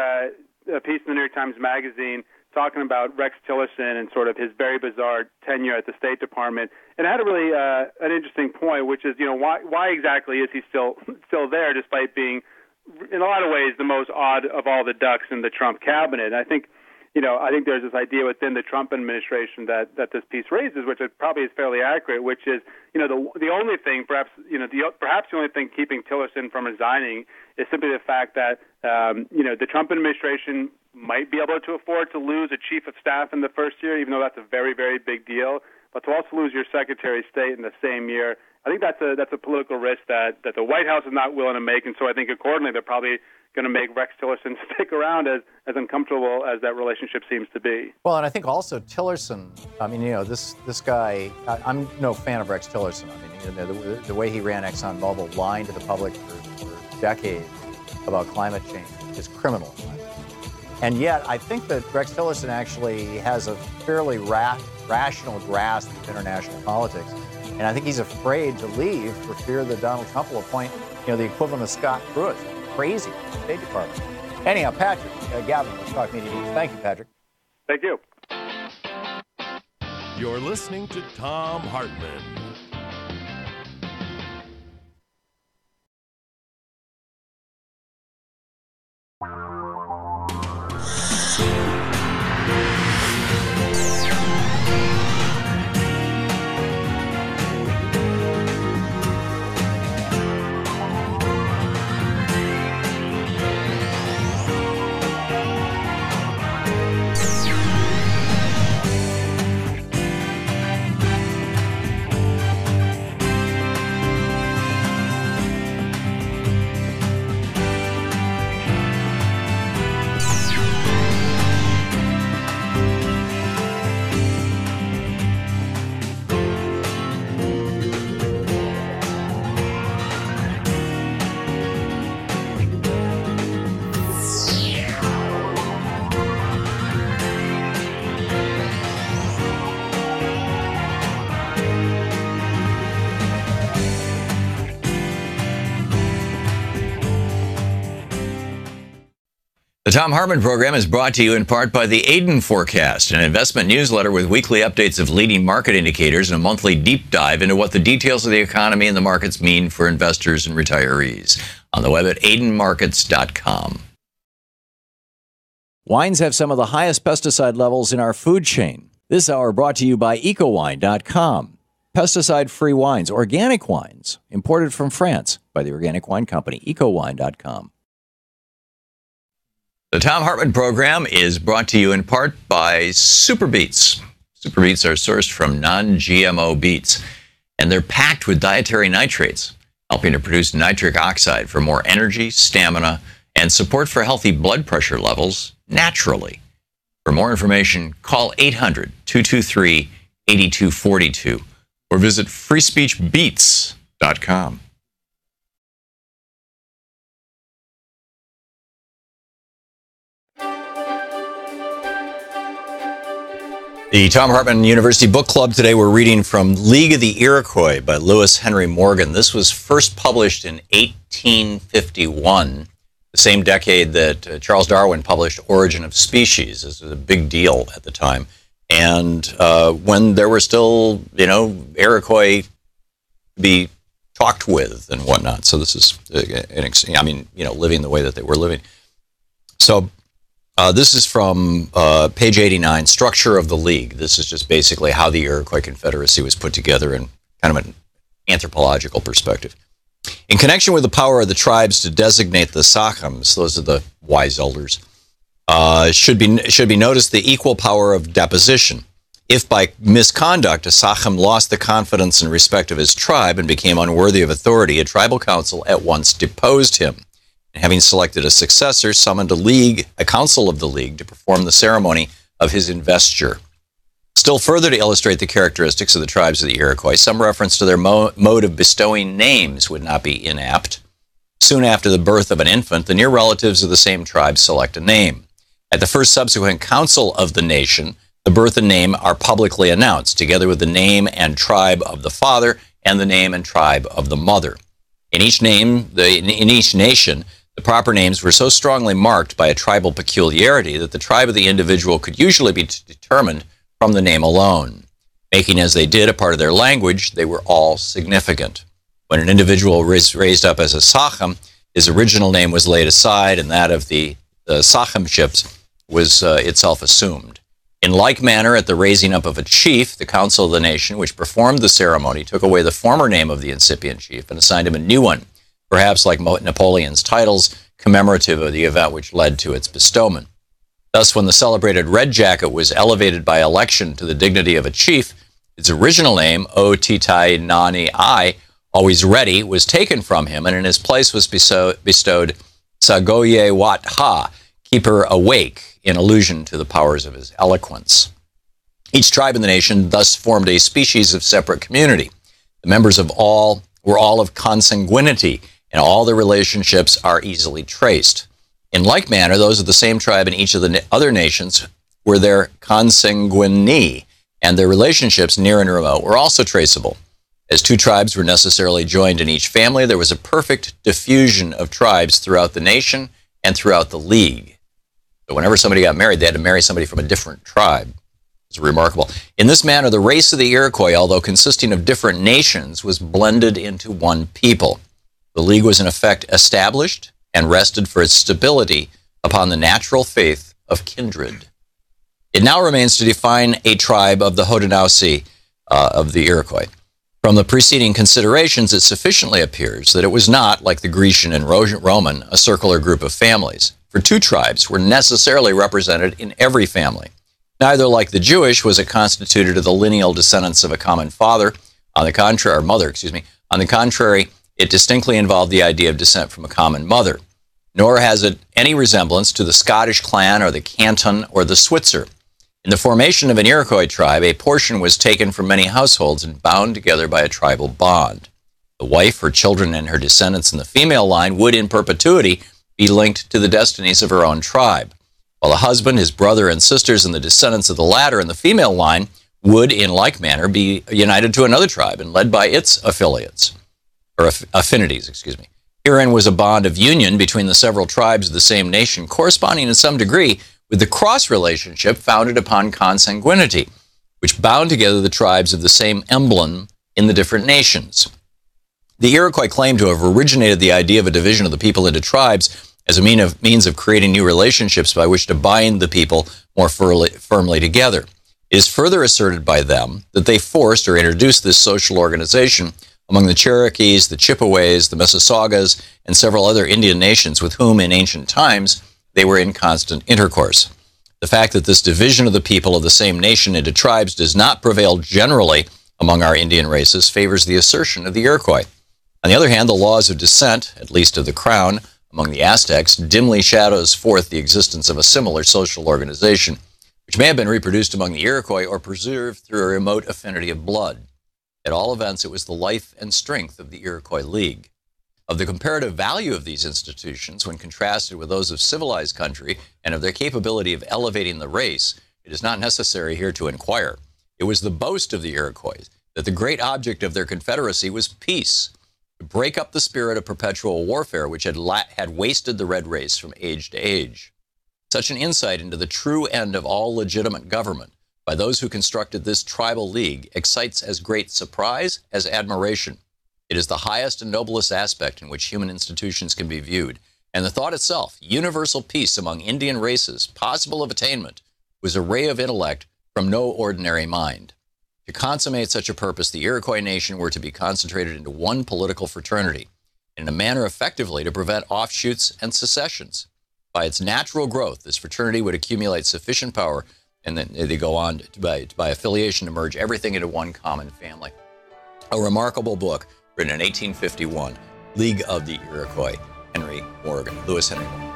piece in the New York Times Magazine talking about Rex Tillerson and sort of his very bizarre tenure at the State Department. And it had a really an interesting point, which is, why exactly is he still there, despite being, in a lot of ways, the most odd of all the ducks in the Trump cabinet. And I think there's this idea within the Trump administration that this piece raises, which probably is fairly accurate, which is, the only thing, perhaps the only thing keeping Tillerson from resigning is simply the fact that, the Trump administration might be able to afford to lose a chief of staff in the first year, even though that's a very, very big deal. But to also lose your Secretary of State in the same year, I think that's a political risk that the White House is not willing to make. And so I think accordingly, they're probably going to make Rex Tillerson stick around as uncomfortable as that relationship seems to be. Well, and I think also Tillerson, I mean, this guy, I'm no fan of Rex Tillerson. I mean, the way he ran ExxonMobil, lying to the public for decades about climate change is criminal. And yet, I think that Rex Tillerson actually has a fairly rational grasp of international politics. And I think he's afraid to leave for fear that Donald Trump will appoint, the equivalent of Scott Pruitt. Crazy State Department. Anyhow, Patrick, Gavin, let's talk media news. Thank you, Patrick. Thank you. You're listening to Thom Hartmann. The Thom Hartmann Program is brought to you in part by the Aiden Forecast, an investment newsletter with weekly updates of leading market indicators and a monthly deep dive into what the details of the economy and the markets mean for investors and retirees. On the web at aidenmarkets.com. Wines have some of the highest pesticide levels in our food chain. This hour brought to you by ecowine.com. Pesticide-free wines, organic wines, imported from France by the organic wine company, ecowine.com. The Thom Hartmann Program is brought to you in part by Super Beets. Super Beets are sourced from non-GMO beets, and they're packed with dietary nitrates, helping to produce nitric oxide for more energy, stamina, and support for healthy blood pressure levels naturally. For more information, call 800-223-8242 or visit freespeechbeets.com. The Thom Hartmann University Book Club. Today we're reading from League of the Iroquois by Lewis Henry Morgan. This was first published in 1851, the same decade that Charles Darwin published Origin of Species. This was a big deal at the time. And when there were still, Iroquois to be talked with and whatnot. So this is, living the way that they were living. So this is from page 89, Structure of the League. This is just basically how the Iroquois Confederacy was put together in kind of an anthropological perspective. In connection with the power of the tribes to designate the sachems, those are the wise elders, should be noticed the equal power of deposition. If by misconduct a sachem lost the confidence and respect of his tribe and became unworthy of authority, a tribal council at once deposed him. And having selected a successor, summoned a council of the league to perform the ceremony of his investiture. Still further to illustrate the characteristics of the tribes of the Iroquois, some reference to their mode of bestowing names would not be inapt. Soon after the birth of an infant, the near relatives of the same tribe select a name. At the first subsequent council of the nation, the birth and name are publicly announced, together with the name and tribe of the father and the name and tribe of the mother. In each nation, the proper names were so strongly marked by a tribal peculiarity that the tribe of the individual could usually be determined from the name alone. Making as they did a part of their language, they were all significant. When an individual was raised up as a sachem, his original name was laid aside and that of the sachemships was itself assumed. In like manner, at the raising up of a chief, the council of the nation, which performed the ceremony, took away the former name of the incipient chief and assigned him a new one, perhaps like Napoleon's titles, commemorative of the event which led to its bestowment. Thus, when the celebrated Red Jacket was elevated by election to the dignity of a chief, its original name, O Titai Nani I, always ready, was taken from him, and in his place was bestowed Sagoye Wat Ha, keeper awake, in allusion to the powers of his eloquence. Each tribe in the nation thus formed a species of separate community. The members of all were all of consanguinity, and all their relationships are easily traced. In like manner, those of the same tribe in each of the other nations were their consanguinee, and their relationships, near and remote, were also traceable. As two tribes were necessarily joined in each family, there was a perfect diffusion of tribes throughout the nation and throughout the league. So whenever somebody got married, they had to marry somebody from a different tribe. It's remarkable. In this manner, the race of the Iroquois, although consisting of different nations, was blended into one people. The league was in effect established and rested for its stability upon the natural faith of kindred. It now remains to define a tribe of the Haudenosaunee of the Iroquois. From the preceding considerations, it sufficiently appears that it was not, like the Grecian and Roman, a circular group of families, for two tribes were necessarily represented in every family. Neither, like the Jewish, was it constituted of the lineal descendants of a common father, on the contrary, or mother, excuse me. On the contrary, it distinctly involved the idea of descent from a common mother. Nor has it any resemblance to the Scottish clan or the Canton or the Switzer. In the formation of an Iroquois tribe, a portion was taken from many households and bound together by a tribal bond. The wife, her children, and her descendants in the female line would, in perpetuity, be linked to the destinies of her own tribe, while the husband, his brother, and sisters, and the descendants of the latter in the female line would, in like manner, be united to another tribe and led by its affiliates, or affinities, excuse me. Herein was a bond of union between the several tribes of the same nation, corresponding in some degree with the cross relationship founded upon consanguinity, which bound together the tribes of the same emblem in the different nations. The Iroquois claim to have originated the idea of a division of the people into tribes as a means of creating new relationships by which to bind the people more firmly together. It is further asserted by them that they forced or introduced this social organization among the Cherokees, the Chippeways, the Mississaugas, and several other Indian nations with whom in ancient times they were in constant intercourse. The fact that this division of the people of the same nation into tribes does not prevail generally among our Indian races favors the assertion of the Iroquois. On the other hand, the laws of descent, at least of the crown, among the Aztecs, dimly shadows forth the existence of a similar social organization, which may have been reproduced among the Iroquois or preserved through a remote affinity of blood. At all events, it was the life and strength of the Iroquois League. Of the comparative value of these institutions when contrasted with those of civilized country and of their capability of elevating the race, it is not necessary here to inquire. It was the boast of the Iroquois that the great object of their confederacy was peace, to break up the spirit of perpetual warfare which had wasted the red race from age to age. Such an insight into the true end of all legitimate government by those who constructed this tribal league excites as great surprise as admiration. It is the highest and noblest aspect in which human institutions can be viewed, and the thought itself, universal peace among Indian races, possible of attainment, was a ray of intellect from no ordinary mind. To consummate such a purpose, the Iroquois nation were to be concentrated into one political fraternity, in a manner effectively to prevent offshoots and secessions. By its natural growth, this fraternity would accumulate sufficient power, and then they go on to, by affiliation, to merge everything into one common family. A remarkable book written in 1851, League of the Iroquois, Lewis Henry Morgan.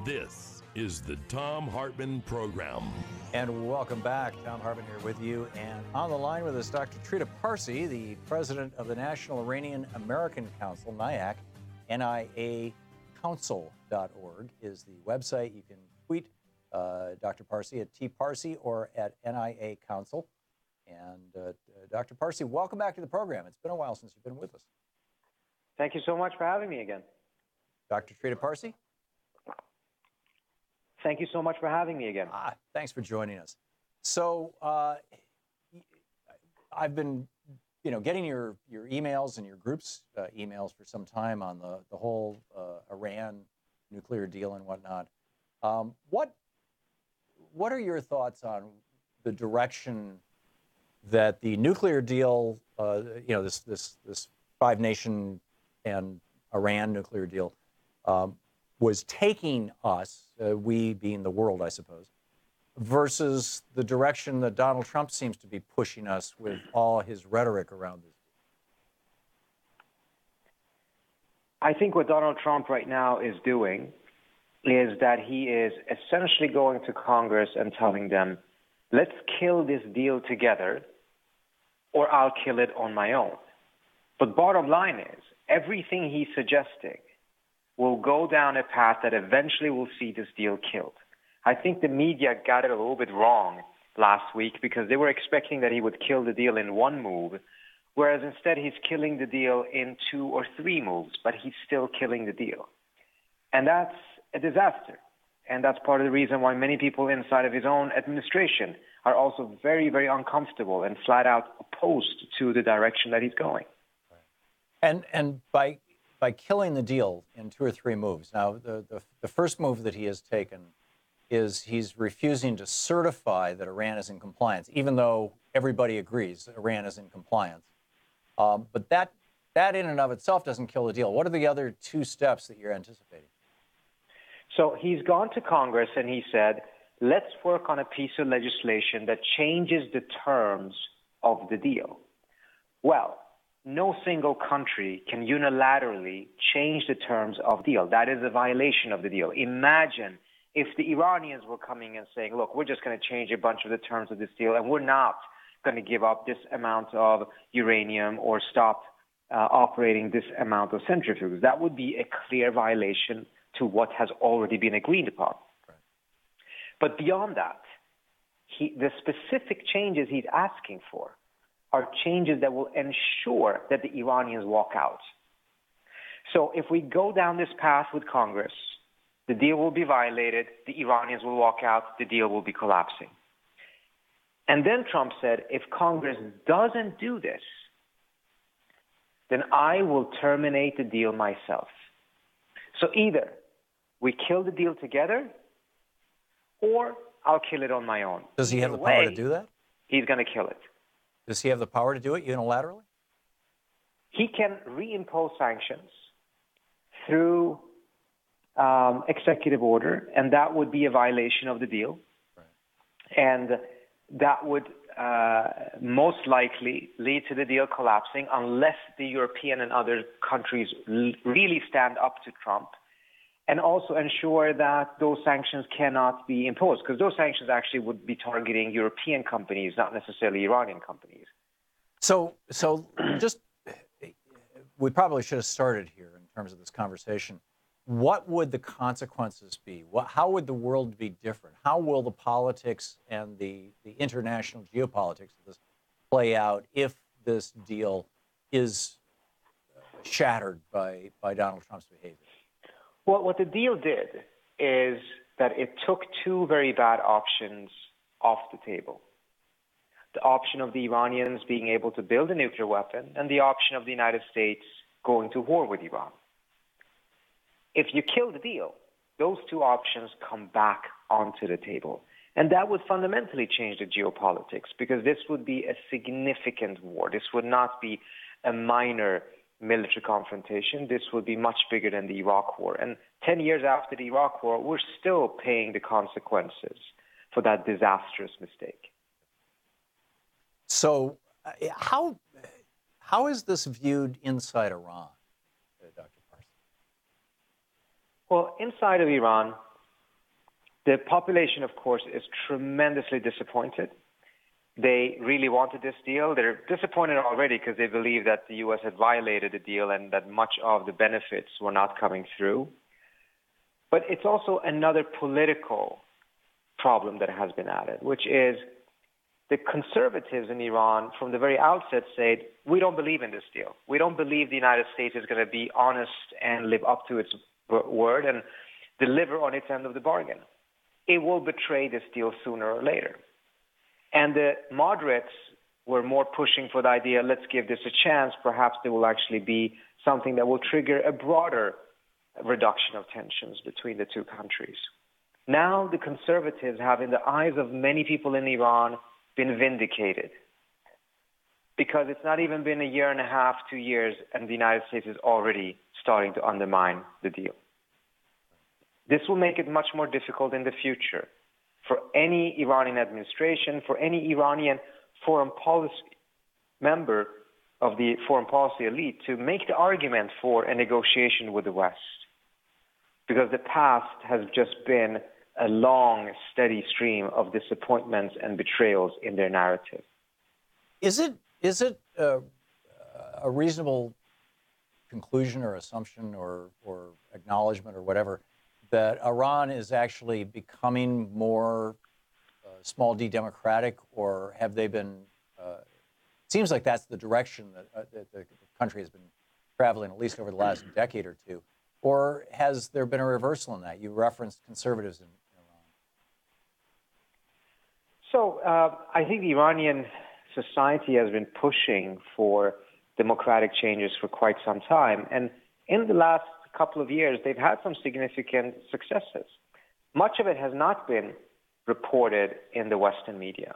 This is the Thom Hartmann Program. And welcome back. Thom Hartmann here with you. And on the line with us, Dr. Trita Parsi, the president of the National Iranian American Council, NIAC, NIACouncil.org is the website. You can tweet Dr. Parsi at tparsi or at NIA Council. And Dr. Parsi, welcome back to the program. It's been a while since you've been with us. Thank you so much for having me again. Dr. Trita Parsi? Thank you so much for having me again. Thanks for joining us. So I've been, getting your emails and your group's emails for some time on the whole Iran nuclear deal and whatnot. What are your thoughts on the direction that the nuclear deal, this 5-nation and Iran nuclear deal, was taking us, we being the world, I suppose, versus the direction that Donald Trump seems to be pushing us with all his rhetoric around this? I think what Donald Trump right now is doing is that he is essentially going to Congress and telling them, let's kill this deal together or I'll kill it on my own. But bottom line is, everything he's suggesting will go down a path that eventually will see this deal killed. I think the media got it a little bit wrong last week because they were expecting that he would kill the deal in one move, whereas instead he's killing the deal in 2 or 3 moves, but he's still killing the deal. And that's a disaster. And that's part of the reason why many people inside of his own administration are also very, very uncomfortable and flat out opposed to the direction that he's going. And by killing the deal in 2 or 3 moves. Now, the first move that he has taken is he's refusing to certify that Iran is in compliance, even though everybody agrees that Iran is in compliance. But that in and of itself doesn't kill the deal. What are the other 2 steps that you're anticipating? So he's gone to Congress and he said, let's work on a piece of legislation that changes the terms of the deal. Well, no single country can unilaterally change the terms of the deal. That is a violation of the deal. Imagine if the Iranians were coming and saying, look, we're just going to change a bunch of the terms of this deal and we're not going to give up this amount of uranium or stop operating this amount of centrifuges, that would be a clear violation to what has already been agreed upon. Right. But beyond that, the specific changes he's asking for are changes that will ensure that the Iranians walk out. So if we go down this path with Congress, the deal will be violated, the Iranians will walk out, the deal will be collapsing. And then Trump said, if Congress doesn't do this, then I will terminate the deal myself. So either we kill the deal together, or I'll kill it on my own. Does he have the power to do that? He's going to kill it. Does he have the power to do it unilaterally? He can reimpose sanctions through executive order, and that would be a violation of the deal. Right. And that would most likely lead to the deal collapsing unless the European and other countries really stand up to Trump, and also ensure that those sanctions cannot be imposed, because those sanctions actually would be targeting European companies, not necessarily Iranian companies. So just, we probably should have started here in terms of this conversation. What would the consequences be? How would the world be different? How will the politics and the international geopolitics of this play out if this deal is shattered by Donald Trump's behavior? Well, what the deal did is that it took two very bad options off the table. The option of the Iranians being able to build a nuclear weapon, and the option of the United States going to war with Iran. If you kill the deal, those two options come back onto the table. And that would fundamentally change the geopolitics, because this would be a significant war. This would not be a minor military confrontation. This would be much bigger than the Iraq War. And 10 years after the Iraq War, we're still paying the consequences for that disastrous mistake. So how is this viewed inside Iran, Dr. Parson? Well, inside of Iran, the population, of course, is tremendously disappointed. They really wanted this deal. They're disappointed already because they believe that the U.S. had violated the deal and that much of the benefits were not coming through. But it's also another political problem that has been added, which is the conservatives in Iran from the very outset said, we don't believe in this deal. We don't believe the United States is going to be honest and live up to its word and deliver on its end of the bargain. It will betray this deal sooner or later. And the moderates were more pushing for the idea, let's give this a chance. Perhaps there will actually be something that will trigger a broader reduction of tensions between the two countries. Now the conservatives have, in the eyes of many people in Iran, been vindicated, because it's not even been a year and a half, 2 years, and the United States is already starting to undermine the deal. This will make it much more difficult in the future for any Iranian administration, for any Iranian foreign policy member of the foreign policy elite to make the argument for a negotiation with the West, because the past has just been a long, steady stream of disappointments and betrayals in their narrative. Is it a reasonable conclusion or assumption or acknowledgement or whatever that Iran is actually becoming more small d democratic, or have they been? It seems like that's the direction that the country has been traveling, at least over the last decade or two. Or has there been a reversal in that? You referenced conservatives in Iran. So I think the Iranian society has been pushing for democratic changes for quite some time. And in the last couple of years, they've had some significant successes. Much of it has not been reported in the Western media.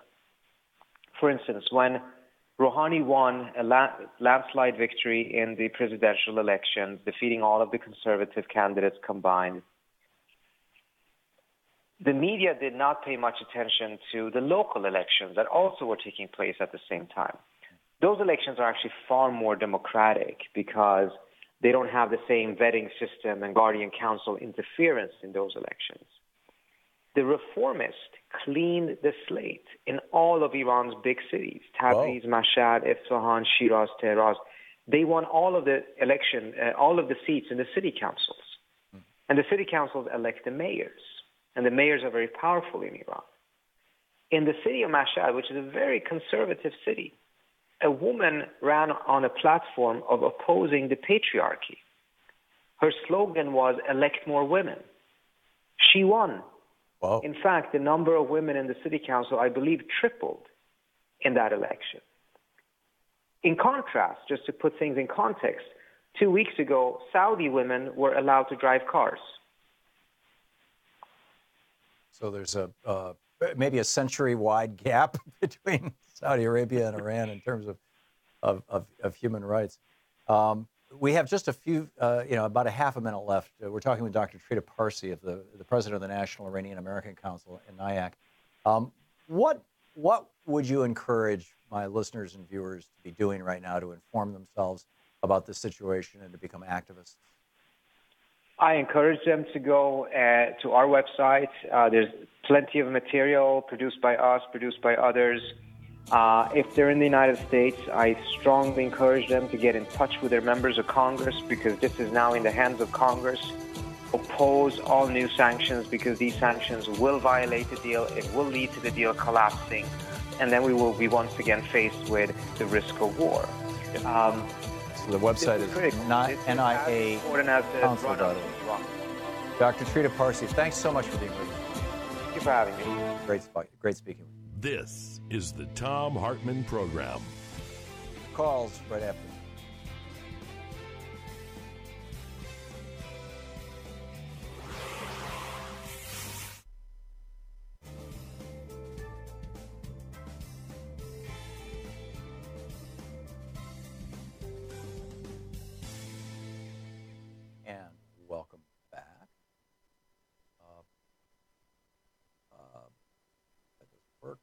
For instance, when Rouhani won a landslide victory in the presidential elections, defeating all of the conservative candidates combined, the media did not pay much attention to the local elections that also were taking place at the same time. Those elections are actually far more democratic because they don't have the same vetting system and guardian council interference in those elections. the reformists cleaned the slate in all of Iran's big cities, Tabriz, Mashhad, Isfahan, Shiraz, Tehran. They won all of the seats in the city councils. And the city councils elect the mayors. And the mayors are very powerful in Iran. In the city of Mashhad, which is a very conservative city, a woman ran on a platform of opposing the patriarchy. Her slogan was, elect more women. She won. Wow. In fact, the number of women in the city council, I believe, tripled in that election. In contrast, just to put things in context, 2 weeks ago, Saudi women were allowed to drive cars. So there's maybe a century-wide gap between Saudi Arabia and Iran in terms of human rights. We have just a few, about a half a minute left. We're talking with Dr. Trita Parsi, of the president of the National Iranian American Council in NIAC. What would you encourage my listeners and viewers to be doing right now to inform themselves about this situation and to become activists? I encourage them to go to our website. There's plenty of material produced by us, produced by others. If they're in the United States, I strongly encourage them to get in touch with their members of Congress, because this is now in the hands of Congress. Oppose all new sanctions, because these sanctions will violate the deal. It will lead to the deal collapsing. And then we will be once again faced with the risk of war. So the website is NIA-Council.org. Dr. Trita Parsi, thanks so much for being with us. Thank you for having me. Great speaking with you. This is the Thom Hartmann Program. Calls right after. And welcome back. That doesn't work.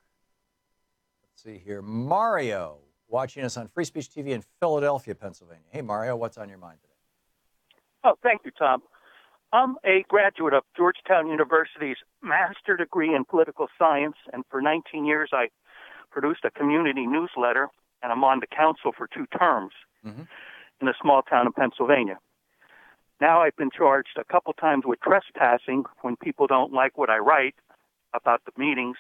Let's see here. Mario, watching us on Free Speech TV in Philadelphia, Pennsylvania. Hey, Mario, what's on your mind today? Oh, thank you, Tom. I'm a graduate of Georgetown University's master degree in political science, and for 19 years I produced a community newsletter, and I'm on the council for 2 terms in a small town in Pennsylvania. Now I've been charged a couple times with trespassing when people don't like what I write about the meetings,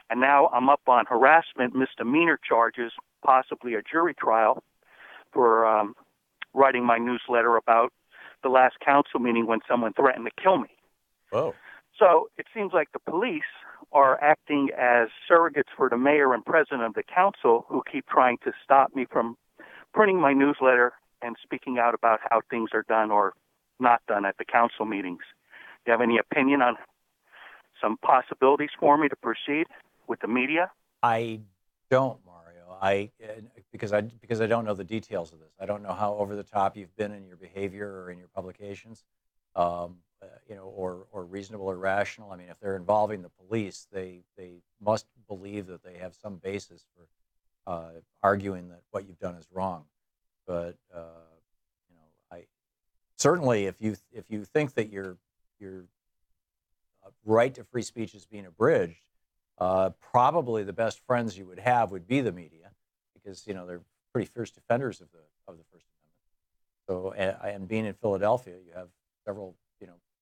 and now I'm up on harassment misdemeanor charges, possibly a jury trial, for writing my newsletter about the last council meeting when someone threatened to kill me. Oh. So it seems like the police are acting as surrogates for the mayor and president of the council, who keep trying to stop me from printing my newsletter and speaking out about how things are done or not done at the council meetings. Do you have any opinion on some possibilities for me to proceed with the media? I don't, Mario. Because I don't know the details of this. I don't know how over the top you've been in your behavior or in your publications, or reasonable or rational. I mean, if they're involving the police, they must believe that they have some basis for arguing that what you've done is wrong. But I certainly, if you think that your right to free speech is being abridged, probably the best friends you would have would be the media, because they're pretty fierce defenders of the First Amendment. So, and being in Philadelphia, you have several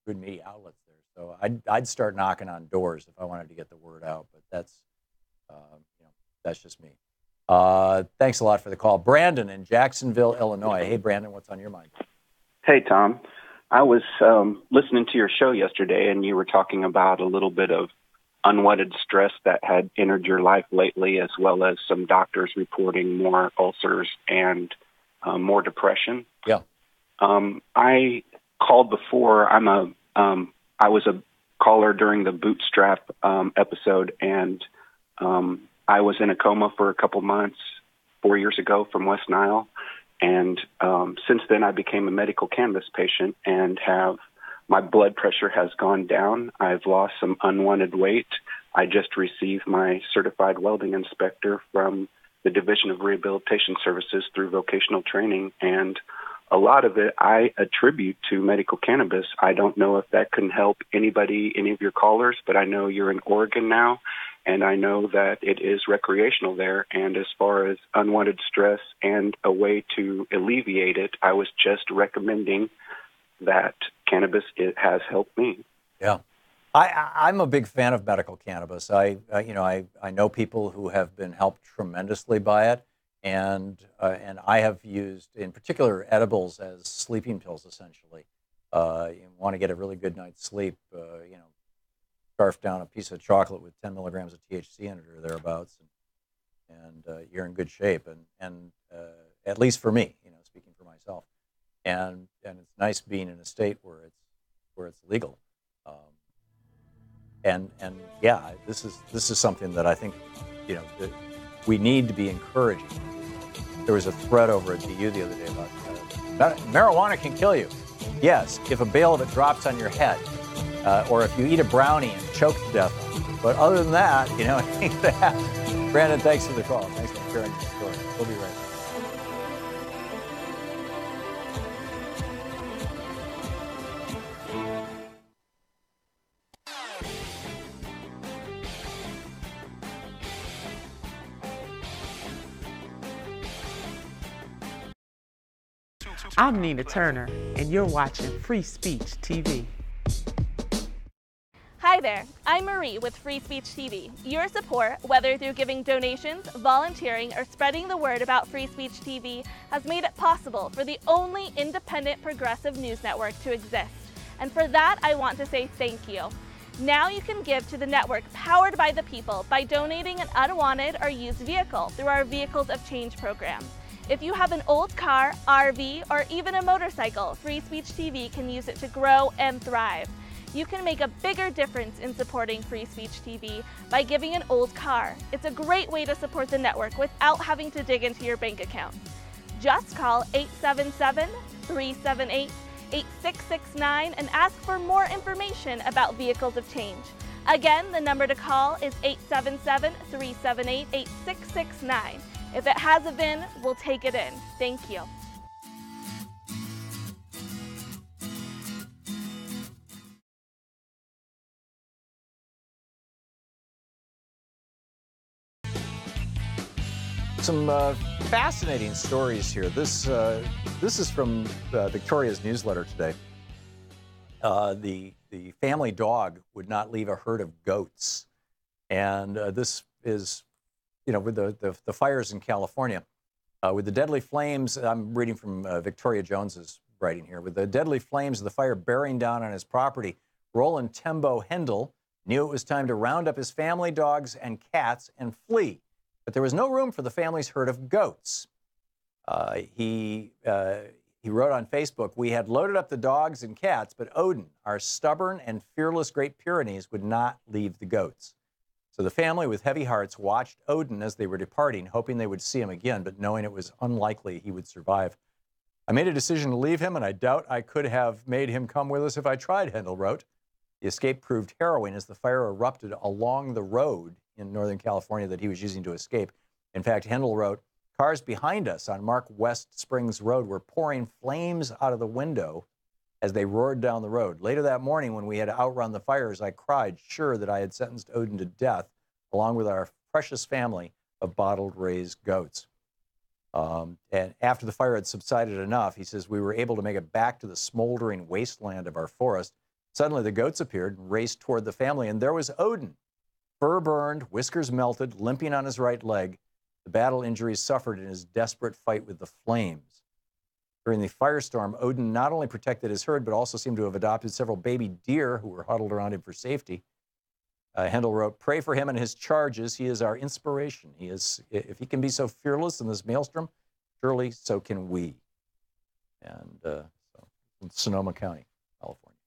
good media outlets there. So I'd start knocking on doors if I wanted to get the word out. But that's just me. Thanks a lot for the call, Brandon in Jacksonville, Illinois. Hey, Brandon, what's on your mind? Hey, Tom. I was listening to your show yesterday, and you were talking about a little bit of unwanted stress that had entered your life lately, as well as some doctors reporting more ulcers and more depression. Yeah. I called before. I was a caller during the Bootstrap episode, and I was in a coma for a couple months 4 years ago from West Nile. And since then, I became a medical cannabis patient and my blood pressure has gone down. I've lost some unwanted weight. I just received my certified welding inspector from the Division of Rehabilitation Services through vocational training. And a lot of it I attribute to medical cannabis. I don't know if that can help anybody, any of your callers, but I know you're in Oregon now, and I know that it is recreational there. And as far as unwanted stress and a way to alleviate it, I was just recommending that cannabis, it has helped me. Yeah. I'm a big fan of medical cannabis. I know people who have been helped tremendously by it, and I have used, in particular, edibles as sleeping pills. Essentially, you want to get a really good night's sleep. Scarf down a piece of chocolate with 10 milligrams of THC in it or thereabouts, and you're in good shape. And at least for me, speaking for myself, and it's nice being in a state where it's legal. And yeah, this is something that I think, that we need to be encouraging. There was a thread over at DU the other day about marijuana can kill you. Yes, if a bale of it drops on your head, or if you eat a brownie and choke to death on it. But other than that, I think that. Brandon, thanks for the call. Thanks for sharing your story. We'll be right back. I'm Nina Turner, and you're watching Free Speech TV. Hi there, I'm Marie with Free Speech TV. Your support, whether through giving donations, volunteering, or spreading the word about Free Speech TV, has made it possible for the only independent progressive news network to exist. And for that, I want to say thank you. Now you can give to the network powered by the people by donating an unwanted or used vehicle through our Vehicles of Change program. If you have an old car, RV, or even a motorcycle, Free Speech TV can use it to grow and thrive. You can make a bigger difference in supporting Free Speech TV by giving an old car. It's a great way to support the network without having to dig into your bank account. Just call 877-378-8669 and ask for more information about Vehicles of Change. Again, the number to call is 877-378-8669. If it has a VIN, we'll take it in. Thank you. Some fascinating stories here. This is from Victoria's newsletter today. The family dog would not leave a herd of goats, and this is, with the fires in California, with the deadly flames. I'm reading from Victoria Jones's writing here. With the deadly flames of the fire bearing down on his property, Roland Tembo Hendel knew it was time to round up his family dogs and cats and flee. But there was no room for the family's herd of goats. He wrote on Facebook, "We had loaded up the dogs and cats, but Odin, our stubborn and fearless Great Pyrenees, would not leave the goats. So the family, with heavy hearts, watched Odin as they were departing, hoping they would see him again, but knowing it was unlikely he would survive. I made a decision to leave him, and I doubt I could have made him come with us if I tried," Hendel wrote. The escape proved harrowing as the fire erupted along the road in Northern California that he was using to escape. In fact, Hendel wrote, "Cars behind us on Mark West Springs Road were pouring flames out of the window as they roared down the road. Later that morning, when we had to outrun the fires, I cried, sure that I had sentenced Odin to death, along with our precious family of bottled raised goats." And after the fire had subsided enough, he says, "We were able to make it back to the smoldering wasteland of our forest. Suddenly, the goats appeared and raced toward the family, and there was Odin, fur burned, whiskers melted, limping on his right leg, the battle injuries suffered in his desperate fight with the flames. During the firestorm, Odin not only protected his herd, but also seemed to have adopted several baby deer who were huddled around him for safety." Hendel wrote, "Pray for him and his charges. He is our inspiration. If he can be so fearless in this maelstrom, surely so can we." And so in Sonoma County, California.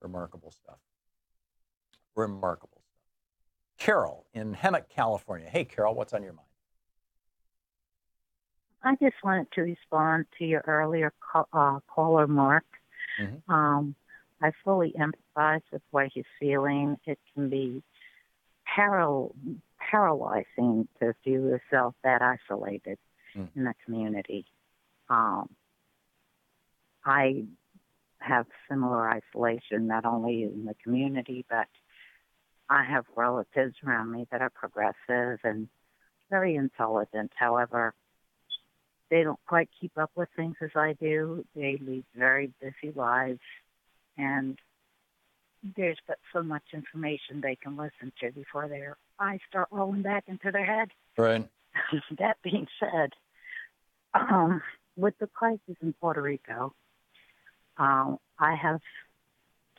Remarkable stuff. Remarkable stuff. Carol in Hemet, California. Hey, Carol, what's on your mind? I just wanted to respond to your earlier caller, Mark. Mm-hmm. I fully empathize with what he's feeling. It can be paralyzing to feel yourself that isolated in the community. I have similar isolation, not only in the community, but I have relatives around me that are progressive and very intelligent. However, they don't quite keep up with things as I do. They lead very busy lives, and there's but so much information they can listen to before their eyes start rolling back into their head. Right. That being said, with the crisis in Puerto Rico, I have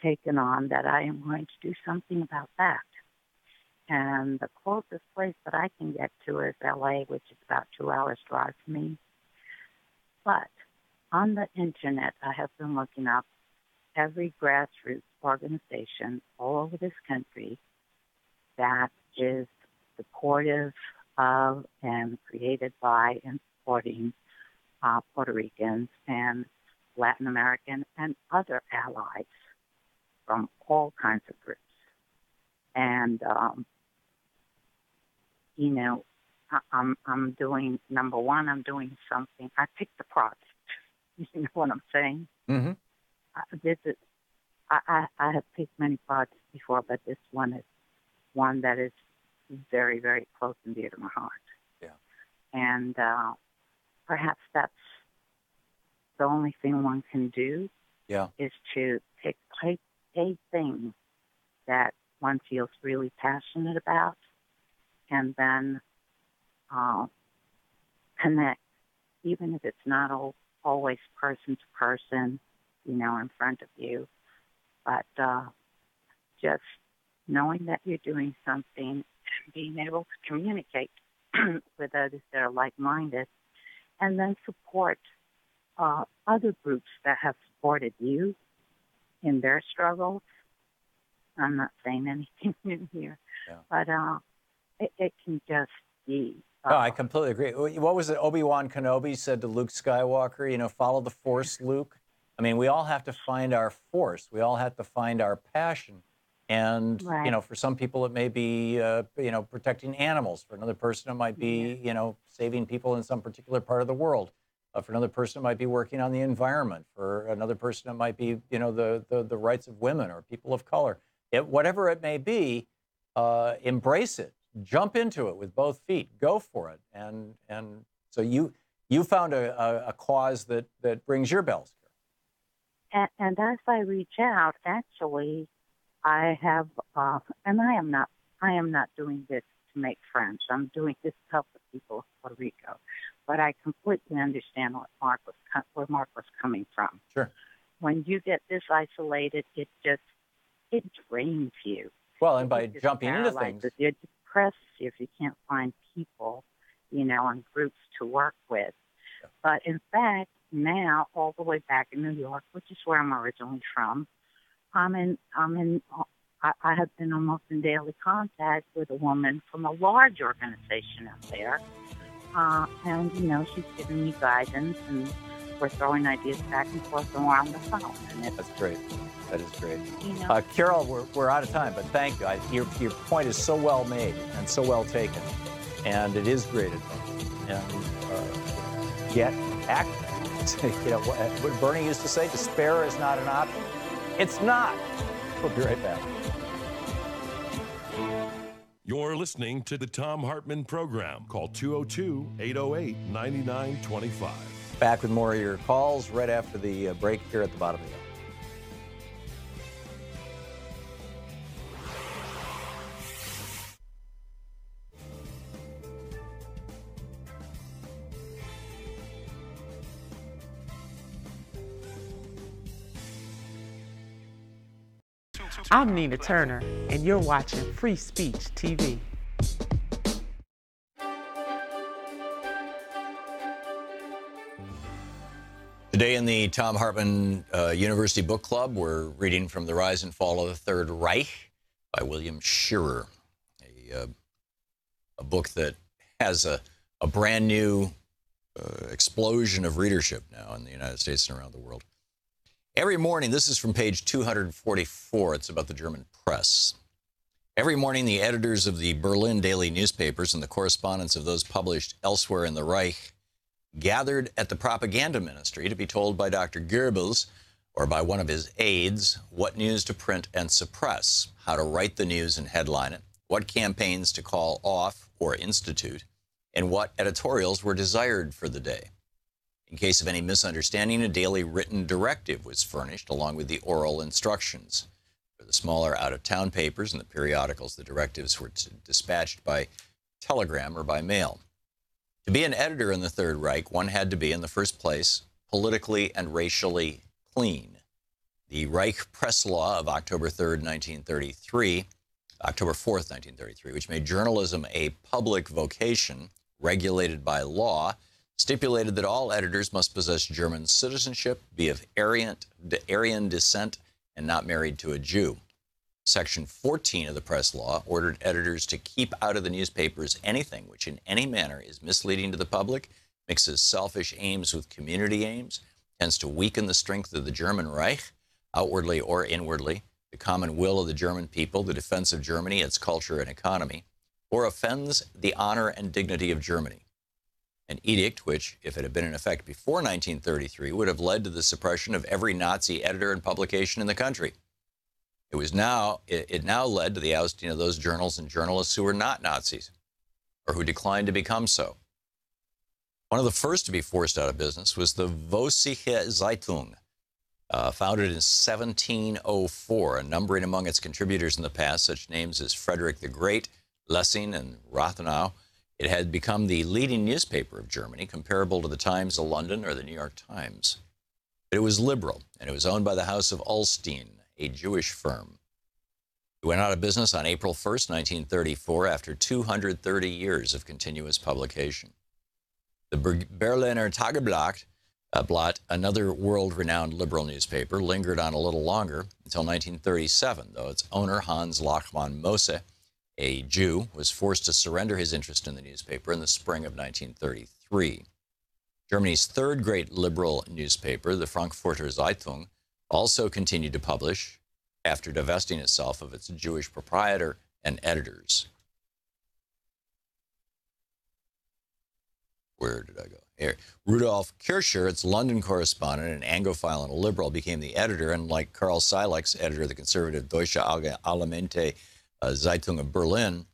taken on that I am going to do something about that. And the closest place that I can get to is LA, which is about 2 hours drive from me. But on the internet, I have been looking up every grassroots organization all over this country that is supportive of and created by and supporting Puerto Ricans and Latin American and other allies from all kinds of groups. And, you know, I'm doing, number one, I'm doing something. I picked the project. You know what I'm saying? Mm-hmm. I have picked many projects before, but this one is one that is very, very close and dear to my heart. Yeah. And perhaps that's the only thing one can do. Yeah. Is to pick a thing that one feels really passionate about, and then connect, even if it's not always person to person, you know, in front of you, but just knowing that you're doing something and being able to communicate with others that are like-minded, and then support other groups that have supported you in their struggles. I'm not saying anything new here, but it can just be. No, I completely agree. What was it Obi-Wan Kenobi said to Luke Skywalker? You know, follow the Force, Luke. I mean, we all have to find our force. We all have to find our passion. And, you know, for some people it may be, you know, protecting animals. For another person it might be, you know, saving people in some particular part of the world. For another person it might be working on the environment. For another person it might be, you know, the rights of women or people of color. Whatever it may be, embrace it. Jump into it with both feet. Go for it. And so you found a cause that brings your bells. And as I reach out, actually, I have, and I am not doing this to make friends. I'm doing this to help the people of Puerto Rico. But I completely understand where Mark was coming from. Sure. When you get this isolated, it drains you. Well, and by jumping into things, it depresses you if you can't find people, you know, and groups to work with. Yeah. But in fact, now all the way back in New York, which is where I'm originally from, I have been almost in daily contact with a woman from a large organization out there. And, you know, she's giving me guidance, and we're throwing ideas back and forth, and we're on the phone. And that's great. That is great. You know, Carol, we're out of time, but thank you. Your point is so well made and so well taken, and it is great advice. And get active. You know, what Bernie used to say, despair is not an option. It's not. We'll be right back. You're listening to the Thom Hartmann Program. Call 202-808-9925. Back with more of your calls right after the break here at the bottom of the hour. I'm Nina Turner, and you're watching Free Speech TV. Today in the Thom Hartmann University Book Club, we're reading from The Rise and Fall of the Third Reich by William Shirer, a book that has a brand new explosion of readership now in the United States and around the world. Every morning, this is from page 244, it's about the German press. Every morning, the editors of the Berlin daily newspapers and the correspondents of those published elsewhere in the Reich gathered at the propaganda ministry to be told by Dr. Goebbels or by one of his aides what news to print and suppress, how to write the news and headline it, what campaigns to call off or institute, and what editorials were desired for the day. In case of any misunderstanding, a daily written directive was furnished along with the oral instructions. For the smaller out-of-town papers and the periodicals, the directives were dispatched by telegram or by mail. To be an editor in the Third Reich, one had to be, in the first place, politically and racially clean. The Reich Press Law of October 4th, 1933, which made journalism a public vocation regulated by law, stipulated that all editors must possess German citizenship, be of Aryan descent, and not married to a Jew. Section 14 of the press law ordered editors to keep out of the newspapers anything which in any manner is misleading to the public, mixes selfish aims with community aims, tends to weaken the strength of the German Reich, outwardly or inwardly, the common will of the German people, the defense of Germany, its culture and economy, or offends the honor and dignity of Germany. An edict which, if it had been in effect before 1933, would have led to the suppression of every Nazi editor and publication in the country. It now led to the ousting of those journals and journalists who were not Nazis, or who declined to become so. One of the first to be forced out of business was the Vossische Zeitung, founded in 1704, and numbering among its contributors in the past such names as Frederick the Great, Lessing, and Rathenau. It had become the leading newspaper of Germany, comparable to the Times of London or the New York Times. But it was liberal, and it was owned by the House of Ulstein, a Jewish firm. It went out of business on April 1st, 1934, after 230 years of continuous publication. The Berliner Tageblatt, another world-renowned liberal newspaper, lingered on a little longer until 1937, though its owner, Hans Lachmann Mosse, a Jew, was forced to surrender his interest in the newspaper in the spring of 1933. Germany's third great liberal newspaper, the Frankfurter Zeitung, also continued to publish after divesting itself of its Jewish proprietor and editors. Where did I go? Here. Rudolf Kircher, its London correspondent, an Anglophile and a liberal, became the editor, and like Karl Silex, editor of the conservative Deutsche Allgemeine Zeitung of Berlin,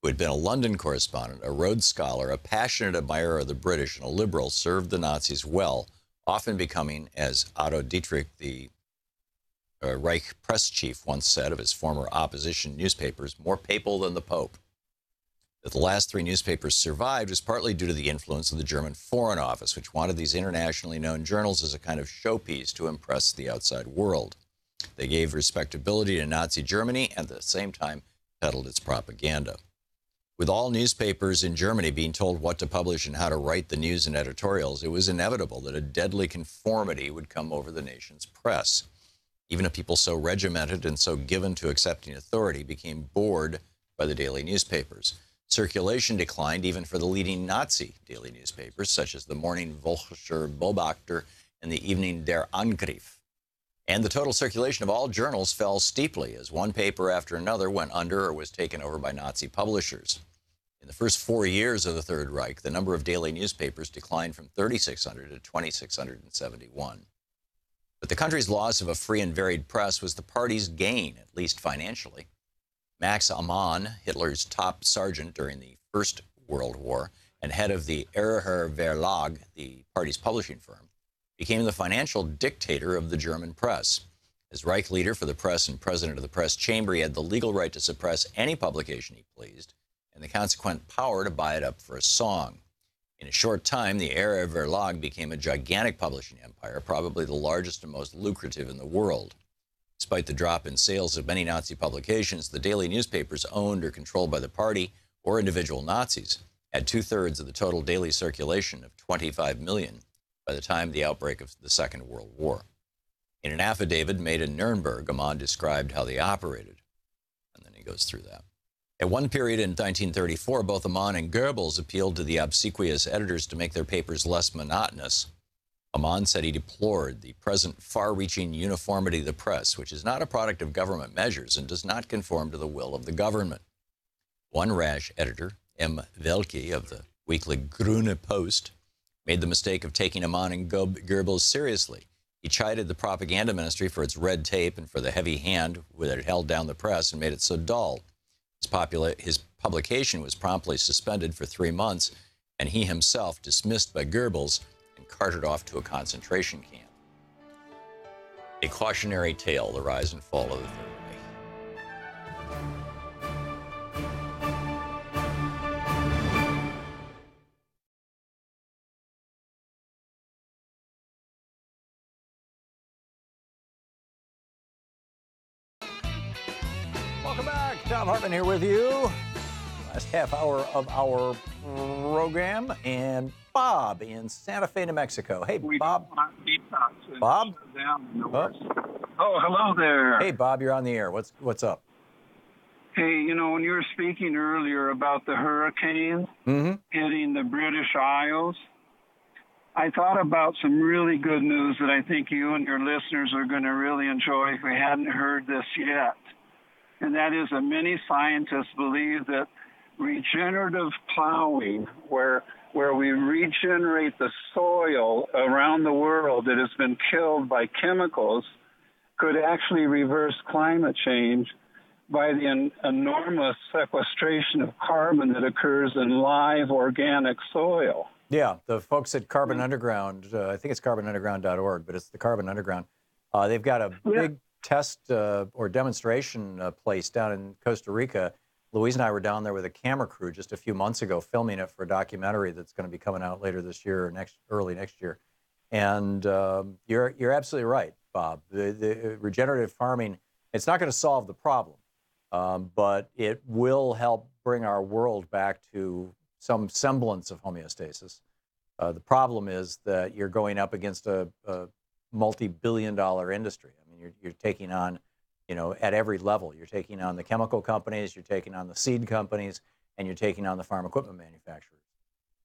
who had been a London correspondent, a Rhodes Scholar, a passionate admirer of the British, and a liberal, served the Nazis well, often becoming, as Otto Dietrich, the Reich press chief, once said of his former opposition newspapers, more papal than the Pope. That the last three newspapers survived was partly due to the influence of the German Foreign Office, which wanted these internationally known journals as a kind of showpiece to impress the outside world. They gave respectability to Nazi Germany and at the same time peddled its propaganda. With all newspapers in Germany being told what to publish and how to write the news and editorials, it was inevitable that a deadly conformity would come over the nation's press. Even a people so regimented and so given to accepting authority became bored by the daily newspapers. Circulation declined even for the leading Nazi daily newspapers, such as the morning Völkischer Beobachter and the evening Der Angriff. And the total circulation of all journals fell steeply as one paper after another went under or was taken over by Nazi publishers. In the first 4 years of the Third Reich, the number of daily newspapers declined from 3,600 to 2,671. But the country's loss of a free and varied press was the party's gain, at least financially. Max Amann, Hitler's top sergeant during the First World War and head of the Erher Verlag, the party's publishing firm, became the financial dictator of the German press. As Reich leader for the press and president of the press chamber, he had the legal right to suppress any publication he pleased and the consequent power to buy it up for a song. In a short time, the Erher Verlag became a gigantic publishing empire, probably the largest and most lucrative in the world. Despite the drop in sales of many Nazi publications, the daily newspapers owned or controlled by the party or individual Nazis had 2/3 of the total daily circulation of 25 million by the time of the outbreak of the Second World War. In an affidavit made in Nuremberg, Amann described how they operated, and then he goes through that. At one period in 1934, both Amann and Goebbels appealed to the obsequious editors to make their papers less monotonous. Amann said he deplored the present far-reaching uniformity of the press, which is not a product of government measures and does not conform to the will of the government. One rash editor, M. Welke of the weekly Grüne Post, made the mistake of taking Ammann and Goebbels seriously. He chided the propaganda ministry for its red tape and for the heavy hand that it held down the press and made it so dull. His publication was promptly suspended for 3 months, and he himself dismissed by Goebbels and carted off to a concentration camp. A cautionary tale, the rise and fall of the Third Reich. Welcome back. Thom Hartmann here with you. Last half hour of our program. And Bob in Santa Fe, New Mexico. Hey, Bob. Bob? Oh, hello there. Hey, Bob, you're on the air. What's up? Hey, you know, when you were speaking earlier about the hurricane hitting the British Isles, I thought about some really good news that I think you and your listeners are going to really enjoy if we hadn't heard this yet. And that is that many scientists believe that regenerative plowing, where we regenerate the soil around the world that has been killed by chemicals, could actually reverse climate change by the enormous sequestration of carbon that occurs in live organic soil. Yeah, the folks at Carbon Underground, I think it's carbonunderground.org, but it's the Carbon Underground. They've got a big test or demonstration place down in Costa Rica. Louise and I were down there with a camera crew just a few months ago filming it for a documentary that's going to be coming out later this year or early next year. And you're absolutely right, Bob. The regenerative farming, it's not going to solve the problem, but it will help bring our world back to some semblance of homeostasis. The problem is that you're going up against a multi-billion-dollar industry. I mean, you're taking on, at every level. You're taking on the chemical companies, you're taking on the seed companies, and you're taking on the farm equipment manufacturers.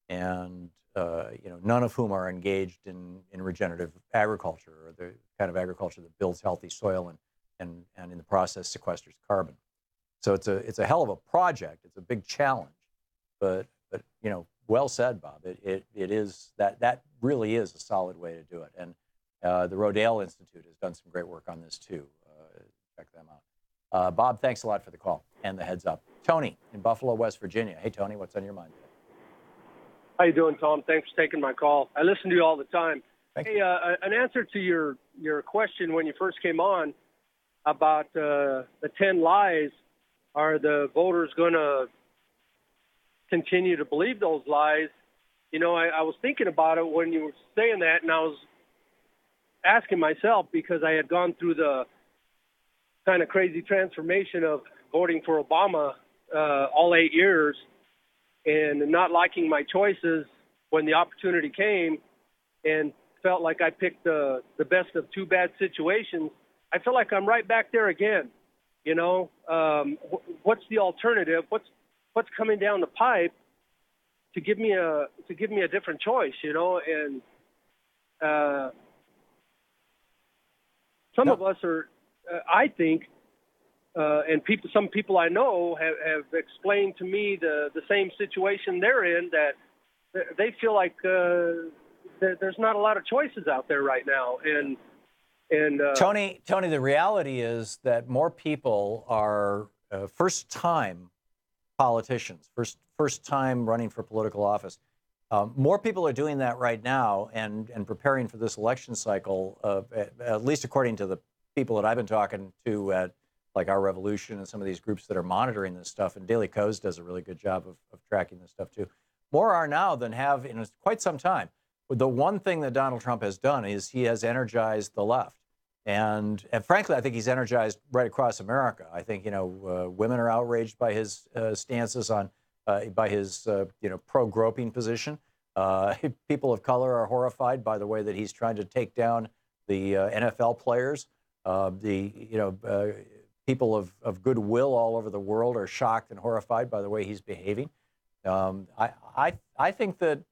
And, none of whom are engaged in regenerative agriculture, or the kind of agriculture that builds healthy soil and in the process sequesters carbon. So it's a hell of a project. It's a big challenge, but well said, Bob. It is that really is a solid way to do it. And the Rodale Institute has done some great work on this too. Check them out. Bob, thanks a lot for the call and the heads up. Tony in Buffalo, West Virginia. Hey, Tony, what's on your mind? How you doing, Tom? Thanks for taking my call. I listen to you all the time. Hey, an answer to your question when you first came on about the 10 lies. Are the voters going to continue to believe those lies? I was thinking about it when you were saying that, and I was asking myself, because I had gone through the kind of crazy transformation of voting for Obama all 8 years and not liking my choices when the opportunity came, and felt like I picked the best of two bad situations. I feel like I'm right back there again. What's the alternative? What's coming down the pipe to give me a different choice? And some of us are, I think, and some people I know have explained to me the same situation they're in, that they feel like there's not a lot of choices out there right now. And Tony, the reality is that more people are first-time politicians, first time running for political office. More people are doing that right now and preparing for this election cycle, at least according to the people that I've been talking to at like Our Revolution and some of these groups that are monitoring this stuff. And Daily Kos does a really good job of tracking this stuff too. More are now than have in quite some time. The one thing that Donald Trump has done is he has energized the left. And frankly, I think he's energized right across America. I think, women are outraged by his stances on, by his, pro-groping position. People of color are horrified by the way that he's trying to take down the NFL players. People of goodwill all over the world are shocked and horrified by the way he's behaving. I think that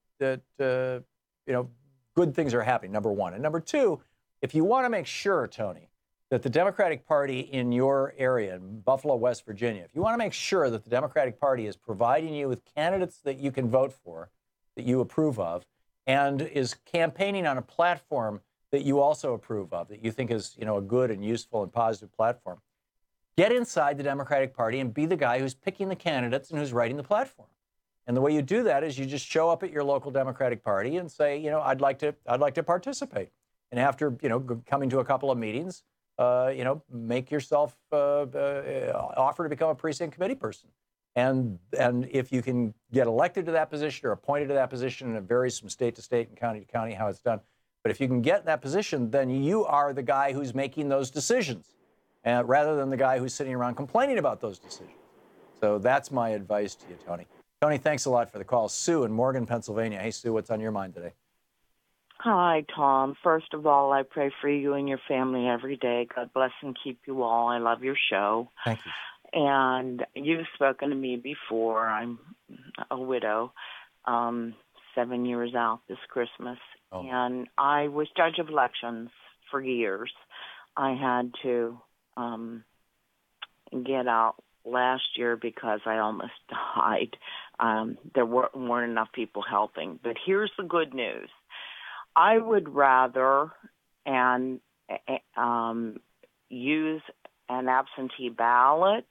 good things are happening, number one. And number two, if you want to make sure, Tony, that the Democratic Party in your area, in Buffalo, West Virginia, if you want to make sure that the Democratic Party is providing you with candidates that you can vote for, that you approve of, and is campaigning on a platform that you also approve of, that you think is, you know, a good and useful and positive platform, get inside the Democratic Party and be the guy who's picking the candidates and who's writing the platform. And the way you do that is you just show up at your local Democratic Party and say, you know, I'd like to participate. And after, you know, coming to a couple of meetings, you know, make yourself offer to become a precinct committee person. And if you can get elected to that position or appointed to that position, and it varies from state to state and county to county how it's done. But if you can get in that position, then you are the guy who's making those decisions, rather than the guy who's sitting around complaining about those decisions. So that's my advice to you, Tony. Tony, thanks a lot for the call. Sue in Morgan, Pennsylvania. Hey, Sue, what's on your mind today? Hi, Tom. First of all, I pray for you and your family every day. God bless and keep you all. I love your show. Thank you. And you've spoken to me before. I'm a widow, 7 years out this Christmas. Oh. And I was judge of elections for years. I had to get out last year because I almost died. There weren't enough people helping. But here's the good news. I would rather use an absentee ballot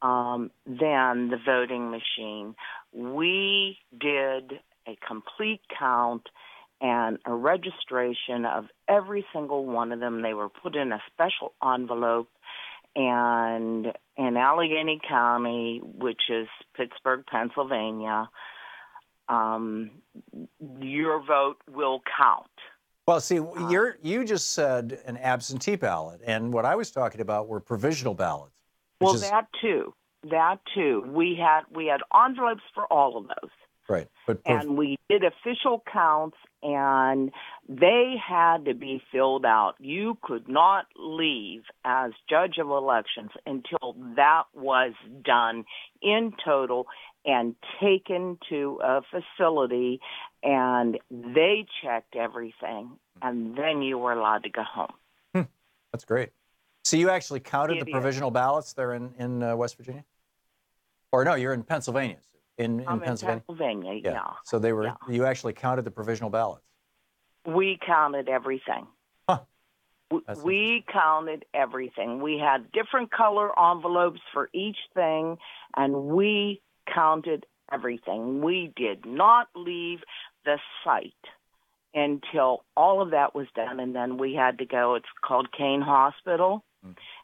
than the voting machine. We did a complete count and a registration of every single one of them. They were put in a special envelope, and in Allegheny County, which is Pittsburgh, Pennsylvania, your vote will count. Well, see, you just said an absentee ballot, and what I was talking about were provisional ballots. Well, that too. We had envelopes for all of those. Right. And we did official counts, and they had to be filled out. You could not leave as judge of elections until that was done in total and taken to a facility, and they checked everything, and then you were allowed to go home. That's great. So you actually counted the provisional ballots there in West Virginia? Or no, you're in Pennsylvania. In Pennsylvania, yeah. So you actually counted the provisional ballots? We counted everything. Huh. We counted everything. We had different color envelopes for each thing, and we counted everything. We did not leave the site until all of that was done, and then we had to go. It's called Kane Hospital.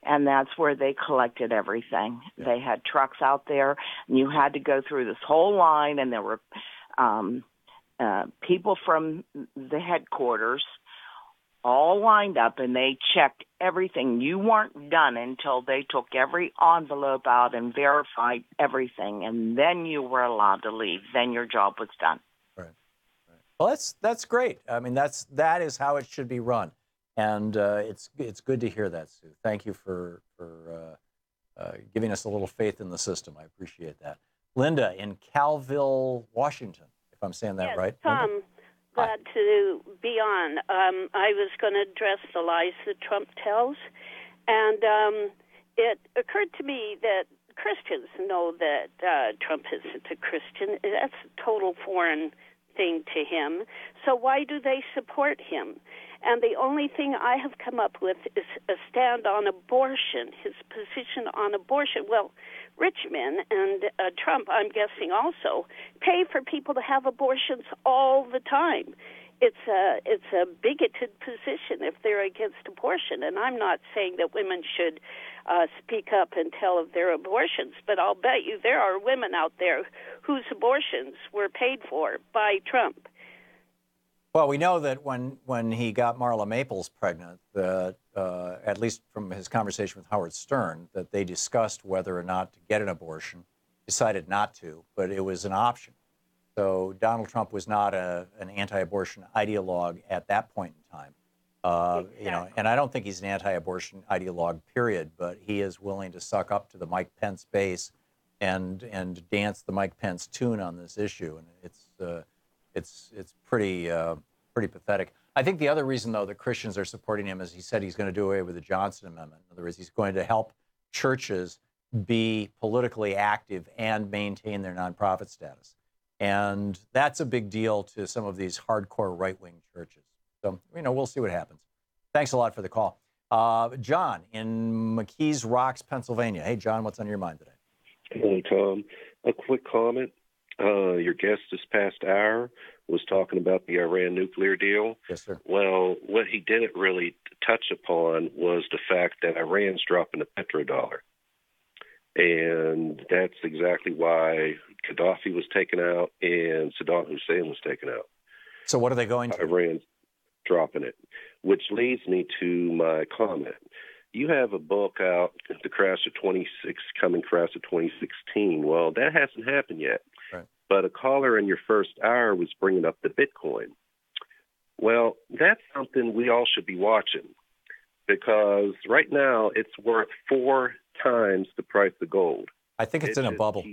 And that's where they collected everything. Yeah. They had trucks out there, and you had to go through this whole line, and there were people from the headquarters all lined up, and they checked everything. You weren't done until they took every envelope out and verified everything, and then you were allowed to leave. Then your job was done. Right. Well, that's great. I mean, that is how it should be run. And it's good to hear that, Sue. Thank you for giving us a little faith in the system. I appreciate that. Linda in Calville, Washington, if I'm saying that right. Tom, glad to be on. I was going to address the lies that Trump tells, and it occurred to me that Christians know that Trump isn't a Christian. That's a total foreign thing to him. So why do they support him? And the only thing I have come up with is a stand on abortion, his position on abortion. Well, rich men and Trump, I'm guessing also, pay for people to have abortions all the time. It's a bigoted position if they're against abortion. And I'm not saying that women should speak up and tell of their abortions, but I'll bet you there are women out there whose abortions were paid for by Trump. Well, we know that when he got Marla Maples pregnant, that at least from his conversation with Howard Stern, that they discussed whether or not to get an abortion, decided not to, but it was an option. So Donald Trump was not an anti-abortion ideologue at that point in time. Exactly. You know, and I don't think he's an anti-abortion ideologue, period, but he is willing to suck up to the Mike Pence base and dance the Mike Pence tune on this issue, and it's pretty pathetic. I think the other reason, though, that Christians are supporting him is he said he's going to do away with the Johnson Amendment. In other words, he's going to help churches be politically active and maintain their nonprofit status. And that's a big deal to some of these hardcore right-wing churches. So, we'll see what happens. Thanks a lot for the call. John in McKees Rocks, Pennsylvania. Hey, John, what's on your mind today? Hey, Tom. A quick comment. Your guest this past hour was talking about the Iran nuclear deal. Yes, sir. Well, what he didn't really touch upon was the fact that Iran's dropping the petrodollar. And that's exactly why Gaddafi was taken out and Saddam Hussein was taken out. So what are they going to? Iran's dropping it, which leads me to my comment. You have a book out, The Crash of 2016. Well, that hasn't happened yet. Right. But a caller in your first hour was bringing up the Bitcoin. Well, that's something we all should be watching because right now it's worth 4 times the price of gold. I think it's in a bubble.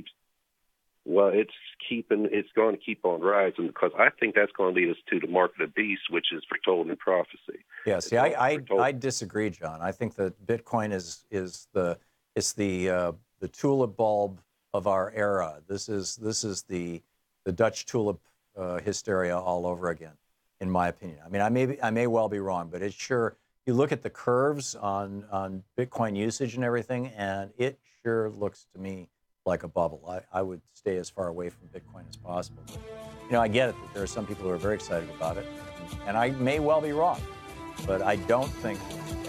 It's going to keep on rising because I think that's going to lead us to the mark of the beast, which is foretold in prophecy. Yeah, see, I disagree, John. I think that Bitcoin is the tulip bulb of our era. This is the Dutch tulip hysteria all over again, in my opinion. I mean, I may well be wrong, but it's sure. You look at the curves on Bitcoin usage and everything, and it sure looks to me like a bubble. I would stay as far away from Bitcoin as possible. But, I get it that there are some people who are very excited about it, and I may well be wrong. But I don't think,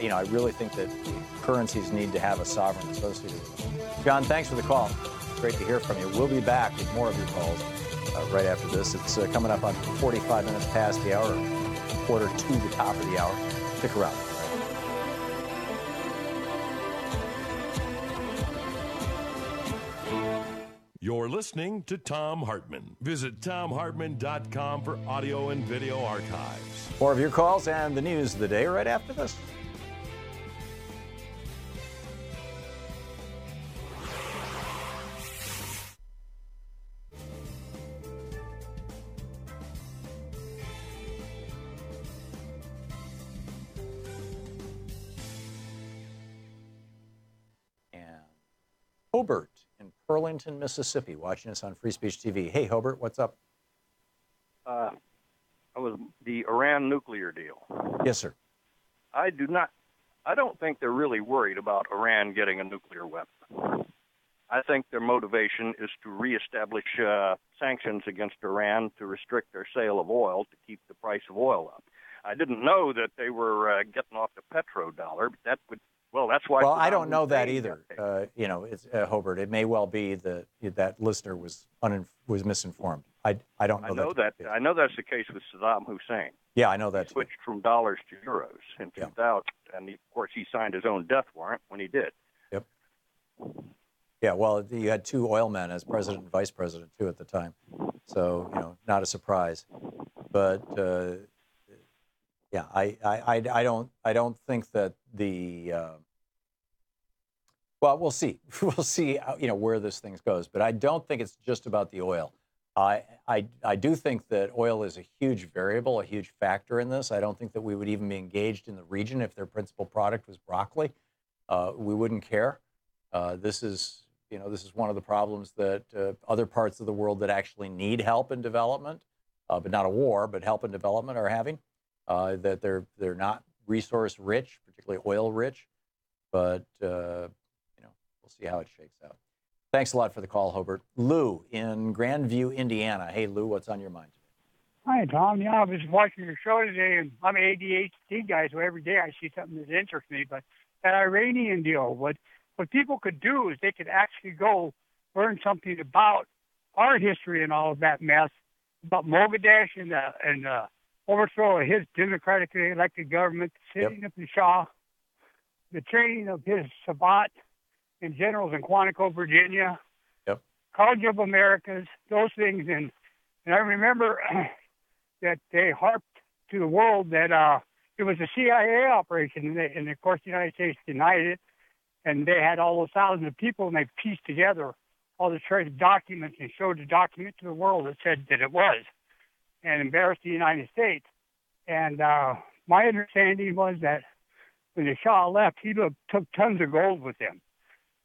I really think that currencies need to have a sovereign associated with them. John, thanks for the call. Great to hear from you. We'll be back with more of your calls right after this. It's coming up on 45 minutes past the hour, quarter to the top of the hour. Stick around. You're listening to Thom Hartmann. Visit ThomHartmann.com for audio and video archives. More of your calls and the news of the day right after this. Hobart in Burlington, Mississippi, watching us on Free Speech TV. Hey, Hobart, what's up? I was the Iran nuclear deal. Yes, sir. I don't think they're really worried about Iran getting a nuclear weapon. I think their motivation is to reestablish sanctions against Iran to restrict their sale of oil to keep the price of oil up. I didn't know that they were getting off the petrodollar, but that would. Well, that's why. Well, I don't know that either. It's Hobart. It may well be that listener was misinformed. I don't know. I know that's the case with Saddam Hussein. Yeah, I know that. He switched from dollars to euros in 2000, and of course he signed his own death warrant when he did. Yep. Yeah. Well, you had 2 oil men as president and vice president too at the time, so not a surprise. But yeah, I don't think that the well, we'll see. We'll see where this thing goes. But I don't think it's just about the oil. I do think that oil is a huge variable, a huge factor in this. I don't think that we would even be engaged in the region if their principal product was broccoli. We wouldn't care. This is one of the problems that other parts of the world that actually need help and development, but not a war, but help and development are having. That they're not resource rich, particularly oil rich, but we'll see how it shakes out. Thanks a lot for the call, Hobart. Lou in Grandview, Indiana. Hey, Lou, what's on your mind today? Hi, Tom. Yeah, I was watching your show today, and I'm an ADHD guy, so every day I see something that interests me. But that Iranian deal, what people could do is they could actually go learn something about our history and all of that mess, about Mogadishu and overthrow of his democratically elected government, the sitting of the Shah, the training of his Sabat and generals in Quantico, Virginia, College of Americas, those things. And I remember that they harped to the world that it was a CIA operation, and of course the United States denied it. And they had all those thousands of people, and they pieced together all the treasured documents and showed the document to the world that said that it was, and embarrassed the United States. And my understanding was that when the Shah left, he took tons of gold with him.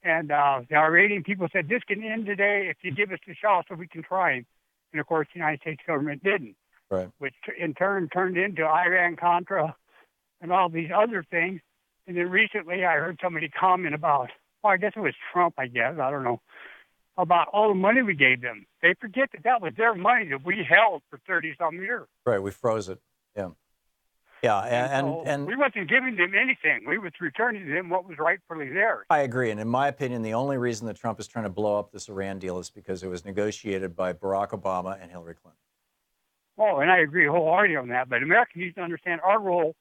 And the Iranian people said, this can end today if you give us the Shah so we can try him. And, of course, the United States government didn't, Right. which in turn turned into Iran-Contra and all these other things. And then recently I heard somebody comment about, well, I guess it was Trump, I don't know, about all the money we gave them. They forget that that was their money that we held for 30-some years. Right, we froze it. Yeah. Yeah, and we wasn't giving them anything. We was returning to them what was rightfully theirs. I agree. And in my opinion, the only reason that Trump is trying to blow up this Iran deal is because it was negotiated by Barack Obama and Hillary Clinton. Oh, and I agree wholeheartedly on that. But Americans need to understand our role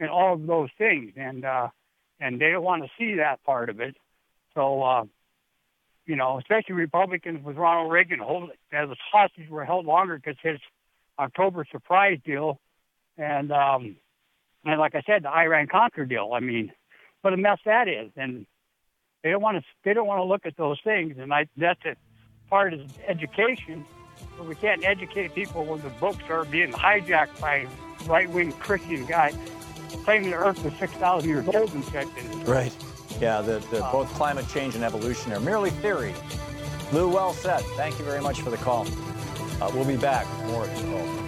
in all of those things, and they don't want to see that part of it. So, especially Republicans with Ronald Reagan, as hostages were held longer because his October surprise deal, and like I said, the Iran-Contra deal. I mean, what a mess that is, and they don't want to look at those things. And that's a part of education. But we can't educate people when the books are being hijacked by right-wing Christian guys claiming the Earth was 6,000 years old and such. Right. Yeah, both climate change and evolution are merely theory. Lou, well said. Thank you very much for the call. We'll be back with more of your calls.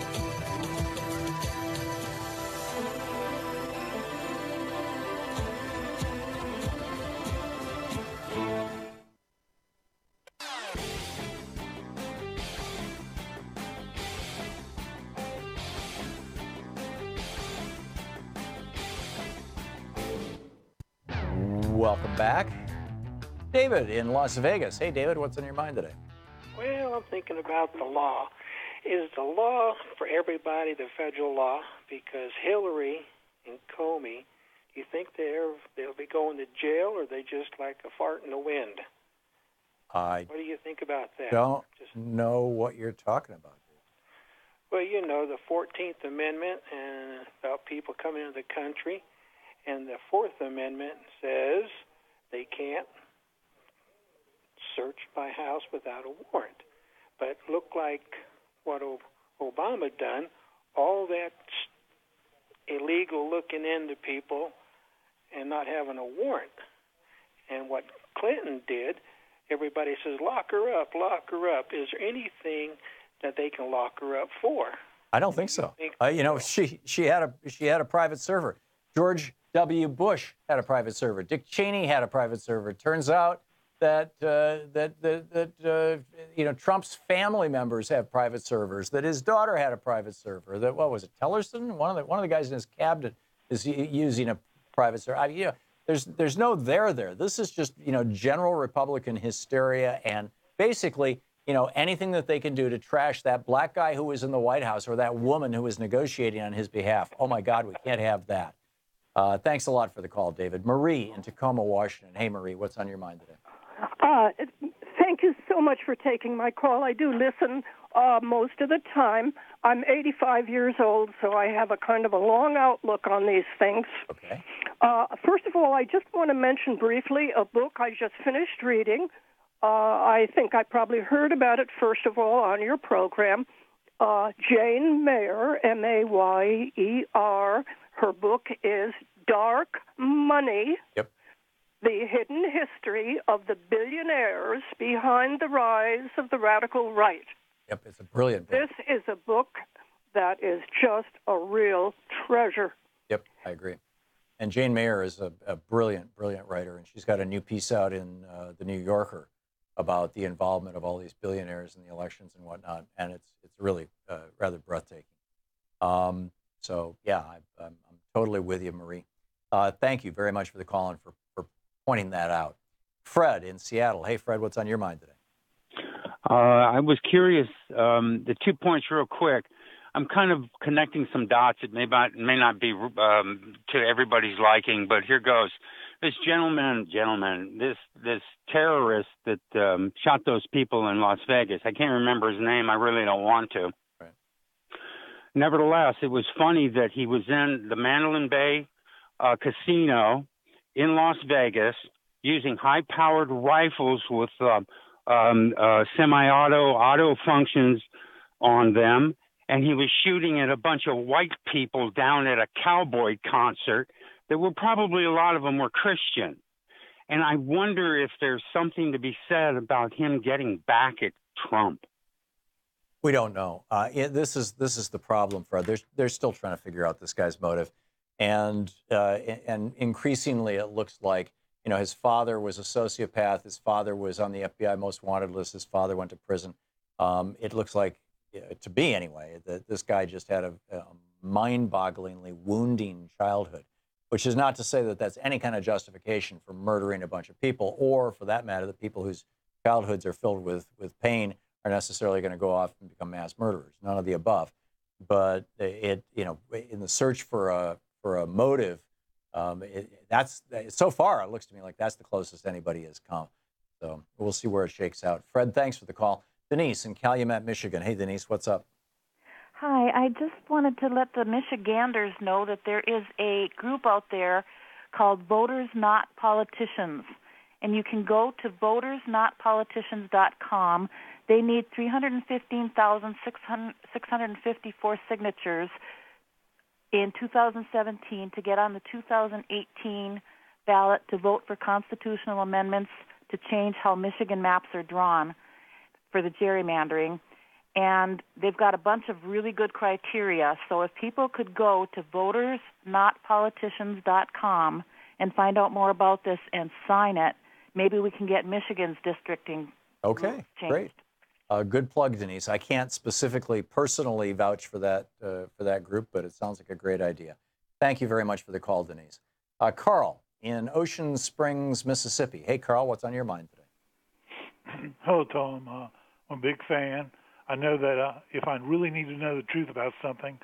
Welcome back. David in Las Vegas. Hey, David, what's on your mind today? Well, I'm thinking about the law. Is the law for everybody the federal law? Because Hillary and Comey, do you think they'll be going to jail, or are they just like a fart in the wind? What do you think about that? Don't know what you're talking about. Well, the 14th Amendment and about people coming into the country. And the Fourth Amendment says they can't search my house without a warrant. But look like what Obama done, all that illegal looking into people and not having a warrant. And what Clinton did, everybody says, lock her up, lock her up. Is there anything that they can lock her up for? I don't think so. She had a private server. George W. Bush had a private server. Dick Cheney had a private server. Turns out that Trump's family members have private servers. That his daughter had a private server. That what was it? Tillerson, one of the guys in his cabinet, is using a private server. There's no there there. This is just general Republican hysteria, and basically anything that they can do to trash that black guy who was in the White House or that woman who was negotiating on his behalf. Oh my God, we can't have that. Thanks a lot for the call, David. Marie in Tacoma, Washington. Hey, Marie, what's on your mind today? Thank you so much for taking my call. I do listen most of the time. I'm 85 years old, so I have a kind of a long outlook on these things. Okay. First of all, I just want to mention briefly a book I just finished reading. I think I probably heard about it, first of all, on your program. Jane Mayer, Mayer. Her book is Dark Money, Yep. The Hidden History of the Billionaires Behind the Rise of the Radical Right. Yep, it's a brilliant book. This is a book that is just a real treasure. Yep, I agree. And Jane Mayer is a brilliant, brilliant writer, and she's got a new piece out in The New Yorker about the involvement of all these billionaires in the elections and whatnot, and it's really rather breathtaking. So, yeah, I'm totally with you, Marie. Thank you very much for the call and for pointing that out. Fred in Seattle. Hey, Fred, what's on your mind today? I was curious, the 2 points real quick. I'm kind of connecting some dots. It may not be to everybody's liking, but here goes. This this terrorist that shot those people in Las Vegas, I can't remember his name. I really don't want to. Right. Nevertheless, it was funny that he was in the Mandalay Bay casino in Las Vegas using high-powered rifles with semi-auto functions on them, and he was shooting at a bunch of white people down at a cowboy concert. There were probably a lot of them were Christian. And I wonder if there's something to be said about him getting back at Trump. We don't know. This is the problem, Fred. They're still trying to figure out this guy's motive, and increasingly it looks like, you know, his father was a sociopath. His father was on the FBI most wanted list. His father went to prison. It looks like, to me anyway, that this guy just had a mind-bogglingly wounding childhood, which is not to say that that's any kind of justification for murdering a bunch of people, or for that matter, the people whose childhoods are filled with pain are necessarily going to go off and become mass murderers. None of the above. But in the search for a motive, that's so far it looks to me like that's the closest anybody has come. So we'll see where it shakes out. Fred, thanks for the call. Denise in Calumet, Michigan. Hey, Denise, what's up? Hi, I just wanted to let the Michiganders know that there is a group out there called Voters Not Politicians, and you can go to votersnotpoliticians.com. They need 315,654 signatures in 2017 to get on the 2018 ballot to vote for constitutional amendments to change how Michigan maps are drawn for the gerrymandering. And they've got a bunch of really good criteria. So if people could go to votersnotpoliticians.com and find out more about this and sign it, maybe we can get Michigan's districting Okay, changed. great. Good plug, Denise. I can't specifically, personally vouch for that group, but it sounds like a great idea. Thank you very much for the call, Denise. Carl in Ocean Springs, Mississippi. Hey, Carl, what's on your mind today? Hello, Tom. I'm a big fan. I know that if I really need to know the truth about something,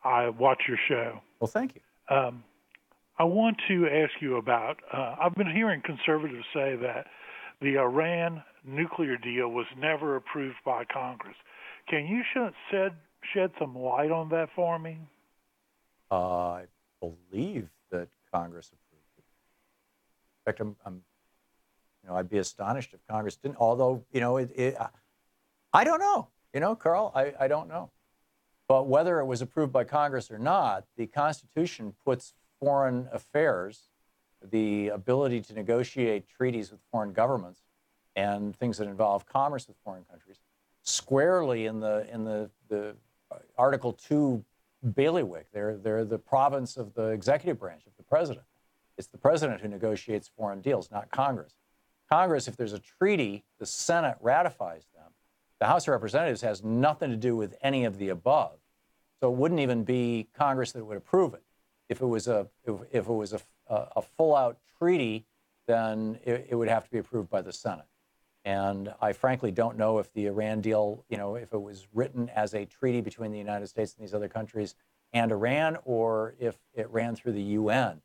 I watch your show. Well, thank you. I want to ask you about, I've been hearing conservatives say that the Iran nuclear deal was never approved by Congress. Can you shed some light on that for me? I believe that Congress approved it. In fact, I'd be astonished if Congress didn't. Although, I don't know. Carl, I don't know. But whether it was approved by Congress or not, the Constitution puts foreign affairs, the ability to negotiate treaties with foreign governments and things that involve commerce with foreign countries, squarely in the Article 2 bailiwick. They're the province of the executive branch of the president. It's the president who negotiates foreign deals, not Congress. Congress, if there's a treaty, the Senate ratifies them. The House of Representatives has nothing to do with any of the above. So it wouldn't even be Congress that would approve it. If it was a full-out treaty, then it would have to be approved by the Senate. And I frankly don't know if the Iran deal, if it was written as a treaty between the United States and these other countries and Iran, or if it ran through the UN,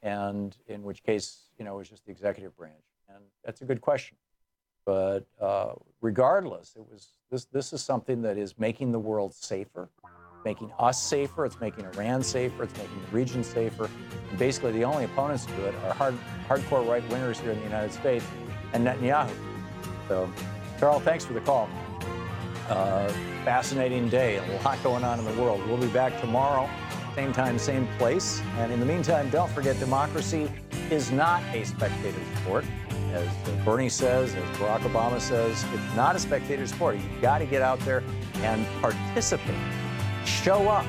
and in which case, it was just the executive branch. And that's a good question. But regardless, this is something that is making the world safer, making us safer. It's making Iran safer. It's making the region safer. And basically, the only opponents to it are hardcore right-wingers here in the United States and Netanyahu. So, Carl, thanks for the call. Fascinating day. A lot going on in the world. We'll be back tomorrow, same time, same place. And in the meantime, don't forget, democracy is not a spectator sport. As Bernie says, as Barack Obama says, it's not a spectator sport. You've got to get out there and participate. Show up.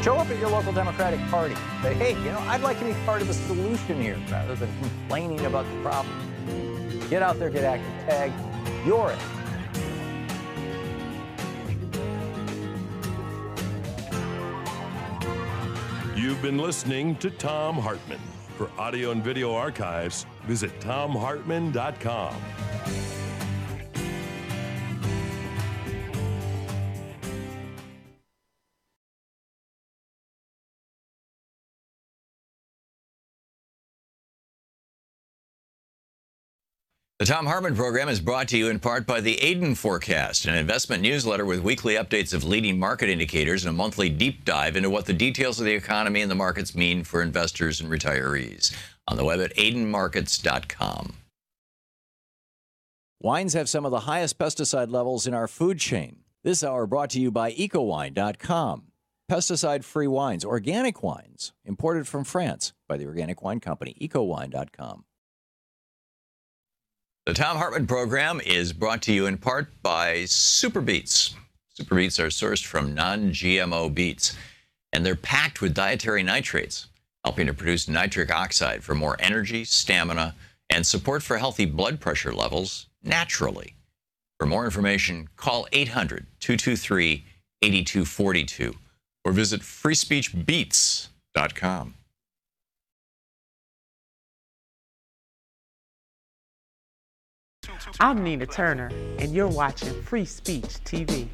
Show up at your local Democratic Party. Say, hey, I'd like to be part of the solution here rather than complaining about the problem. Get out there, get active, tag. You're it. You've been listening to Thom Hartmann. For audio and video archives, visit thomhartmann.com. The Thom Hartmann Program is brought to you in part by the Aiden Forecast, an investment newsletter with weekly updates of leading market indicators and a monthly deep dive into what the details of the economy and the markets mean for investors and retirees. On the web at aidenmarkets.com. Wines have some of the highest pesticide levels in our food chain. This hour brought to you by ecowine.com. Pesticide-free wines, organic wines, imported from France by the Organic Wine Company, ecowine.com. The Thom Hartmann Program is brought to you in part by Super Beets. Super beets are sourced from non-GMO beets, and they're packed with dietary nitrates, helping to produce nitric oxide for more energy, stamina, and support for healthy blood pressure levels naturally. For more information, call 800-223-8242 or visit freespeechbeets.com. I'm Nina Turner, and you're watching Free Speech TV.